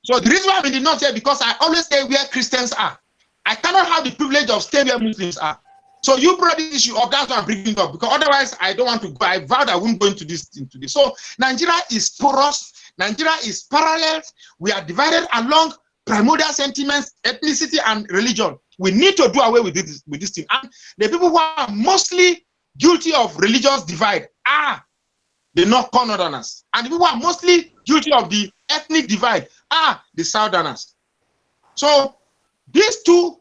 B: So the reason why I'm in the North here, because I always stay where Christians are. I cannot have the privilege of staying where Muslims are. So you brought this issue up, that's why I'm bringing it up, because otherwise I don't want to go. I vowed I wouldn't go into this. So Nigeria is porous. Nigeria is parallel. We are divided along primordial sentiments, ethnicity, and religion. We need to do away with this thing. And the people who are mostly guilty of religious divide are the Northerners. And the people who are mostly guilty of the ethnic divide are the Southerners. So these two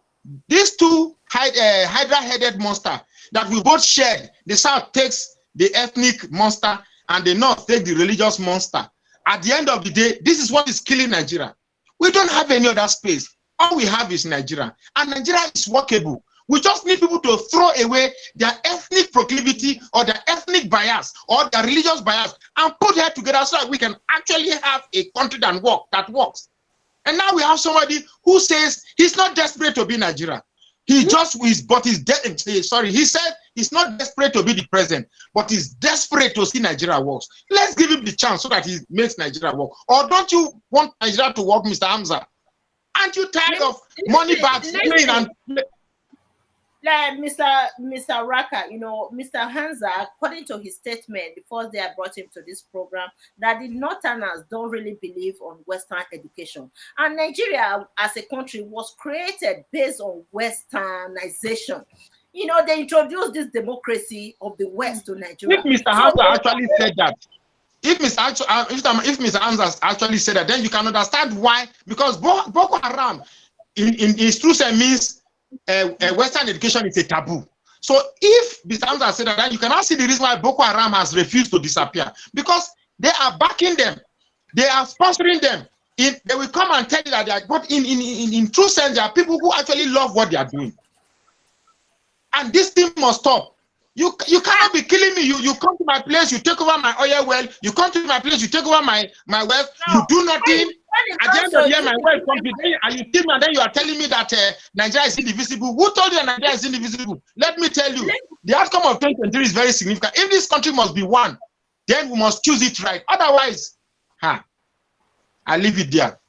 B: hydra-headed monster that we both shared, the South takes the ethnic monster and the North takes the religious monster. At the end of the day, this is what is killing Nigeria. We don't have any other space. All we have is Nigeria. And Nigeria is workable. We just need people to throw away their ethnic proclivity or their ethnic bias or their religious bias and put it together so that we can actually have a country that works. And now we have somebody who says he's not desperate to be Nigeria. He just is, but he's sorry. He said He's not desperate to be the president, but he's desperate to see Nigeria works. Let's give him the chance so that he makes Nigeria work. Or don't you want Nigeria to work, Mr. Hamza? Aren't you tired of money bags playing and
A: like Mr. Raka, Mr. Hansa, according to his statement the first day I brought him to this program, that the Northerners don't really believe on Western education. And Nigeria as a country was created based on Westernization. They introduced this democracy of the West to Nigeria.
B: If Mr. Hansa actually said that, if Mr. Hansa actually said that, then you can understand why. Because Boko Haram, in its true sense, means Western education is a taboo. So if Mr. Hamza said that, then you cannot see the reason why Boko Haram has refused to disappear, because they are backing them, they are sponsoring them. They will come and tell you that they are, but in true sense, there are people who actually love what they are doing. And this thing must stop. You cannot be killing me. You come to my place, you take over my oil well. You come to my place, you take over my wealth. No. You do nothing. At the end of the year, my wealth comes with me, and you kill me, and then you are telling me that Nigeria is indivisible. Who told you that Nigeria is indivisible? Let me tell you, the outcome of 2023 is very significant. If this country must be one, then we must choose it right. Otherwise, I leave it there.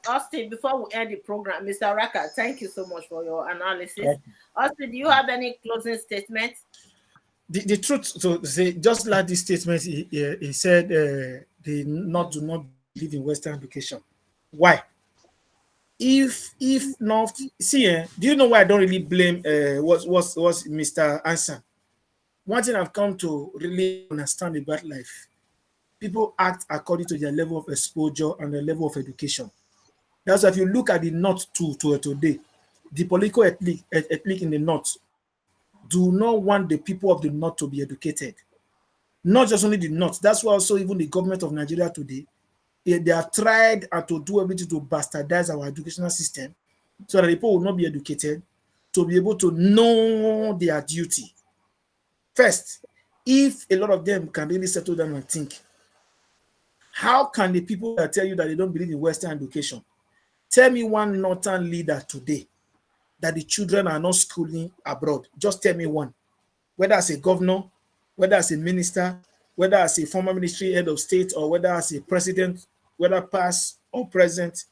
A: Austin, before we end the program, Mr. Raka, thank you so much for your analysis. Austin, do you have any closing statements?
C: The truth, so say, just like this statement, he said they do not believe in Western education. Why? If not, see, do you know why I don't really blame was Mr. Ansan? One thing I've come to really understand about life: people act according to their level of exposure and their level of education. That's why if you look at the North to today, the political ethnic in the North do not want the people of the North to be educated. Not just only the North. That's why also even the government of Nigeria today, they have tried to do everything to bastardize our educational system so that people will not be educated, to be able to know their duty. First, if a lot of them can really settle down and think, how can the people that tell you that they don't believe in Western education tell me one Northern leader today that the children are not schooling abroad? Just tell me one. Whether as a governor, whether as a minister, whether as a former ministry head of state, or whether as a president, whether past or present,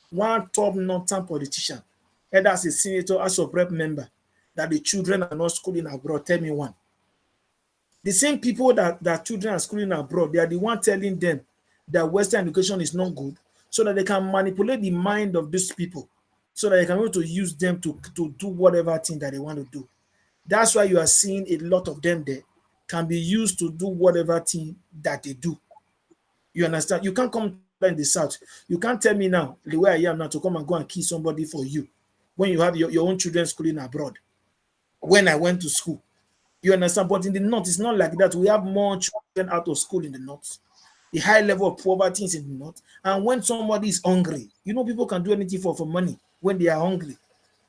C: one top Northern politician, whether as a senator, as a rep member, that the children are not schooling abroad. Tell me one. The same people that children are schooling abroad, they are the one telling them that Western education is not good, so that they can manipulate the mind of these people, so that they can be able to use them to do whatever thing that they want to do. That's why you are seeing a lot of them there can be used to do whatever thing that they do. You understand? You can't come in the South. You can't tell me now, the way I am now, to come and go and kill somebody for you when you have your own children schooling abroad. When I went to school, you understand? But in the North, it's not like that. We have more children out of school in the North. The high level of poverty is in the North. And when somebody is hungry, people can do anything for money when they are hungry.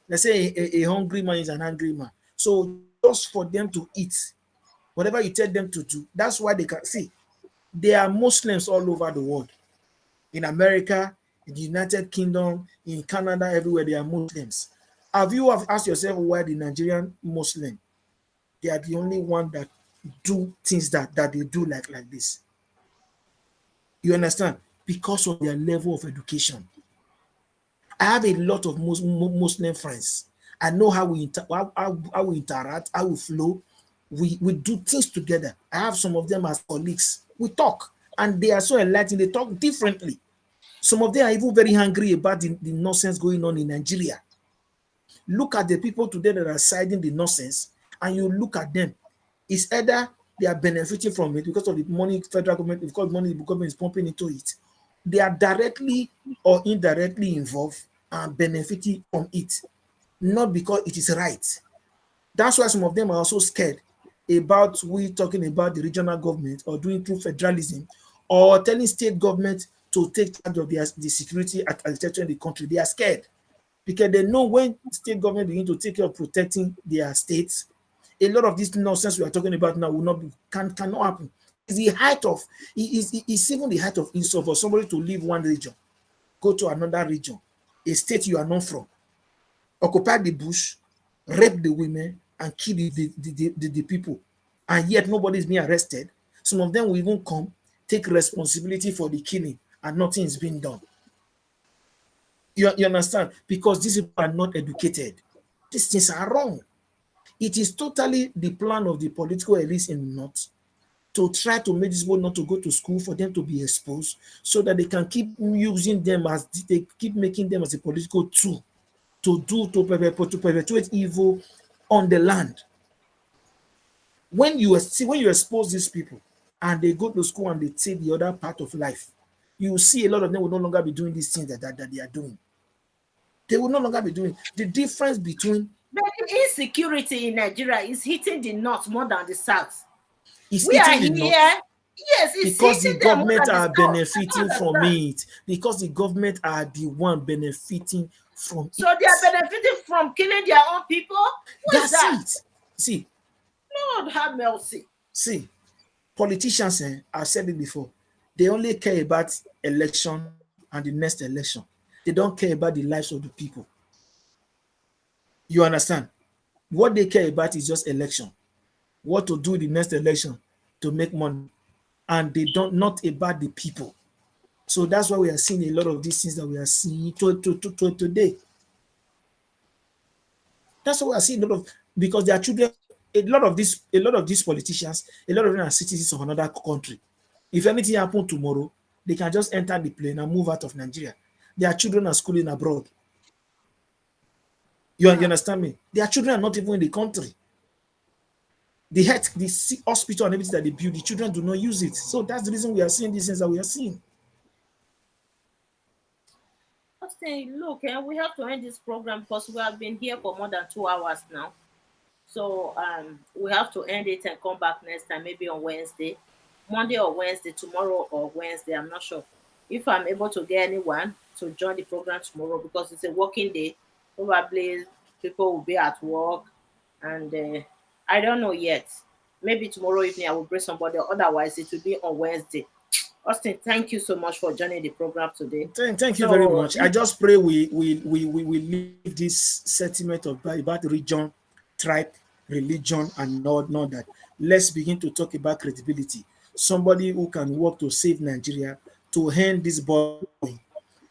C: Let's say a hungry man is an angry man. So just for them to eat, whatever you tell them to do, that's why they can see. There are Muslims all over the world. In America, in the United Kingdom, in Canada, everywhere there are Muslims. Have you asked yourself why the Nigerian Muslim, they are the only one that do things that they do like this? You understand? Because of their level of education. I have a lot of Muslim friends. I know how we interact, how we flow. We do things together. I have some of them as colleagues. We talk, and they are so enlightened. They talk differently. Some of them are even very angry about the nonsense going on in Nigeria. Look at the people today that are siding the nonsense, and you look at them. It's either they are benefiting from it because of the money federal government, because money the government is pumping into it. They are directly or indirectly involved and benefiting from it, not because it is right. That's why some of them are also scared about we talking about the regional government or doing through federalism or telling state government to take charge of the security architecture in the country. They are scared because they know when state government begin to take care of protecting their states, a lot of this nonsense we are talking about now will not be, cannot happen. It's the height of, it's even the height of insult for somebody to leave one region, go to another region, a state you are not from, occupy the bush, rape the women, and kill the people. And yet nobody is being arrested. Some of them will even come, take responsibility for the killing, and nothing is being done. You understand? Because these people are not educated. These things are wrong. It is totally the plan of the political elites in the North to try to make these people not to go to school, for them to be exposed, so that they can keep using them as they keep making them as a political tool to perpetuate evil on the land. When you expose these people and they go to school and they take the other part of life, you will see a lot of them will no longer be doing these things that they are doing. They will no longer be doing. The difference between
A: But the insecurity in Nigeria is hitting the north more than the south.
C: is
A: We are
C: eating the
A: here.
C: North
A: Yes, it's
C: because the
A: hitting them more
C: government
A: than the
C: are
A: south. I don't
C: benefiting from
A: understand.
C: it. Because the government are the one benefiting from
A: So
C: it.
A: they are benefiting from killing their own people? What's
C: That's
A: that?
C: it. See,
A: Lord have mercy.
C: politicians, I've said it before, they only care about election and the next election. They don't care about the lives of the people. You understand? What they care about is just election. What to do the next election to make money. And they don't not about the people. So that's why we are seeing a lot of these things that we are seeing today. That's why we are seeing a lot of, because their children, a lot of these politicians, a lot of them are citizens of another country. If anything happens tomorrow, they can just enter the plane and move out of Nigeria. Their children are schooling abroad. You understand me? Their children are not even in the country. The health, the hospital and everything that they build, the children do not use it. So that's the reason we are seeing these things that we are seeing.
A: Austin, look, we have to end this program because we have been here for more than 2 hours now. So we have to end it and come back next time, maybe on Wednesday, Monday or Wednesday, tomorrow or Wednesday. I'm not sure if I'm able to get anyone to join the program tomorrow because it's a working day. Probably people will be at work, and I don't know yet. Maybe tomorrow evening I will bring somebody. Otherwise, it will be on Wednesday. Austin, thank you so much for joining the program today.
C: Thank you very
A: So
C: much. I just pray we leave this sentiment of about region, tribe, religion, and all that. Let's begin to talk about credibility. Somebody who can work to save Nigeria, to end this boy,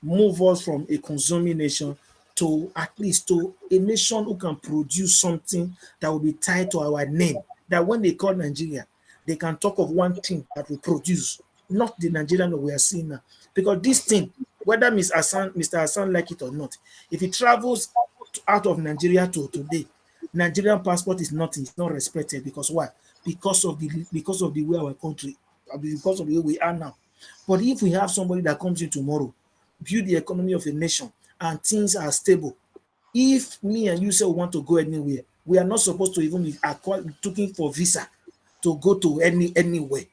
C: move us from a consuming nation to at least to a nation who can produce something that will be tied to our name. That when they call Nigeria, they can talk of one thing that we produce, not the Nigerian that we are seeing now. Because this thing, whether Mr. Hassan like it or not, if he travels out of Nigeria to today, Nigerian passport is nothing, it's not respected. Because why? Because of the way our country, because of the way we are now. But if we have somebody that comes in tomorrow, build the economy of a nation, and things are stable, if me and you say we want to go anywhere, we are not supposed to even be looking for visa to go to anywhere.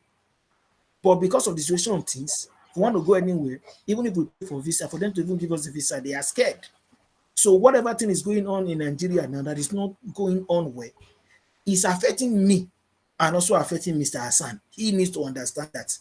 C: But because of the situation of things, if we want to go anywhere, even if we pay for visa, for them to even give us the visa, they are scared. So whatever thing is going on in Nigeria now that is not going on well, is affecting me and also affecting Mr. Hassan. He needs to understand that.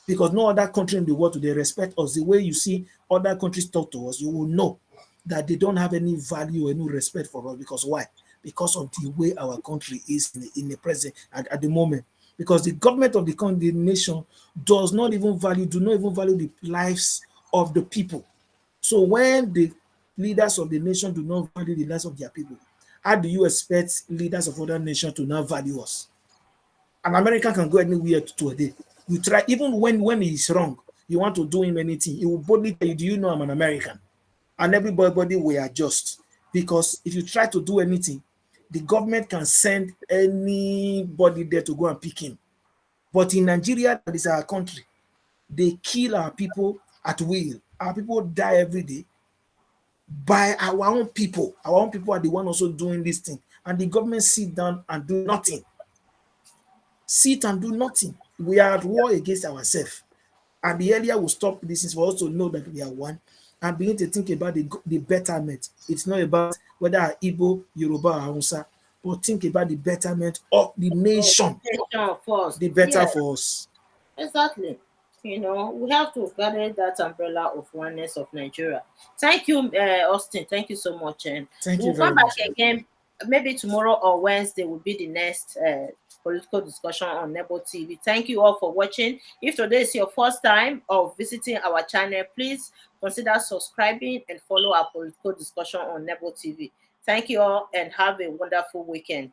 C: Because no other country in the world do they respect us. The way you see other countries talk to us, you will know that they don't have any value or any respect for us. Because why? Because of the way our country is in the present at the moment. Because the government of the nation do not even value the lives of the people. So when the leaders of the nation do not value the lives of their people, how do you expect leaders of other nations to not value us? An American can go anywhere today. You try, even when he's wrong, you want to do him anything, he will boldly tell you, do you know I'm an American? And everybody will adjust. Because if you try to do anything, the government can send anybody there to go and pick him. But in Nigeria, that is our country, they kill our people at will. Our people die every day by our own people. Our own people are the one also doing this thing. And the government sit down and do nothing. Sit and do nothing. We are at war against ourselves. And the earlier we stop this is for us to know that we are one and begin to think about the betterment. It's not about whether Igbo, Yoruba, or Hausa, but think about the betterment of the nation.
A: first.
C: The better
A: Yes,
C: for us.
A: exactly. You know, we have to gather that umbrella of oneness of Nigeria. Thank you, Austin. Thank you so much. And
C: Thank you
A: we'll
C: very
A: come back
C: much.
A: again. Maybe tomorrow or Wednesday will be the next political discussion on Nebo TV. Thank you all for watching. If today is your first time of visiting our channel, please consider subscribing and follow our political discussion on Nebo TV. Thank you all and have a wonderful weekend.